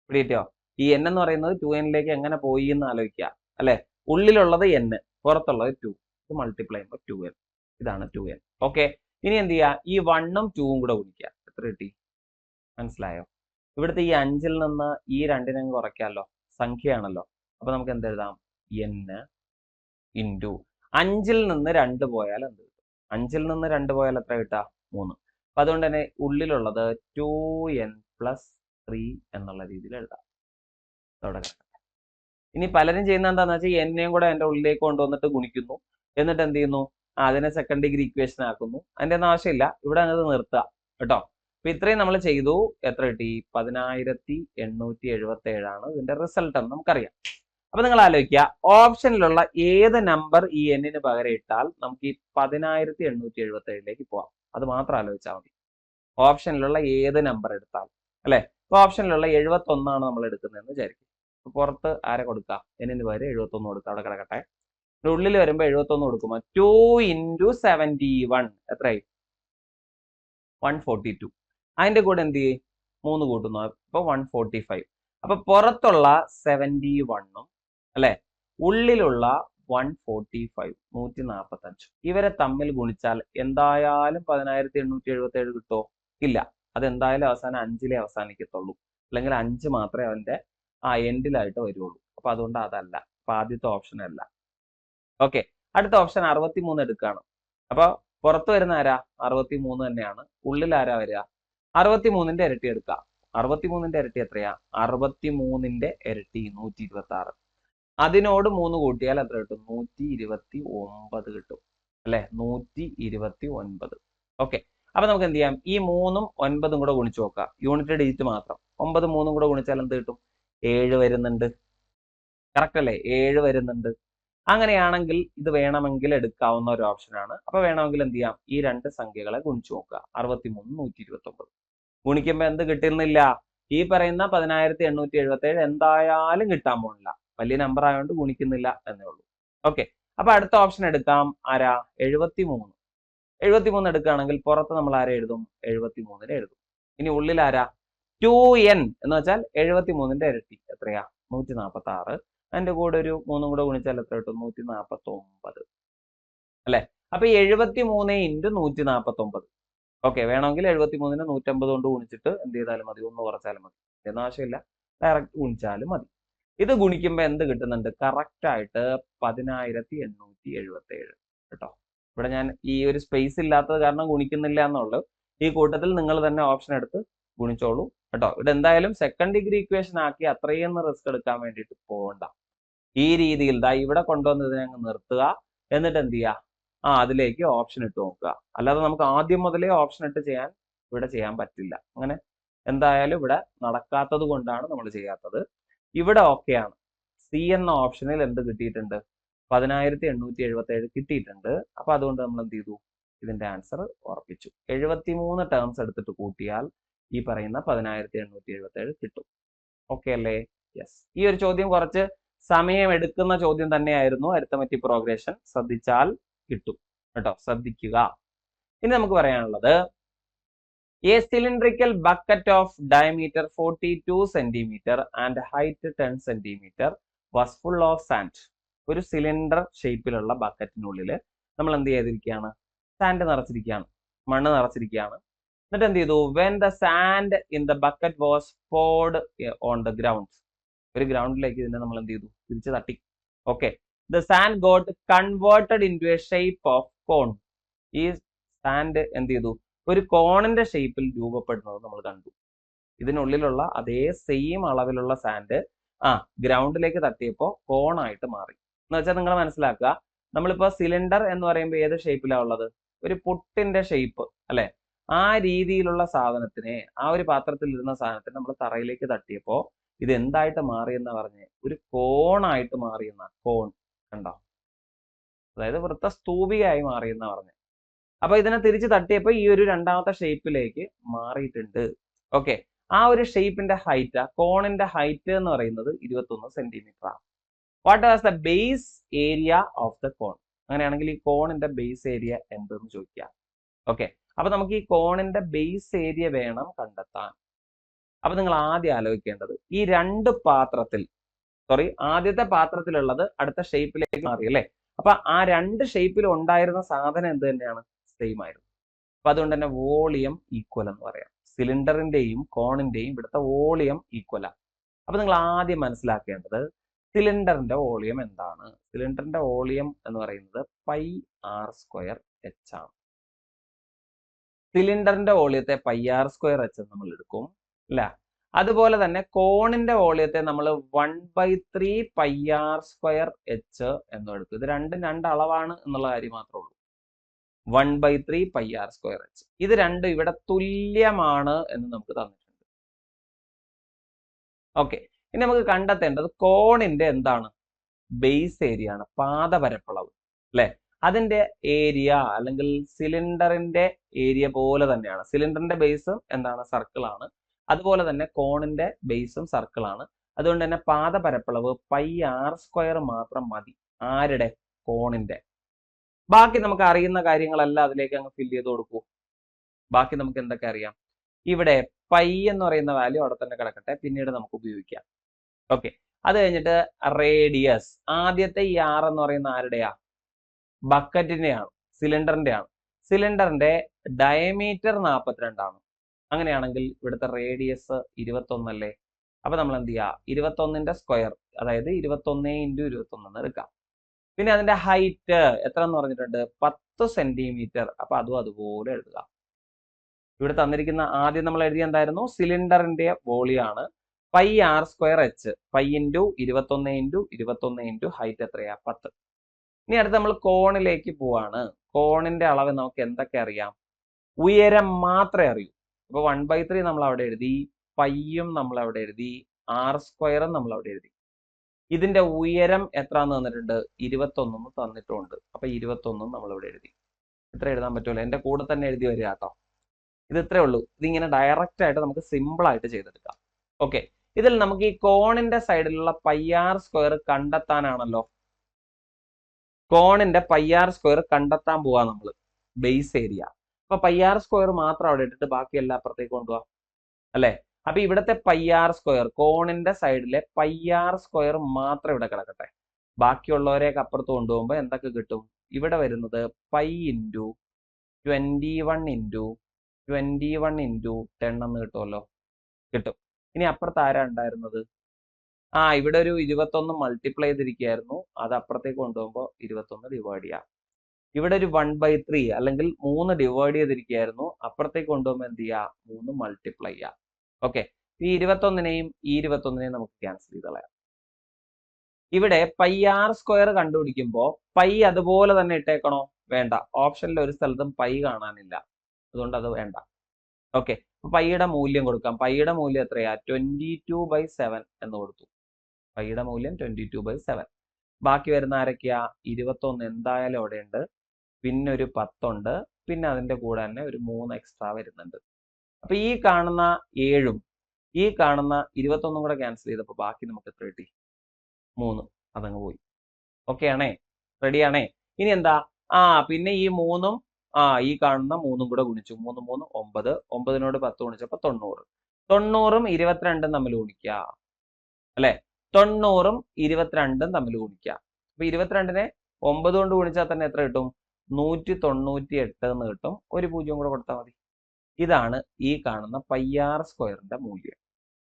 പിടിയോ? ഈ n എന്ന് പറയുന്നത് 2n-ലേക്ക് എങ്ങനെ പോയി എന്ന് ആലോചിക്കുക അല്ലെ? ഉള്ളിലുള്ളത് n, പുറത്തുള്ളത് 2. ഇത് മൾട്ടിപ്ലൈ ചെയ്യുമ്പോൾ 2n. ഇതാണ് 2n. ഓക്കെ. ഇനി എന്ത് ചെയ്യുക? ഈ 1-ഉം 2-ഉം കൂടെ ഗുണിക്കുക. എത്ര കിട്ടി? മനസ്സിലായോ? ഇവിടുത്തെ ഈ 5ൽ നിന്ന് ഈ 2നെ കുറയ്ക്കാമല്ലോ? സംഖ്യയാണല്ലോ. അപ്പൊ നമുക്ക് എന്ത് എഴുതാം? n ഇൻറ്റു 5ൽ നിന്ന് 2 പോയാൽ എന്ത് കിട്ടും? 5ൽ നിന്ന് 2 പോയാൽ എത്ര കിട്ടുക? 3. അപ്പൊ അതുകൊണ്ട് തന്നെ ഉള്ളിലുള്ളത് 2n പ്ലസ് 3 എന്നുള്ള രീതിയിൽ എഴുതാം. അവിടെ ഇനി പലരും ചെയ്യുന്ന എന്താന്ന് വെച്ചാൽ എന്നെയും കൂടെ എൻ്റെ ഉള്ളിലേക്ക് കൊണ്ടുവന്നിട്ട് ഗുണിക്കുന്നു. എന്നിട്ട് എന്ത് ചെയ്യുന്നു? അതിനെ സെക്കൻഡ് ഡിഗ്രി ഇക്വേഷൻ ആക്കുന്നു. അതിന്റെ ഒന്നും ആവശ്യമില്ല. ഇവിടെ അത് നിർത്തുക കേട്ടോ. അപ്പൊ ഇത്രയും നമ്മൾ ചെയ്തു. എത്ര കിട്ടി? 10877 ആണ് ഇതിന്റെ റിസൾട്ട് എന്ന് നമുക്കറിയാം. അപ്പൊ നിങ്ങൾ ആലോചിക്കുക, ഓപ്ഷനിലുള്ള ഏത് നമ്പർ ഈ n-ന് പകരം ഇട്ടാൽ നമുക്ക് ഈ 10877ലേക്ക് പോവാം. അത് മാത്രം ആലോചിച്ചാൽ മതി. ഓപ്ഷനിലുള്ള ഏത് നമ്പർ എടുത്താൽ അല്ലെ? ഇപ്പൊ ഓപ്ഷനിലുള്ള 71 ആണ് നമ്മൾ എടുക്കുന്നതെന്ന് വിചാരിക്കും. പുറത്ത് ആരെ കൊടുക്കാം? n-ന് പകരം 71 കൊടുക്കാം. അവിടെ കിടക്കട്ടെ. ഉള്ളിൽ വരുമ്പോ 71 കൊടുക്കുമ്പോ 2 ഇൻറ്റു 71 എത്രയായി? 142. അതിന്റെ കൂടെ എന്ത് ചെയ്യും? 3 കൂട്ടുന്നു. അപ്പൊ 145. അപ്പൊ പുറത്തുള്ള 71-ഉം അല്ലെ ഉള്ളിലുള്ള 145 145 ഇവരെ തമ്മിൽ ഗുണിച്ചാൽ എന്തായാലും 10877 കിട്ടോ? ഇല്ല. അതെന്തായാലും അവസാനം 5-ലേ അവസാനിക്കത്തുള്ളൂ. അല്ലെങ്കിൽ 5 മാത്രമേ അവന്റെ എൻഡിലായിട്ട് വരുള്ളൂ. അപ്പൊ അതുകൊണ്ട് അതല്ല. അപ്പൊ ആദ്യത്തെ ഓപ്ഷൻ അല്ല. ഓക്കെ. അടുത്ത ഓപ്ഷൻ 63 എടുക്കുകയാണ്. അപ്പൊ പുറത്ത് വരുന്ന ആരാ? 63 തന്നെയാണ്. ഉള്ളിൽ ആരാ വരിക? 63ന്റെ ഇരട്ടി എടുക്കുക. 63ന്റെ ഇരട്ടി എത്രയാ? 63ന്റെ ഇരട്ടി 126. അതിനോട് 3 കൂട്ടിയാൽ എത്ര കിട്ടും? 129 കിട്ടും അല്ലെ? 129. ഓക്കെ. അപ്പൊ നമുക്ക് എന്ത് ചെയ്യാം? ഈ 3-ഉം 9-ഉം കൂടെ ഗുണിച്ചു നോക്കാം. യൂണിറ്റ് ഡിജിറ്റ് മാത്രം. 9 3-ഉം കൂടെ ഗുണിച്ചാൽ എന്ത് കിട്ടും? 7 വരുന്നുണ്ട്. കറക്റ്റ് അല്ലേ? 7 വരുന്നുണ്ട്. അങ്ങനെയാണെങ്കിൽ ഇത് വേണമെങ്കിൽ എടുക്കാവുന്ന ഒരു ഓപ്ഷനാണ്. അപ്പൊ വേണമെങ്കിൽ എന്ത് ചെയ്യാം, ഈ രണ്ട് സംഖ്യകളെ ഗുണിച്ചു നോക്കുക. 63 129 ഗുണിക്കുമ്പോൾ എന്ത് കിട്ടുന്നില്ല, ഈ പറയുന്ന 10877 എന്തായാലും കിട്ടാൻ പോകുന്നില്ല. വലിയ നമ്പർ ആയതുകൊണ്ട് ഗുണിക്കുന്നില്ല എന്നേ ഉള്ളൂ. ഓക്കെ, അപ്പൊ അടുത്ത ഓപ്ഷൻ എടുക്കാം. ആരാ? 73. 73 എടുക്കുകയാണെങ്കിൽ പുറത്ത് നമ്മൾ ആരെ എഴുതും? 73 എഴുതും. ഇനി ഉള്ളിൽ ആരാ? 2n എന്ന് വെച്ചാൽ 73ന്റെ ഇരട്ടി എത്രയാ? 146. അതിന്റെ കൂടെ ഒരു 3 കൂടെ ഗുണിച്ചാൽ എത്ര കിട്ടും? 149 അല്ലെ? അപ്പൊ 73 ഇൻറ്റു 149. ഓക്കെ, വേണമെങ്കിൽ 73നെ 150 കൊണ്ട് ഗുണിച്ചിട്ട് എന്ത് ചെയ്താലും മതി, ഒന്ന് കുറച്ചാലും മതി, എന്ന ആവശ്യമില്ല, ഡയറക്റ്റ് ഗുണിച്ചാലും മതി. ഇത് ഗുണിക്കുമ്പോൾ എന്ത് കിട്ടുന്നുണ്ട്? കറക്റ്റ് ആയിട്ട് 10877 കേട്ടോ. ഇവിടെ ഞാൻ ഈ ഒരു സ്പേസ് ഇല്ലാത്തത് കാരണം ഗുണിക്കുന്നില്ല എന്നുള്ളൂ. ഈ കൂട്ടത്തിൽ നിങ്ങൾ തന്നെ ഓപ്ഷൻ എടുത്ത് ഗുണിച്ചോളൂ കേട്ടോ. ഇവിടെ എന്തായാലും സെക്കൻഡ് ഡിഗ്രി ഇക്വേഷൻ ആക്കി അത്രയും റിസ്ക് എടുക്കാൻ വേണ്ടിയിട്ട് പോകണ്ട. ഈ രീതിയിൽ ദാ ഇവിടെ കൊണ്ടുവന്നതിനെ അങ്ങ് നിർത്തുക, എന്നിട്ട് എന്ത് ചെയ്യുക, അതിലേക്ക് ഓപ്ഷൻ ഇട്ട് നോക്കുക. അല്ലാതെ നമുക്ക് ആദ്യം മുതലേ ഓപ്ഷൻ ഇട്ട് ഇവിടെ ചെയ്യാൻ പറ്റില്ല. അങ്ങനെ എന്തായാലും ഇവിടെ നടക്കാത്തത് കൊണ്ടാണ് നമ്മൾ ചെയ്യാത്തത്. ഇവിടെ ഓക്കെയാണ്. സി എന്ന ഓപ്ഷനിൽ എന്ത് കിട്ടിയിട്ടുണ്ട്? 10877 കിട്ടിയിട്ടുണ്ട്. അപ്പൊ അതുകൊണ്ട് നമ്മൾ എന്ത് ചെയ്തു? ഇതിന്റെ ആൻസർ ഉറപ്പിച്ചു. 73 ടേംസ് എടുത്തിട്ട് കൂട്ടിയാൽ ഈ പറയുന്ന 10877 കിട്ടും. ഓക്കെ അല്ലേ? യെസ്. ഈ ഒരു ചോദ്യം കുറച്ച് സമയം എടുക്കുന്ന ചോദ്യം തന്നെയായിരുന്നു. അരിത്തമെറ്റിക് പ്രോഗ്രഷൻ ശ്രദ്ധിച്ചാൽ കിട്ടും കേട്ടോ, ശ്രദ്ധിക്കുക. ഇനി നമുക്ക് പറയാനുള്ളത്, a cylindrical bucket of diameter 42 centimeter and height 10 centimeter was full of sand. ഒരു സിലിണ്ടർ ഷേപ്പിലുള്ള ബക്കറ്റിനുള്ളിൽ നമ്മൾ എന്ത് ചെയ്തിരിക്കുകയാണ്? സാൻഡ് നിറച്ചിരിക്കുകയാണ്, മണ്ണ് നിറച്ചിരിക്കുകയാണ്. എന്നിട്ട് എന്ത് ചെയ്തു? when the sand in the bucket was poured on the ground, ഒരു ഗ്രൗണ്ടിലേക്ക് ഇതിനെ നമ്മൾ എന്ത് ചെയ്തു? തിരിച്ച് തട്ടി. Okay, the sand got converted into a shape of cone. ഈ സാൻഡ് എന്ത് ചെയ്തു? ഒരു കോണിന്റെ ഷേപ്പിൽ രൂപപ്പെടുന്നത് നമ്മൾ കണ്ടു. ഇതിനുള്ളിലുള്ള അതേ സെയിം അളവിലുള്ള സാൻഡ് ഗ്രൗണ്ടിലേക്ക് തട്ടിയപ്പോൾ കോണായിട്ട് മാറി. എന്ന് വെച്ചാൽ നിങ്ങൾ മനസ്സിലാക്കുക, നമ്മളിപ്പോ സിലിണ്ടർ എന്ന് പറയുമ്പോൾ ഏത് ഷേപ്പിലാണ് ഉള്ളത്? ഒരു പുട്ടിന്റെ ഷേപ്പ് അല്ലെ? ആ രീതിയിലുള്ള സാധനത്തിനെ, ആ ഒരു പാത്രത്തിൽ ഇരുന്ന സാധനത്തിനെ നമ്മൾ തറയിലേക്ക് തട്ടിയപ്പോൾ ഇത് എന്തായിട്ട് മാറിയെന്നാ പറഞ്ഞേ? ഒരു കോണായിട്ട് മാറിയെന്ന. കോൺ കണ്ടോ? അതായത് വൃത്തസ്തൂപികയായി മാറിയെന്നാ പറഞ്ഞേ. അപ്പൊ ഇതിനെ തിരിച്ച് തട്ടിയപ്പോൾ ഈ ഒരു രണ്ടാമത്തെ ഷേപ്പിലേക്ക് മാറിയിട്ടുണ്ട്. ഓക്കെ, ആ ഒരു ഷേപ്പിന്റെ ഹൈറ്റ്, കോണിന്റെ ഹൈറ്റ് എന്ന് പറയുന്നത് 21 സെന്റിമീറ്റർ ആണ്. What was the base area of the cone? അങ്ങനെയാണെങ്കിൽ ഈ കോണിന്റെ ബേസ് ഏരിയ എന്തെന്ന് ചോദിക്കുക. ഓക്കെ, അപ്പൊ നമുക്ക് ഈ കോണിന്റെ ബേസ് ഏരിയ വേണം കണ്ടെത്താൻ. അപ്പൊ നിങ്ങൾ ആദ്യം ആലോചിക്കേണ്ടത്, ഈ രണ്ട് പാത്രത്തിൽ, ആദ്യത്തെ പാത്രത്തിലുള്ളത് അടുത്ത ഷേപ്പിലേക്ക് മാറി അല്ലേ? അപ്പൊ ആ രണ്ട് ഷേപ്പിൽ ഉണ്ടായിരുന്ന സാധനം എന്ത് തന്നെയാണ്? സെയിം ആയിരുന്നു. അപ്പൊ അതുകൊണ്ട് തന്നെ വോളിയം ഈക്വൽ എന്ന് പറയാം. സിലിണ്ടറിന്റെയും കോണിന്റെയും ഇവിടുത്തെ വോളിയം ഈക്വലാണ്. അപ്പൊ നിങ്ങൾ ആദ്യം മനസ്സിലാക്കേണ്ടത് സിലിണ്ടറിന്റെ വോളിയം എന്താണ്? സിലിണ്ടറിന്റെ വോളിയം എന്ന് പറയുന്നത് πr² h ആണ്. സിലിണ്ടറിന്റെ വോളിയത്തെ πr² h നമ്മൾ എടുക്കും അല്ല. അതുപോലെ തന്നെ കോണിന്റെ വോളിയത്തെ നമ്മൾ 1/3 πr² h എന്നും എടുക്കും. ഇത് രണ്ടും രണ്ട് അളവാണ് എന്നുള്ള കാര്യം മാത്രമേ ഉള്ളൂ. 1/3 πr² h. ഇത് രണ്ടും ഇവിടെ തുല്യമാണ് എന്ന് നമുക്ക് തന്നിട്ടുണ്ട്. ഓക്കെ, ഇനി നമുക്ക് കണ്ടെത്തേണ്ടത് കോണിന്റെ എന്താണ്? ബേസ് ഏരിയ ആണ്, പാദപരപ്പളവ് അല്ലെ? അതിന്റെ ഏരിയ അല്ലെങ്കിൽ സിലിണ്ടറിന്റെ ഏരിയ പോലെ തന്നെയാണ്. സിലിണ്ടറിന്റെ ബേസ് എന്താണ്? സർക്കിൾ ആണ്. അതുപോലെ തന്നെ കോണിന്റെ ബേസും സർക്കിൾ ആണ്. അതുകൊണ്ട് തന്നെ പാദപരപ്പളവ് πr² മാത്രം മതി. ആരുടെ? കോണിന്റെ. ബാക്കി നമുക്ക് അറിയുന്ന കാര്യങ്ങളെല്ലാം അതിലേക്ക് അങ്ങ് ഫില്ല് ചെയ്ത് കൊടുക്കൂ. ബാക്കി നമുക്ക് എന്തൊക്കെ അറിയാം? ഇവിടെ പൈ എന്ന് പറയുന്ന വാല്യൂ അവിടെ തന്നെ കിടക്കട്ടെ, പിന്നീട് നമുക്ക് ഉപയോഗിക്കാം. ഓക്കെ, അത് കഴിഞ്ഞിട്ട് റേഡിയസ്. ആദ്യത്തെ ഈ ആർ എന്ന് പറയുന്ന ആരുടെയാ? ബക്കറ്റിന്റെയാണ്, സിലിണ്ടറിന്റെ ആണ്. സിലിണ്ടറിന്റെ ഡയമീറ്റർ 42 ആണ്. അങ്ങനെയാണെങ്കിൽ ഇവിടുത്തെ റേഡിയസ് 21 അല്ലേ? അപ്പൊ നമ്മൾ എന്ത് ചെയ്യുക? 21ന്റെ സ്ക്വയർ, അതായത് 21 × 21 എന്ന് എടുക്കാം. പിന്നെ അതിന്റെ ഹൈറ്റ് എത്ര എന്ന് പറഞ്ഞിട്ടുണ്ട്? 10 സെന്റിമീറ്റർ. അപ്പൊ അതും അതുപോലെ എഴുതുക. ഇവിടെ തന്നിരിക്കുന്ന ആദ്യം നമ്മൾ എഴുതിയ എന്തായിരുന്നു? സിലിണ്ടറിന്റെ വോളിയാണ് πr² h. π × 21 × 21 × ഹൈറ്റ് എത്രയാ? 10. ഇനി അടുത്ത് നമ്മൾ കോണിലേക്ക് പോവാണ്. കോണിന്റെ അളവ് നമുക്ക് എന്തൊക്കെ അറിയാം? ഉയരം മാത്രമേ അറിയൂ. അപ്പൊ 1/3 നമ്മൾ അവിടെ എഴുതി, പൈയും നമ്മൾ അവിടെ എഴുതി, r² നമ്മൾ അവിടെ എഴുതി. ഇതിന്റെ ഉയരം എത്ര എന്ന് തന്നിട്ടുണ്ട്? 21 തന്നിട്ടുണ്ട്. അപ്പൊ 21 നമ്മൾ ഇവിടെ എഴുതി. ഇത്ര എഴുതാൻ പറ്റുമല്ലോ, എന്റെ കൂടെ തന്നെ എഴുതി വരിക കേട്ടോ. ഇത് ഇത്രേ ഉള്ളൂ. ഇതിങ്ങനെ ഡയറക്റ്റ് ആയിട്ട് നമുക്ക് സിമ്പിൾ ആയിട്ട് ചെയ്തെടുക്കാം. ഓക്കെ, ഇതിൽ നമുക്ക് ഈ കോണിന്റെ സൈഡിലുള്ള പൈ ആർ സ്ക്വയർ കണ്ടെത്താനാണല്ലോ. കോണിന്റെ പൈ ആർ സ്ക്വയർ കണ്ടെത്താൻ പോവാ നമ്മൾ, ബേസ് ഏരിയ. അപ്പൊ പൈ ആർ സ്ക്വയർ മാത്രം അവിടെ ഇട്ടിട്ട് ബാക്കി എല്ലാം അപ്പുറത്തേക്ക് കൊണ്ടുപോവാ അല്ലെ. അപ്പൊ ഇവിടുത്തെ പൈ ആർ സ്ക്വയർ, കോണിന്റെ സൈഡിലെ പൈ ആർ സ്ക്വയർ മാത്രം ഇവിടെ കിടക്കട്ടെ. ബാക്കിയുള്ളവരെയൊക്കെ അപ്പുറത്ത് കൊണ്ടുപോകുമ്പോൾ എന്തൊക്കെ കിട്ടും? ഇവിടെ വരുന്നത് പൈ ഇൻറ്റു 21 ഇൻറ്റു 21 ഇൻറ്റു 10 എന്ന് കിട്ടുമല്ലോ, കിട്ടും. ഇനി അപ്പുറത്ത് ആരാ ഉണ്ടായിരുന്നത്? ഇവിടെ ഒരു 21 മൾട്ടിപ്ലൈ ചെയ്തിരിക്കുകയായിരുന്നു. അത് അപ്പുറത്തേക്ക് കൊണ്ടുപോകുമ്പോൾ 21 ഡിവൈഡ് ചെയ്യാം. ഇവിടെ ഒരു 1/3 അല്ലെങ്കിൽ 3 ഡിവൈഡ് ചെയ്തിരിക്കുകയായിരുന്നു. അപ്പുറത്തേക്ക് കൊണ്ടുപോകുമ്പോൾ എന്ത് ചെയ്യുക? 3 മൾട്ടിപ്ലൈ ചെയ്യാം. ഓക്കെ, ഈ 21നെയും ഈ 21നെയും നമുക്ക് ക്യാൻസൽ ചെയ്ത് കളയാം. ഇവിടെ പൈ ആർ സ്ക്വയർ കണ്ടുപിടിക്കുമ്പോൾ പൈ അതുപോലെ തന്നെ ഇട്ടേക്കണോ? വേണ്ട. ഓപ്ഷനിൽ ഒരു സ്ഥലത്തും പൈ കാണാനില്ല, അതുകൊണ്ട് അത് വേണ്ട. ഓക്കെ, പൈയുടെ മൂല്യം കൊടുക്കാം. പൈയുടെ മൂല്യം എത്രയാ? 22/7 എന്ന് കൊടുത്തു. പൈയുടെ മൂല്യം 22/7. ബാക്കി വരുന്ന ആരൊക്കെയാ? 21 എന്തായാലും അവിടെ ഉണ്ട്, പിന്നെ ഒരു 10 ഉണ്ട്, പിന്നെ അതിന്റെ കൂടെ തന്നെ ഒരു 3 എക്സ്ട്രാ വരുന്നുണ്ട്. അപ്പൊ ഈ കാണുന്ന 7ഉം ഈ കാണുന്ന 21 കൂടെ ക്യാൻസൽ ചെയ്തപ്പോൾ ബാക്കി നമുക്ക് എത്ര കിട്ടി? 3. അതങ്ങ് പോയി. ഓക്കെ ആണേ? റെഡി ആണേ? ഇനി എന്താ? പിന്നെ ഈ 3ഉം ഈ കാണുന്ന 3ഉം കൂടെ ഗുണിച്ചു. 3 3 9. 9നോട് 10 ഗുണിച്ചപ്പോ 90. 90ഉം 22ഉം തമ്മിൽ ഗുണിക്കുക അല്ലെ. 90ഉം 22ഉം തമ്മിൽ ഗുണിക്കുക. അപ്പൊ 22നെ 9 കൊണ്ട് ഗുണിച്ചാൽ തന്നെ എത്ര കിട്ടും? 198 എന്ന് കിട്ടും. ഒരു 0 കൂടെ കൊടുത്താൽ മതി. ഇതാണ് ഈ കാണുന്ന പൈ ആർ സ്ക്വയറിന്റെ മൂല്യം.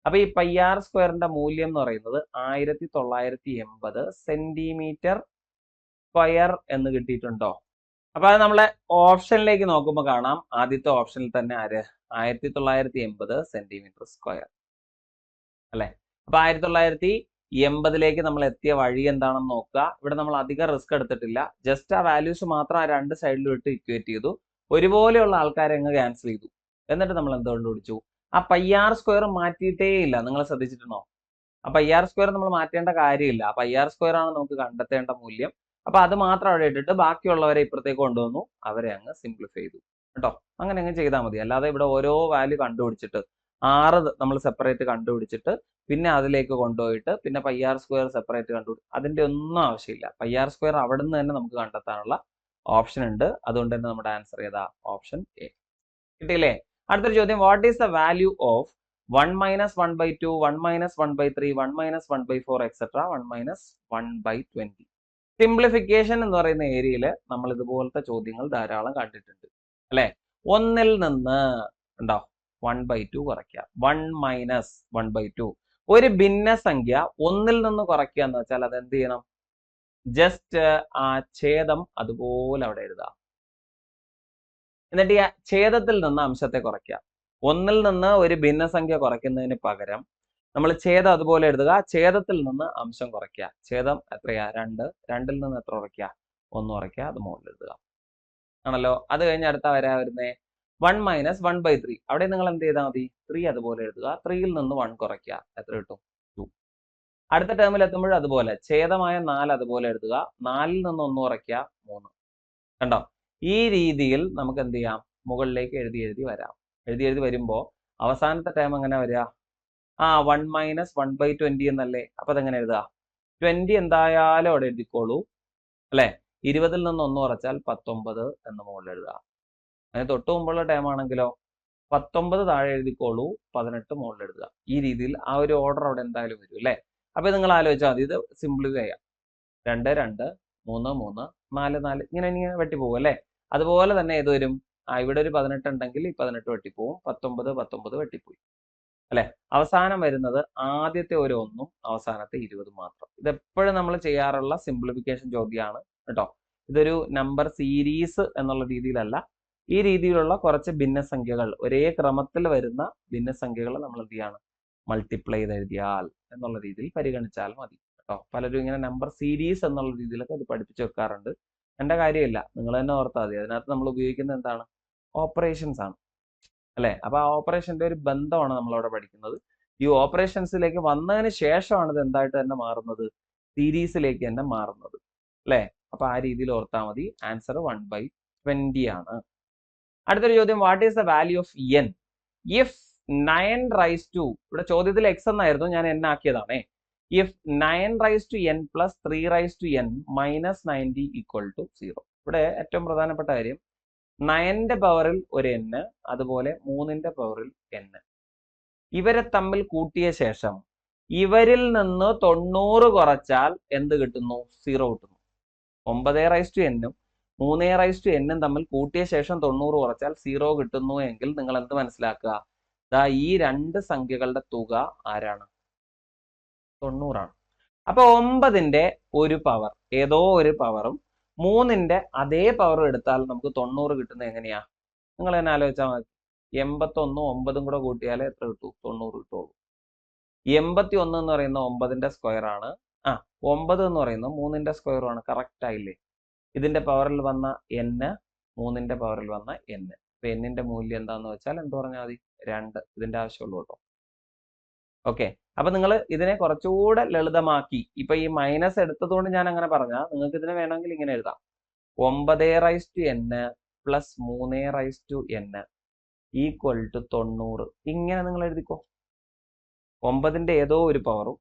അപ്പൊ ഈ പൈ ആർ സ്ക്വയറിന്റെ മൂല്യം എന്ന് പറയുന്നത് 1980 സെന്റിമീറ്റർ സ്ക്വയർ എന്ന് കിട്ടിയിട്ടുണ്ടോ? അപ്പൊ അത് നമ്മളെ ഓപ്ഷനിലേക്ക് നോക്കുമ്പോൾ കാണാം. ആദ്യത്തെ ഓപ്ഷനിൽ തന്നെ 1980 സെന്റിമീറ്റർ സ്ക്വയർ അല്ലെ. അപ്പൊ 1980ലേക്ക് നമ്മൾ എത്തിയ വഴി എന്താണെന്ന് നോക്കുക. ഇവിടെ നമ്മൾ അധികം റിസ്ക് എടുത്തിട്ടില്ല. ജസ്റ്റ് ആ വാല്യൂസ് മാത്രം ആ രണ്ട് സൈഡിലും ഇട്ട് ഇക്വേറ്റ് ചെയ്തു. ഒരുപോലെയുള്ള ആൾക്കാരെ അങ്ങ് ക്യാൻസൽ ചെയ്തു. എന്നിട്ട് നമ്മൾ എന്തുകൊണ്ട് പിടിച്ചു? ആ പൈ ആർ സ്ക്വയർ മാറ്റിയിട്ടേ ഇല്ല. നിങ്ങൾ ശ്രദ്ധിച്ചിട്ടുണ്ടോ? ആ പൈ ആർ സ്ക്വയർ നമ്മൾ മാറ്റേണ്ട കാര്യമില്ല. ആ പൈ ആർ സ്ക്വയർ ആണ് നമുക്ക് കണ്ടെത്തേണ്ട മൂല്യം. അപ്പൊ അത് മാത്രം അവിടെ ഇട്ടിട്ട് ബാക്കിയുള്ളവരെ ഇപ്പുറത്തേക്ക് കൊണ്ടുവന്നു, അവരെ അങ്ങ് സിംപ്ലിഫൈ ചെയ്തു കേട്ടോ. അങ്ങനെ അങ്ങ് ചെയ്താൽ മതി. അല്ലാതെ ഇവിടെ ഓരോ വാല്യൂ കണ്ടുപിടിച്ചിട്ട് 6 നമ്മൾ സെപ്പറേറ്റ് കണ്ടുപിടിച്ചിട്ട് പിന്നെ അതിലേക്ക് കൊണ്ടുപോയിട്ട് പിന്നെ പൈ ആർ സ്ക്വയർ സെപ്പറേറ്റ് കണ്ടുപിടിച്ചു, അതിന്റെ ഒന്നും ആവശ്യമില്ല. പൈ ആർ സ്ക്വയർ അവിടെ നിന്ന് തന്നെ നമുക്ക് കണ്ടെത്താനുള്ള ഓപ്ഷൻ ഉണ്ട്. അതുകൊണ്ട് തന്നെ നമ്മുടെ ആൻസർ ഏതാ? Option A. കിട്ടിയില്ലേ? അടുത്തൊരു ചോദ്യം, what is the value of 1 - 1/2, 1 - 1/3, 1 - 1/4 etcetera 1 - 1/20? Simplification എന്ന് പറയുന്ന ഏരിയയിൽ നമ്മൾ ഇതുപോലത്തെ ചോദ്യങ്ങൾ ധാരാളം കണ്ടിട്ടുണ്ട് അല്ലെ. 1ൽ നിന്ന് ഉണ്ടോ 1/2 കുറയ്ക്കുക. 1 - 1/2. ഒരു ഭിന്നസംഖ്യ 1ൽ നിന്ന് കുറയ്ക്കുക എന്ന് വെച്ചാൽ അത് എന്ത് ചെയ്യണം? ജസ്റ്റ് ആ ഛേദം അതുപോലെ അവിടെ എഴുതാം. എന്നിട്ട് ഈ ഛേദത്തിൽ നിന്ന് അംശത്തെ കുറയ്ക്കുക. 1ൽ നിന്ന് ഒരു ഭിന്നസംഖ്യ കുറയ്ക്കുന്നതിന് പകരം നമ്മൾ ഛേദം അതുപോലെ എഴുതുക. ഛേദത്തിൽ നിന്ന് അംശം കുറയ്ക്കുക. ഛേദം എത്രയാ? 2. 2ൽ നിന്ന് എത്ര കുറയ്ക്കുക? 1 കുറയ്ക്കുക. അത് മുകളിൽ എഴുതുക ആണല്ലോ. അത് കഴിഞ്ഞ് അടുത്ത വരാ വരുന്നേ 1 - 1/3. അവിടെ നിങ്ങൾ എന്ത് ചെയ്താൽ മതി? 3 അതുപോലെ എഴുതുക. 3ൽ നിന്ന് 1 കുറയ്ക്കുക. എത്ര കിട്ടും? 2. അടുത്ത ടേമിൽ എത്തുമ്പോഴും അതുപോലെ ഛേദമായ 4 അതുപോലെ എഴുതുക. 4ൽ നിന്ന് 1 കുറയ്ക്കുക. 3. കണ്ടോ? ഈ രീതിയിൽ നമുക്ക് എന്ത് ചെയ്യാം? മുകളിലേക്ക് എഴുതി എഴുതി വരാം. എഴുതി എഴുതി വരുമ്പോൾ അവസാനത്തെ ടേം എങ്ങനെ വരിക? 1 - 1/20 എന്നല്ലേ. അപ്പൊ അതെങ്ങനെ എഴുതുക? 20 എന്തായാലും അവിടെ എഴുതിക്കോളൂ അല്ലെ. 20ൽ നിന്ന് 1 കുറച്ചാൽ 19 എന്ന് മുകളിൽ എഴുതുക. അതിന് തൊട്ട് മുമ്പുള്ള ടേം ആണെങ്കിലോ 19 താഴെ എഴുതിക്കോളൂ, 18 മുകളിൽ എഴുതുക. ഈ രീതിയിൽ ആ ഒരു ഓർഡർ അവിടെ എന്തായാലും വരും അല്ലെ. അപ്പൊ നിങ്ങൾ ആലോചിച്ചാൽ മതി. ഇത് സിംപ്ലിഫൈ ചെയ്യാം. 2 2 3 3 4 4 ഇങ്ങനെ വെട്ടിപ്പോകും അല്ലെ. അതുപോലെ തന്നെ ഏത് വരും? ഇവിടെ ഒരു 18 ഉണ്ടെങ്കിൽ ഈ 18 വെട്ടിപ്പോവും. 19 19 വെട്ടിപ്പോയി അല്ലെ. അവസാനം വരുന്നത് ആദ്യത്തെ ഒരു 1ഉം അവസാനത്തെ 20 മാത്രം. ഇത് എപ്പോഴും നമ്മൾ ചെയ്യാറുള്ള സിംപ്ലിഫിക്കേഷൻ ചോദ്യമാണ് കേട്ടോ. ഇതൊരു നമ്പർ സീരീസ് എന്നുള്ള രീതിയിലല്ല. ഈ രീതിയിലുള്ള കുറച്ച് ഭിന്നസംഖ്യകൾ, ഒരേ ക്രമത്തിൽ വരുന്ന ഭിന്നസംഖ്യകൾ നമ്മൾ എന്ത് ചെയ്യാണ്? മൾട്ടിപ്ലൈ ചെയ്ത് എഴുതിയാൽ എന്നുള്ള രീതിയിൽ പരിഗണിച്ചാൽ മതി കേട്ടോ. പലരും ഇങ്ങനെ നമ്പർ സീരീസ് എന്നുള്ള രീതിയിലൊക്കെ ഇത് പഠിപ്പിച്ചു വെക്കാറുണ്ട്. എന്റെ കാര്യമില്ല, നിങ്ങൾ തന്നെ ഓർത്താൽ മതി. അതിനകത്ത് നമ്മൾ ഉപയോഗിക്കുന്നത് എന്താണ്? ഓപ്പറേഷൻസ് ആണ് അല്ലെ. അപ്പൊ ആ ഓപ്പറേഷന്റെ ഒരു ബന്ധമാണ് നമ്മൾ അവിടെ പഠിക്കുന്നത്. ഈ ഓപ്പറേഷൻസിലേക്ക് വന്നതിന് ശേഷമാണ് ഇത് എന്തായിട്ട് തന്നെ മാറുന്നത്, സീരീസിലേക്ക് തന്നെ മാറുന്നത് അല്ലേ. അപ്പൊ ആ രീതിയിൽ ഓർത്താൽ മതി. ആൻസർ 1/20 ആണ്. അടുത്തൊരു ചോദ്യം, what is the value of n if 9 raise to, ഇവിടെ ചോദ്യത്തിൽ x എന്നായിരുന്നു, ഞാൻ n ആക്കിയതാണേ. If 9 raise to n plus 3 raise to n minus 90 equal to 0. ഇവിടെ ഏറ്റവും പ്രധാനപ്പെട്ട കാര്യം 9ന്റെ പവറിൽ ഒരു n, അതുപോലെ 3ന്റെ പവറിൽ n. ഇവരെ തമ്മിൽ കൂട്ടിയ ശേഷം ഇവരിൽ നിന്ന് 90 കുറച്ചാൽ എന്ത് കിട്ടുന്നു, 0 കിട്ടുന്നു. 9 റൈസ് ടു n ഉം 3 റൈസ് ടു n ഉം തമ്മിൽ കൂട്ടിയ ശേഷം 90 കുറച്ചാൽ 0 കിട്ടുന്നു എങ്കിൽ നിങ്ങൾ എന്ത് മനസ്സിലാക്കുക, ദാ ഈ രണ്ട് സംഖ്യകളുടെ തുക ആരാണ്, 90 ആണ്. അപ്പൊ 9ന്റെ ഒരു പവർ, ഏതോ ഒരു പവറും 3ന്റെ അതേ പവറും എടുത്താൽ നമുക്ക് 90 കിട്ടുന്നത് എങ്ങനെയാ, നിങ്ങൾ തന്നെ ആലോചിച്ചാൽ മതി. 81 9ഉം കൂടെ കൂട്ടിയാലേ എത്ര കിട്ടൂ, 90 കിട്ടുള്ളൂ. 81 എന്ന് പറയുന്ന 9ന്റെ സ്ക്വയർ ആണ്, 9 എന്ന് പറയുന്നത് 3ന്റെ സ്ക്വയറുമാണ്. കറക്റ്റ് ആയില്ലേ. ഇതിന്റെ പവറിൽ വന്ന n, 3ന്റെ പവറിൽ വന്ന n. അപ്പൊ n-ന്റെ മൂല്യം എന്താന്ന് വെച്ചാൽ എന്ത് പറഞ്ഞാൽ മതി, 2. ഇതിന്റെ ആവശ്യമുള്ളൂ കേട്ടോ. ഓക്കെ, അപ്പൊ നിങ്ങൾ ഇതിനെ കുറച്ചുകൂടെ ലളിതമാക്കി, ഇപ്പൊ ഈ മൈനസ് എടുത്തതുകൊണ്ട് ഞാൻ അങ്ങനെ പറഞ്ഞാൽ നിങ്ങൾക്ക് ഇതിനെ വേണമെങ്കിൽ ഇങ്ങനെ എഴുതാം, 9 raise to n plus 3 raise to n equal to 90. ഇങ്ങനെ നിങ്ങൾ എഴുതിക്കോ. 9ന്റെ ഏതോ ഒരു പവറും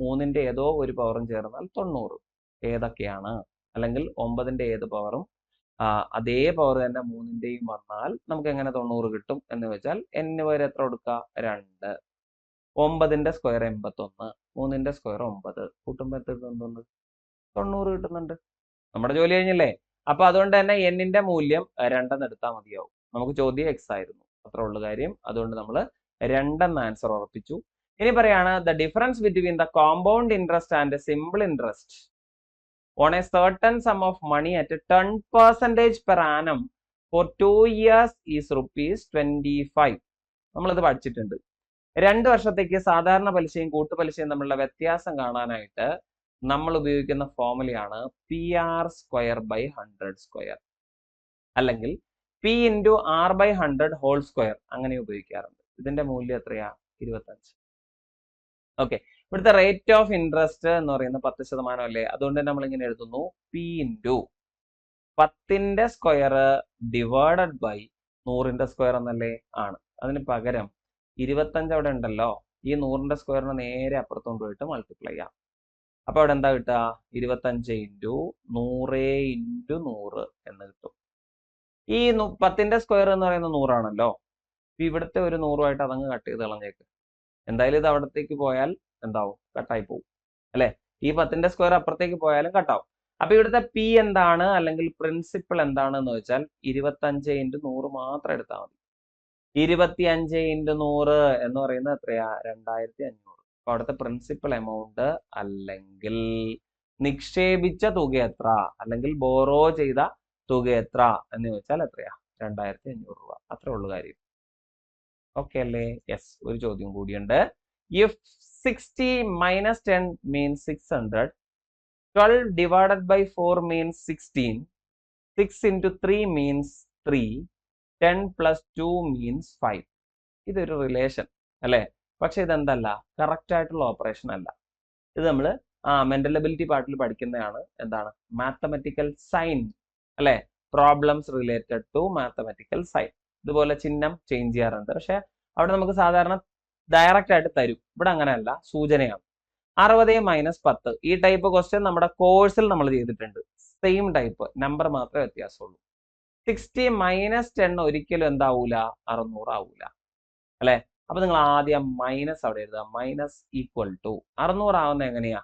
3ന്റെ ഏതോ ഒരു പവറും ചേർന്നാൽ 90 ഏതൊക്കെയാണ്, അല്ലെങ്കിൽ 9ന്റെ ഏത് പവറും അതേ പവർ തന്നെ 3ന്റെയും വന്നാൽ നമുക്ക് എങ്ങനെ 90 കിട്ടും എന്ന് വെച്ചാൽ n വരെ എത്ര കൊടുക്കുക, 2. 9ന്റെ സ്ക്വയർ 81, 3ന്റെ സ്ക്വയർ 9, കൂട്ടുമ്പോൾ എത്ര കിട്ടുന്നുണ്ട്, 90 കിട്ടുന്നുണ്ട്. നമ്മുടെ ജോലി കഴിഞ്ഞില്ലേ. അപ്പൊ അതുകൊണ്ട് തന്നെ n-ന്റെ മൂല്യം 2 എന്ന് എടുത്താൽ മതിയാവും. നമുക്ക് ചോദ്യം x ആയിരുന്നു, അത്ര ഉള്ള കാര്യം. അതുകൊണ്ട് നമ്മൾ 2 എന്ന ആൻസർ ഉറപ്പിച്ചു. ഇനി പറയാണ്, the difference between the compound interest and simple interest on a certain sum of money at 10% per annum for 2 years is ₹25. നമ്മളിത് പഠിച്ചിട്ടുണ്ട്. 2 വർഷത്തേക്ക് സാധാരണ പലിശയും കൂട്ടുപലിശയും തമ്മിലുള്ള വ്യത്യാസം കാണാനായിട്ട് നമ്മൾ ഉപയോഗിക്കുന്ന ഫോർമുലയാണ് PR²/100², അല്ലെങ്കിൽ P × R/100² അങ്ങനെ ഉപയോഗിക്കാറുണ്ട്. ഇതിന്റെ മൂല്യം എത്രയാ, 25. ഓക്കെ, ഇവിടുത്തെ റേറ്റ് ഓഫ് ഇൻട്രസ്റ്റ് എന്ന് പറയുന്നത് 10% അല്ലേ. അതുകൊണ്ട് നമ്മൾ ഇങ്ങനെ എഴുതുന്നു, P × 10ന്റെ സ്ക്വയർ ഡിവൈഡഡ് ബൈ 100ന്റെ സ്ക്വയർ എന്നല്ലേ ആണ്. അതിന് പകരം 25 അവിടെ ഉണ്ടല്ലോ, ഈ 100ന്റെ സ്ക്വയറിന് നേരെ അപ്പുറത്തോണ്ട് പോയിട്ട് മൾട്ടിപ്ലൈ ചെയ്യാം. അപ്പൊ അവിടെ എന്താ കിട്ടുക, 25 × 100 × 100 എന്ന് കിട്ടും. ഈ 10ന്റെ സ്ക്വയർ എന്ന് പറയുന്നത് 100 ആണല്ലോ. ഇവിടുത്തെ ഒരു 100 അതങ്ങ് കട്ട് ചെയ്ത് കളഞ്ഞേക്ക്. എന്തായാലും ഇത് അവിടത്തേക്ക് പോയാൽ എന്താവും, കട്ടായി പോകും അല്ലെ. ഈ 10ന്റെ സ്ക്വയർ അപ്പുറത്തേക്ക് പോയാലും കട്ടാവും. അപ്പൊ ഇവിടുത്തെ P എന്താണ്, അല്ലെങ്കിൽ പ്രിൻസിപ്പിൾ എന്താണ് എന്ന് വെച്ചാൽ 25 × 100 മാത്രം എടുത്താൽ മതി. 25 × 100 എന്ന് പറയുന്നത് എത്രയാ, 2500. അപ്പൊ അവിടുത്തെ പ്രിൻസിപ്പൽ എമൗണ്ട് അല്ലെങ്കിൽ നിക്ഷേപിച്ച തുക എത്ര, അല്ലെങ്കിൽ ബോറോ ചെയ്ത തുക എത്ര എന്ന് ചോദിച്ചാൽ എത്രയാ, 2500 രൂപ. അത്രേ ഉള്ളു കാര്യം. ഓക്കെ അല്ലേ. യെസ്, ഒരു ചോദ്യം കൂടിയുണ്ട്. If 60 - 10 means 600, 12 divided by 4 means 16, 6 × 3 means 3, 10 + 2 means 5. ഇതൊരു റിലേഷൻ അല്ലേ. പക്ഷെ ഇതെന്തല്ല, കറക്റ്റ് ആയിട്ടുള്ള ഓപ്പറേഷൻ അല്ല. ഇത് നമ്മൾ മെന്റൽ എബിലിറ്റി പാർട്ടിൽ പഠിക്കുന്നതാണ്. എന്താണ്, മാത്തമാറ്റിക്കൽ സൈൻ അല്ലെ, problems related to mathematical sign. ഇതുപോലെ ചിഹ്നം ചേഞ്ച് ചെയ്യാറുണ്ട്. പക്ഷെ അവിടെ നമുക്ക് സാധാരണ ഡയറക്റ്റ് ആയിട്ട് തരും. ഇവിടെ അങ്ങനെയല്ല, സൂചനയാണ്. 60 - 10 ഈ ടൈപ്പ് ക്വസ്റ്റ്യൻ നമ്മുടെ കോഴ്സിൽ നമ്മൾ ചെയ്തിട്ടുണ്ട്. സെയിം ടൈപ്പ്, നമ്പർ മാത്രമേ വ്യത്യാസമുള്ളൂ. 60 - 10 ഒരിക്കലും എന്താവൂല, 600 ആവൂല അല്ലെ. അപ്പൊ നിങ്ങൾ ആദ്യം മൈനസ് അവിടെ എഴുതുക. മൈനസ് ഈക്വൽ ടു 600 ആവുന്ന എങ്ങനെയാ,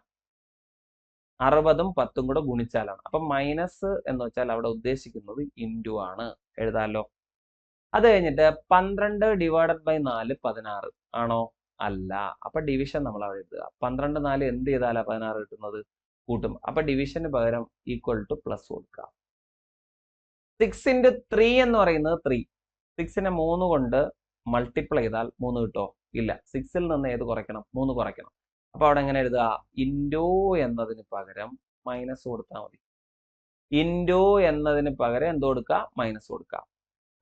60ഉം 10ഉം കൂടെ ഗുണിച്ചാലാണ്. അപ്പൊ മൈനസ് എന്ന് വെച്ചാൽ അവിടെ ഉദ്ദേശിക്കുന്നത് ഇൻറ്റു ആണ്, എഴുതാലോ. അത് കഴിഞ്ഞിട്ട് 12 ഡിവൈഡഡ് ബൈ 4 16 ആണോ, അല്ല. അപ്പൊ ഡിവിഷൻ നമ്മൾ അവിടെ എഴുതുക. 12 4 എന്ത് ചെയ്താലാ 16 കിട്ടുന്നത്, കൂട്ടും. അപ്പൊ ഡിവിഷന് പകരം ഈക്വൽ ടു പ്ലസ് കൊടുക്കുക. 6 × 3 എന്ന് പറയുന്നത് 3. 6നെ 3 കൊണ്ട് മൾട്ടിപ്ലൈ ചെയ്താൽ 3 കിട്ടോ, ഇല്ല. 6ൽ നിന്ന് ഏത് കുറയ്ക്കണം, 3 കുറയ്ക്കണം. അപ്പൊ അവിടെ എങ്ങനെ എഴുതുക, ഇൻറ്റു എന്നതിന് പകരം മൈനസ് കൊടുത്താൽ മതി. ഇൻറ്റു എന്നതിന് പകരം എന്ത് കൊടുക്കുക, മൈനസ് കൊടുക്കുക.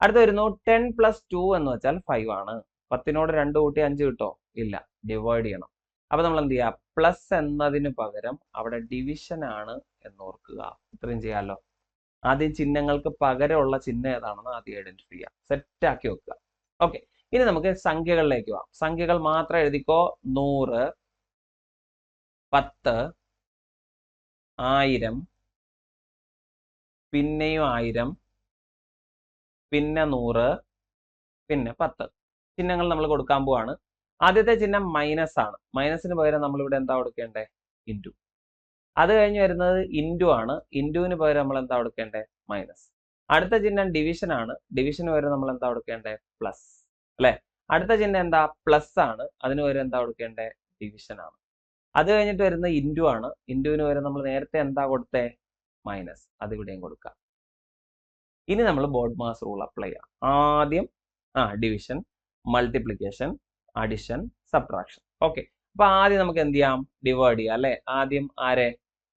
അടുത്ത് വരുന്നു 10 + 2 എന്ന് വെച്ചാൽ 5 ആണ്. 10നോട് 2 കൂട്ടി 5 കിട്ടോ? ഇല്ല, ഡിവൈഡ് ചെയ്യണം. അപ്പൊ നമ്മൾ എന്ത് ചെയ്യുക? പ്ലസ് എന്നതിന് പകരം അവിടെ ഡിവിഷൻ ആണ് എന്നോർക്കുക. ഇത്രയും ചെയ്യാമല്ലോ. ആദ്യം ചിഹ്നങ്ങൾക്ക് പകരമുള്ള ചിഹ്നം ഏതാണെന്ന് ആദ്യം ഐഡന്റിഫൈ ചെയ്യാം, സെറ്റ് ആക്കി വെക്കുക. ഓക്കെ, ഇനി നമുക്ക് സംഖ്യകളിലേക്ക് പോവാം. സംഖ്യകൾ മാത്രം എഴുതിക്കോ. 100, 10, 1000, പിന്നെയും 1000, പിന്നെ 100, പിന്നെ 10. ചിഹ്നങ്ങൾ നമ്മൾ കൊടുക്കാൻ പോവാണ്. ആദ്യത്തെ ചിഹ്നം മൈനസ് ആണ്. മൈനസിന് പകരം നമ്മൾ ഇവിടെ എന്താ കൊടുക്കേണ്ടേ? ഇൻറ്റു. അത് കഴിഞ്ഞ് വരുന്നത് ഇൻറ്റു ആണ്. ഇൻറ്റുവിന് പകരം നമ്മൾ എന്താ കൊടുക്കേണ്ടേ? മൈനസ്. അടുത്ത ചിഹ്നം ഡിവിഷൻ ആണ്. ഡിവിഷന് പകരം നമ്മൾ എന്താ കൊടുക്കേണ്ടേ? പ്ലസ്. അല്ലെ? അടുത്ത ചിഹ്നം എന്താ? പ്ലസ് ആണ്. അതിന് പകരം എന്താ കൊടുക്കേണ്ടേ? ഡിവിഷൻ ആണ്. അത് കഴിഞ്ഞിട്ട് വരുന്ന ഇൻറ്റു ആണ്. ഇൻറ്റുവിന് പകരം നമ്മൾ നേരത്തെ എന്താ കൊടുത്തേ? മൈനസ്. അത് ഇവിടെയും കൊടുക്കാം. ഇനി നമ്മൾ ബോർഡ് മാസ് റൂൾ അപ്ലൈ ചെയ്യാം. ആദ്യം division, multiplication, addition, subtraction. Okay, അപ്പൊ ആദ്യം നമുക്ക് എന്ത് ചെയ്യാം? ഡിവൈഡ് ചെയ്യാം അല്ലെ? ആദ്യം ആരെ?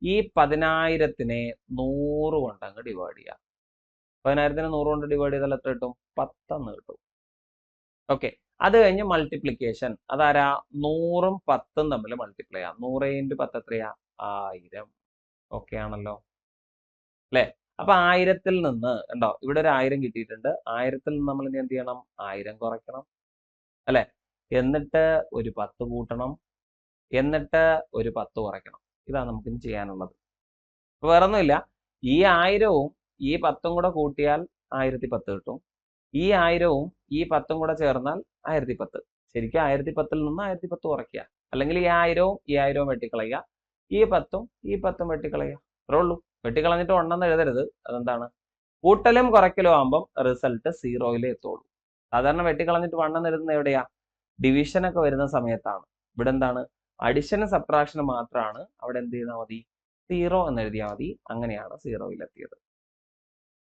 ഈ 10,000-നെ 100 കൊണ്ട് അങ്ങ് ഡിവൈഡ് ചെയ്യാം. 10,000-നെ 100 കൊണ്ട് ഡിവൈഡ് ചെയ്താൽ എത്ര കിട്ടും? 10 എന്ന് കിട്ടും. ഓക്കെ, അത് കഴിഞ്ഞ് മൾട്ടിപ്ലിക്കേഷൻ. അതാരാ? 100ഉം 10ഉം തമ്മിൽ മൾട്ടിപ്ലൈ ചെയ്യാം. 100 × 10 എത്രയാ? 1000. ഓക്കെ ആണല്ലോ അല്ലെ? അപ്പൊ 1000-ൽ നിന്ന് ഉണ്ടോ, ഇവിടെ ഒരു 1000 കിട്ടിയിട്ടുണ്ട്. 1000-ൽ നിന്ന് നമ്മൾ ഇനി എന്ത് ചെയ്യണം? 1000 കുറയ്ക്കണം അല്ലെ? എന്നിട്ട് ഒരു 10 കൂട്ടണം, എന്നിട്ട് ഒരു 10 കുറയ്ക്കണം. ഇതാണ് നമുക്ക് ഇനി ചെയ്യാനുള്ളത്. വേറെ ഒന്നുമില്ല. ഈ 1000ഉം ഈ 10ഉം കൂടെ കൂട്ടിയാൽ 1010 കിട്ടും. ഈ 1000ഉം ഈ 10ഉം കൂടെ ചേർന്നാൽ 1010. ശരിക്കും 1010-ൽ നിന്ന് 1010 കുറയ്ക്കുക. അല്ലെങ്കിൽ ഈ 1000ഉം ഈ 1000ഉം വെട്ടിക്കളയുക, ഈ 10ഉം ഈ 10ഉം വെട്ടിക്കളയുക. അത്രേ ഉള്ളൂ. വെട്ടിക്കളഞ്ഞിട്ട് 1 എന്ന് എഴുതരുത്. അതെന്താണ്? കൂട്ടലും കുറയ്ക്കലും ആകുമ്പം റിസൾട്ട് 0-ലേ എത്തുള്ളൂ. സാധാരണ വെട്ടിക്കളഞ്ഞിട്ട് 1 എന്ന് എഴുതുന്നത് എവിടെയാ? ഡിവിഷൻ ഒക്കെ വരുന്ന സമയത്താണ്. ഇവിടെ എന്താണ്? അഡിഷനും സബ്ട്രാക്ഷനും മാത്രമാണ്. അവിടെ എന്ത് ചെയ്താൽ മതി? 0 എന്ന് എഴുതിയാൽ മതി. അങ്ങനെയാണ് 0-ൽ എത്തിയത്.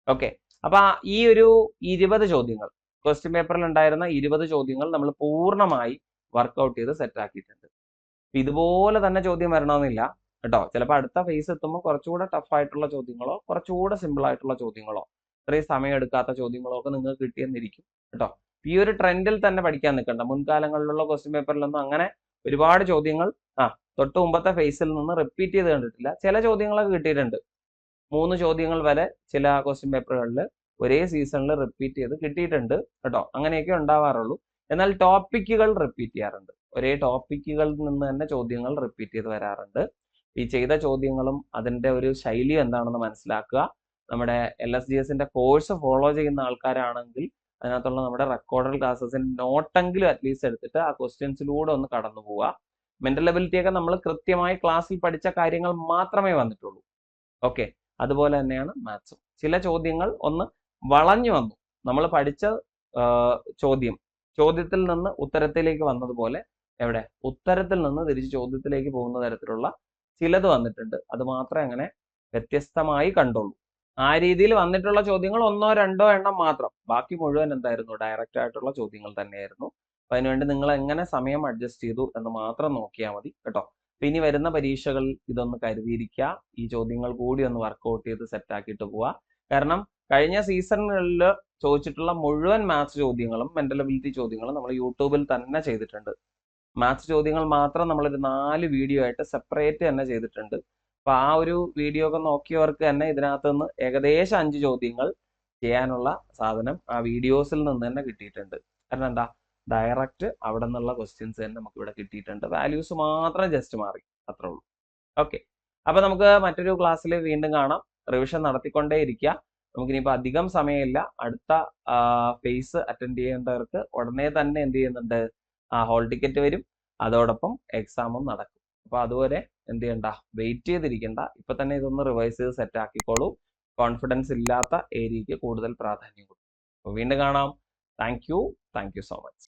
ഓക്കെ, അപ്പൊ ഈ ഒരു 20 ചോദ്യങ്ങൾ, ക്വസ്റ്റ്യൻ പേപ്പറിൽ ഉണ്ടായിരുന്ന 20 ചോദ്യങ്ങൾ നമ്മൾ പൂർണ്ണമായി വർക്ക്ഔട്ട് ചെയ്ത് സെറ്റ് ആക്കിയിട്ടുണ്ട്. ഇതുപോലെ തന്നെ ചോദ്യം വരണമെന്നില്ല കേട്ടോ. ചിലപ്പോൾ അടുത്ത ഫേസ് എത്തുമ്പോൾ കുറച്ചുകൂടെ ടഫ് ആയിട്ടുള്ള ചോദ്യങ്ങളോ കുറച്ചുകൂടെ സിമ്പിൾ ആയിട്ടുള്ള ചോദ്യങ്ങളോ ഇത്രയും സമയം എടുക്കാത്ത ചോദ്യങ്ങളോ ഒക്കെ നിങ്ങൾക്ക് കിട്ടിയെന്നിരിക്കും കേട്ടോ. ഈ ഒരു ട്രെൻഡിൽ തന്നെ പഠിക്കാൻ നിൽക്കണ്ട. മുൻകാലങ്ങളിലുള്ള ക്വസ്റ്റ്യൻ പേപ്പറിലൊന്നും അങ്ങനെ ഒരുപാട് ചോദ്യങ്ങൾ തൊട്ട് മുമ്പത്തെ ഫേസിൽ നിന്ന് റിപ്പീറ്റ് ചെയ്ത് കണ്ടിട്ടില്ല. ചില ചോദ്യങ്ങളൊക്കെ കിട്ടിയിട്ടുണ്ട്. 3 ചോദ്യങ്ങൾ വരെ ചില ക്വസ്റ്റ്യൻ പേപ്പറുകളിൽ ഒരേ സീസണിൽ റിപ്പീറ്റ് ചെയ്ത് കിട്ടിയിട്ടുണ്ട് കേട്ടോ. അങ്ങനെയൊക്കെ ഉണ്ടാവാറുള്ളൂ. എന്നാൽ ടോപ്പിക്കുകൾ റിപ്പീറ്റ് ചെയ്യാറുണ്ട്. ഒരേ ടോപ്പിക്കുകളിൽ നിന്ന് തന്നെ ചോദ്യങ്ങൾ റിപ്പീറ്റ് ചെയ്ത് വരാറുണ്ട്. ഈ ചെയ്ത ചോദ്യങ്ങളും അതിന്റെ ഒരു ശൈലിയും എന്താണെന്ന് മനസ്സിലാക്കുക. നമ്മുടെ LSGSന്റെ കോഴ്സ് ഫോളോ ചെയ്യുന്ന ആൾക്കാരാണെങ്കിൽ അതിനകത്തുള്ള നമ്മുടെ റെക്കോർഡഡ് ക്ലാസ്സസിന്റെ നോട്ടെങ്കിലും അറ്റ്ലീസ്റ്റ് എടുത്തിട്ട് ആ ക്വസ്റ്റ്യൻസിലൂടെ ഒന്ന് കടന്നു പോവുക. മെന്റൽ എബിലിറ്റി ഒക്കെ നമ്മൾ കൃത്യമായി ക്ലാസ്സിൽ പഠിച്ച കാര്യങ്ങൾ മാത്രമേ വന്നിട്ടുള്ളൂ. ഓക്കെ, അതുപോലെ തന്നെയാണ് മാത്സും. ചില ചോദ്യങ്ങൾ ഒന്ന് വളഞ്ഞു വന്നു. നമ്മൾ പഠിച്ച ചോദ്യത്തിൽ നിന്ന് ഉത്തരത്തിലേക്ക് വന്നതുപോലെ എവിടെ ഉത്തരത്തിൽ നിന്ന് തിരിച്ച് ചോദ്യത്തിലേക്ക് പോകുന്ന തരത്തിലുള്ള ചിലത് വന്നിട്ടുണ്ട്. അത് മാത്രമേ അങ്ങനെ വ്യത്യസ്തമായി കണ്ടുള്ളൂ. ആ രീതിയിൽ വന്നിട്ടുള്ള ചോദ്യങ്ങൾ 1 or 2 എണ്ണം മാത്രം. ബാക്കി മുഴുവൻ എന്തായിരുന്നു? ഡയറക്റ്റ് ആയിട്ടുള്ള ചോദ്യങ്ങൾ തന്നെയായിരുന്നു. അപ്പൊ അതിനുവേണ്ടി നിങ്ങൾ എങ്ങനെ സമയം അഡ്ജസ്റ്റ് ചെയ്തു എന്ന് മാത്രം നോക്കിയാൽ മതി കേട്ടോ. അപ്പൊ ഇനി വരുന്ന പരീക്ഷകളിൽ ഇതൊന്ന് കരുതിയിരിക്കുക. ഈ ചോദ്യങ്ങൾ കൂടി ഒന്ന് വർക്ക്ഔട്ട് ചെയ്ത് സെറ്റ് ആക്കിയിട്ട് പോവുക. കാരണം കഴിഞ്ഞ സീസണുകളിൽ ചോദിച്ചിട്ടുള്ള മുഴുവൻ മാത്സ് ചോദ്യങ്ങളും മെന്റൽ എബിലിറ്റി ചോദ്യങ്ങളും നമ്മൾ യൂട്യൂബിൽ തന്നെ ചെയ്തിട്ടുണ്ട്. മാത്സ് ചോദ്യങ്ങൾ മാത്രം നമ്മളൊരു 4 വീഡിയോ ആയിട്ട് സെപ്പറേറ്റ് തന്നെ ചെയ്തിട്ടുണ്ട്. അപ്പൊ ആ ഒരു വീഡിയോ ഒക്കെ നോക്കിയവർക്ക് തന്നെ ഇതിനകത്ത് നിന്ന് ഏകദേശം 5 ചോദ്യങ്ങൾ ചെയ്യാനുള്ള സാധനം ആ വീഡിയോസിൽ നിന്ന് തന്നെ കിട്ടിയിട്ടുണ്ട്. കാരണം എന്താ? ഡയറക്റ്റ് അവിടെ നിന്നുള്ള ക്വസ്റ്റ്യൻസ് തന്നെ നമുക്ക് ഇവിടെ കിട്ടിയിട്ടുണ്ട്. വാല്യൂസ് മാത്രം ജസ്റ്റ് മാറി, അത്രേ ഉള്ളൂ. ഓക്കെ, അപ്പൊ നമുക്ക് മറ്റൊരു ക്ലാസ്സിൽ വീണ്ടും കാണാം. റിവിഷൻ നടത്തിക്കൊണ്ടേ ഇരിക്കുക. നമുക്കിനിയിപ്പോൾ അധികം സമയമില്ല. അടുത്ത ഫേസ് അറ്റൻഡ് ചെയ്യേണ്ടവർക്ക് ഉടനെ തന്നെ എന്ത് ചെയ്യുന്നുണ്ട്? ഹോൾ ടിക്കറ്റ് വരും. അതോടൊപ്പം എക്സാമും നടക്കും. അപ്പൊ അതുവരെ എന്ത് ചെയ്യണ്ട? വെയിറ്റ് ചെയ്തിരിക്കണ്ട. ഇപ്പൊ തന്നെ ഇതൊന്ന് റിവൈസ് ചെയ്ത് സെറ്റ് ആക്കിക്കോളൂ. കോൺഫിഡൻസ് ഇല്ലാത്ത ഏരിയയ്ക്ക് കൂടുതൽ പ്രാധാന്യം കൊടുക്കും. അപ്പൊ വീണ്ടും കാണാം. Thank you so much.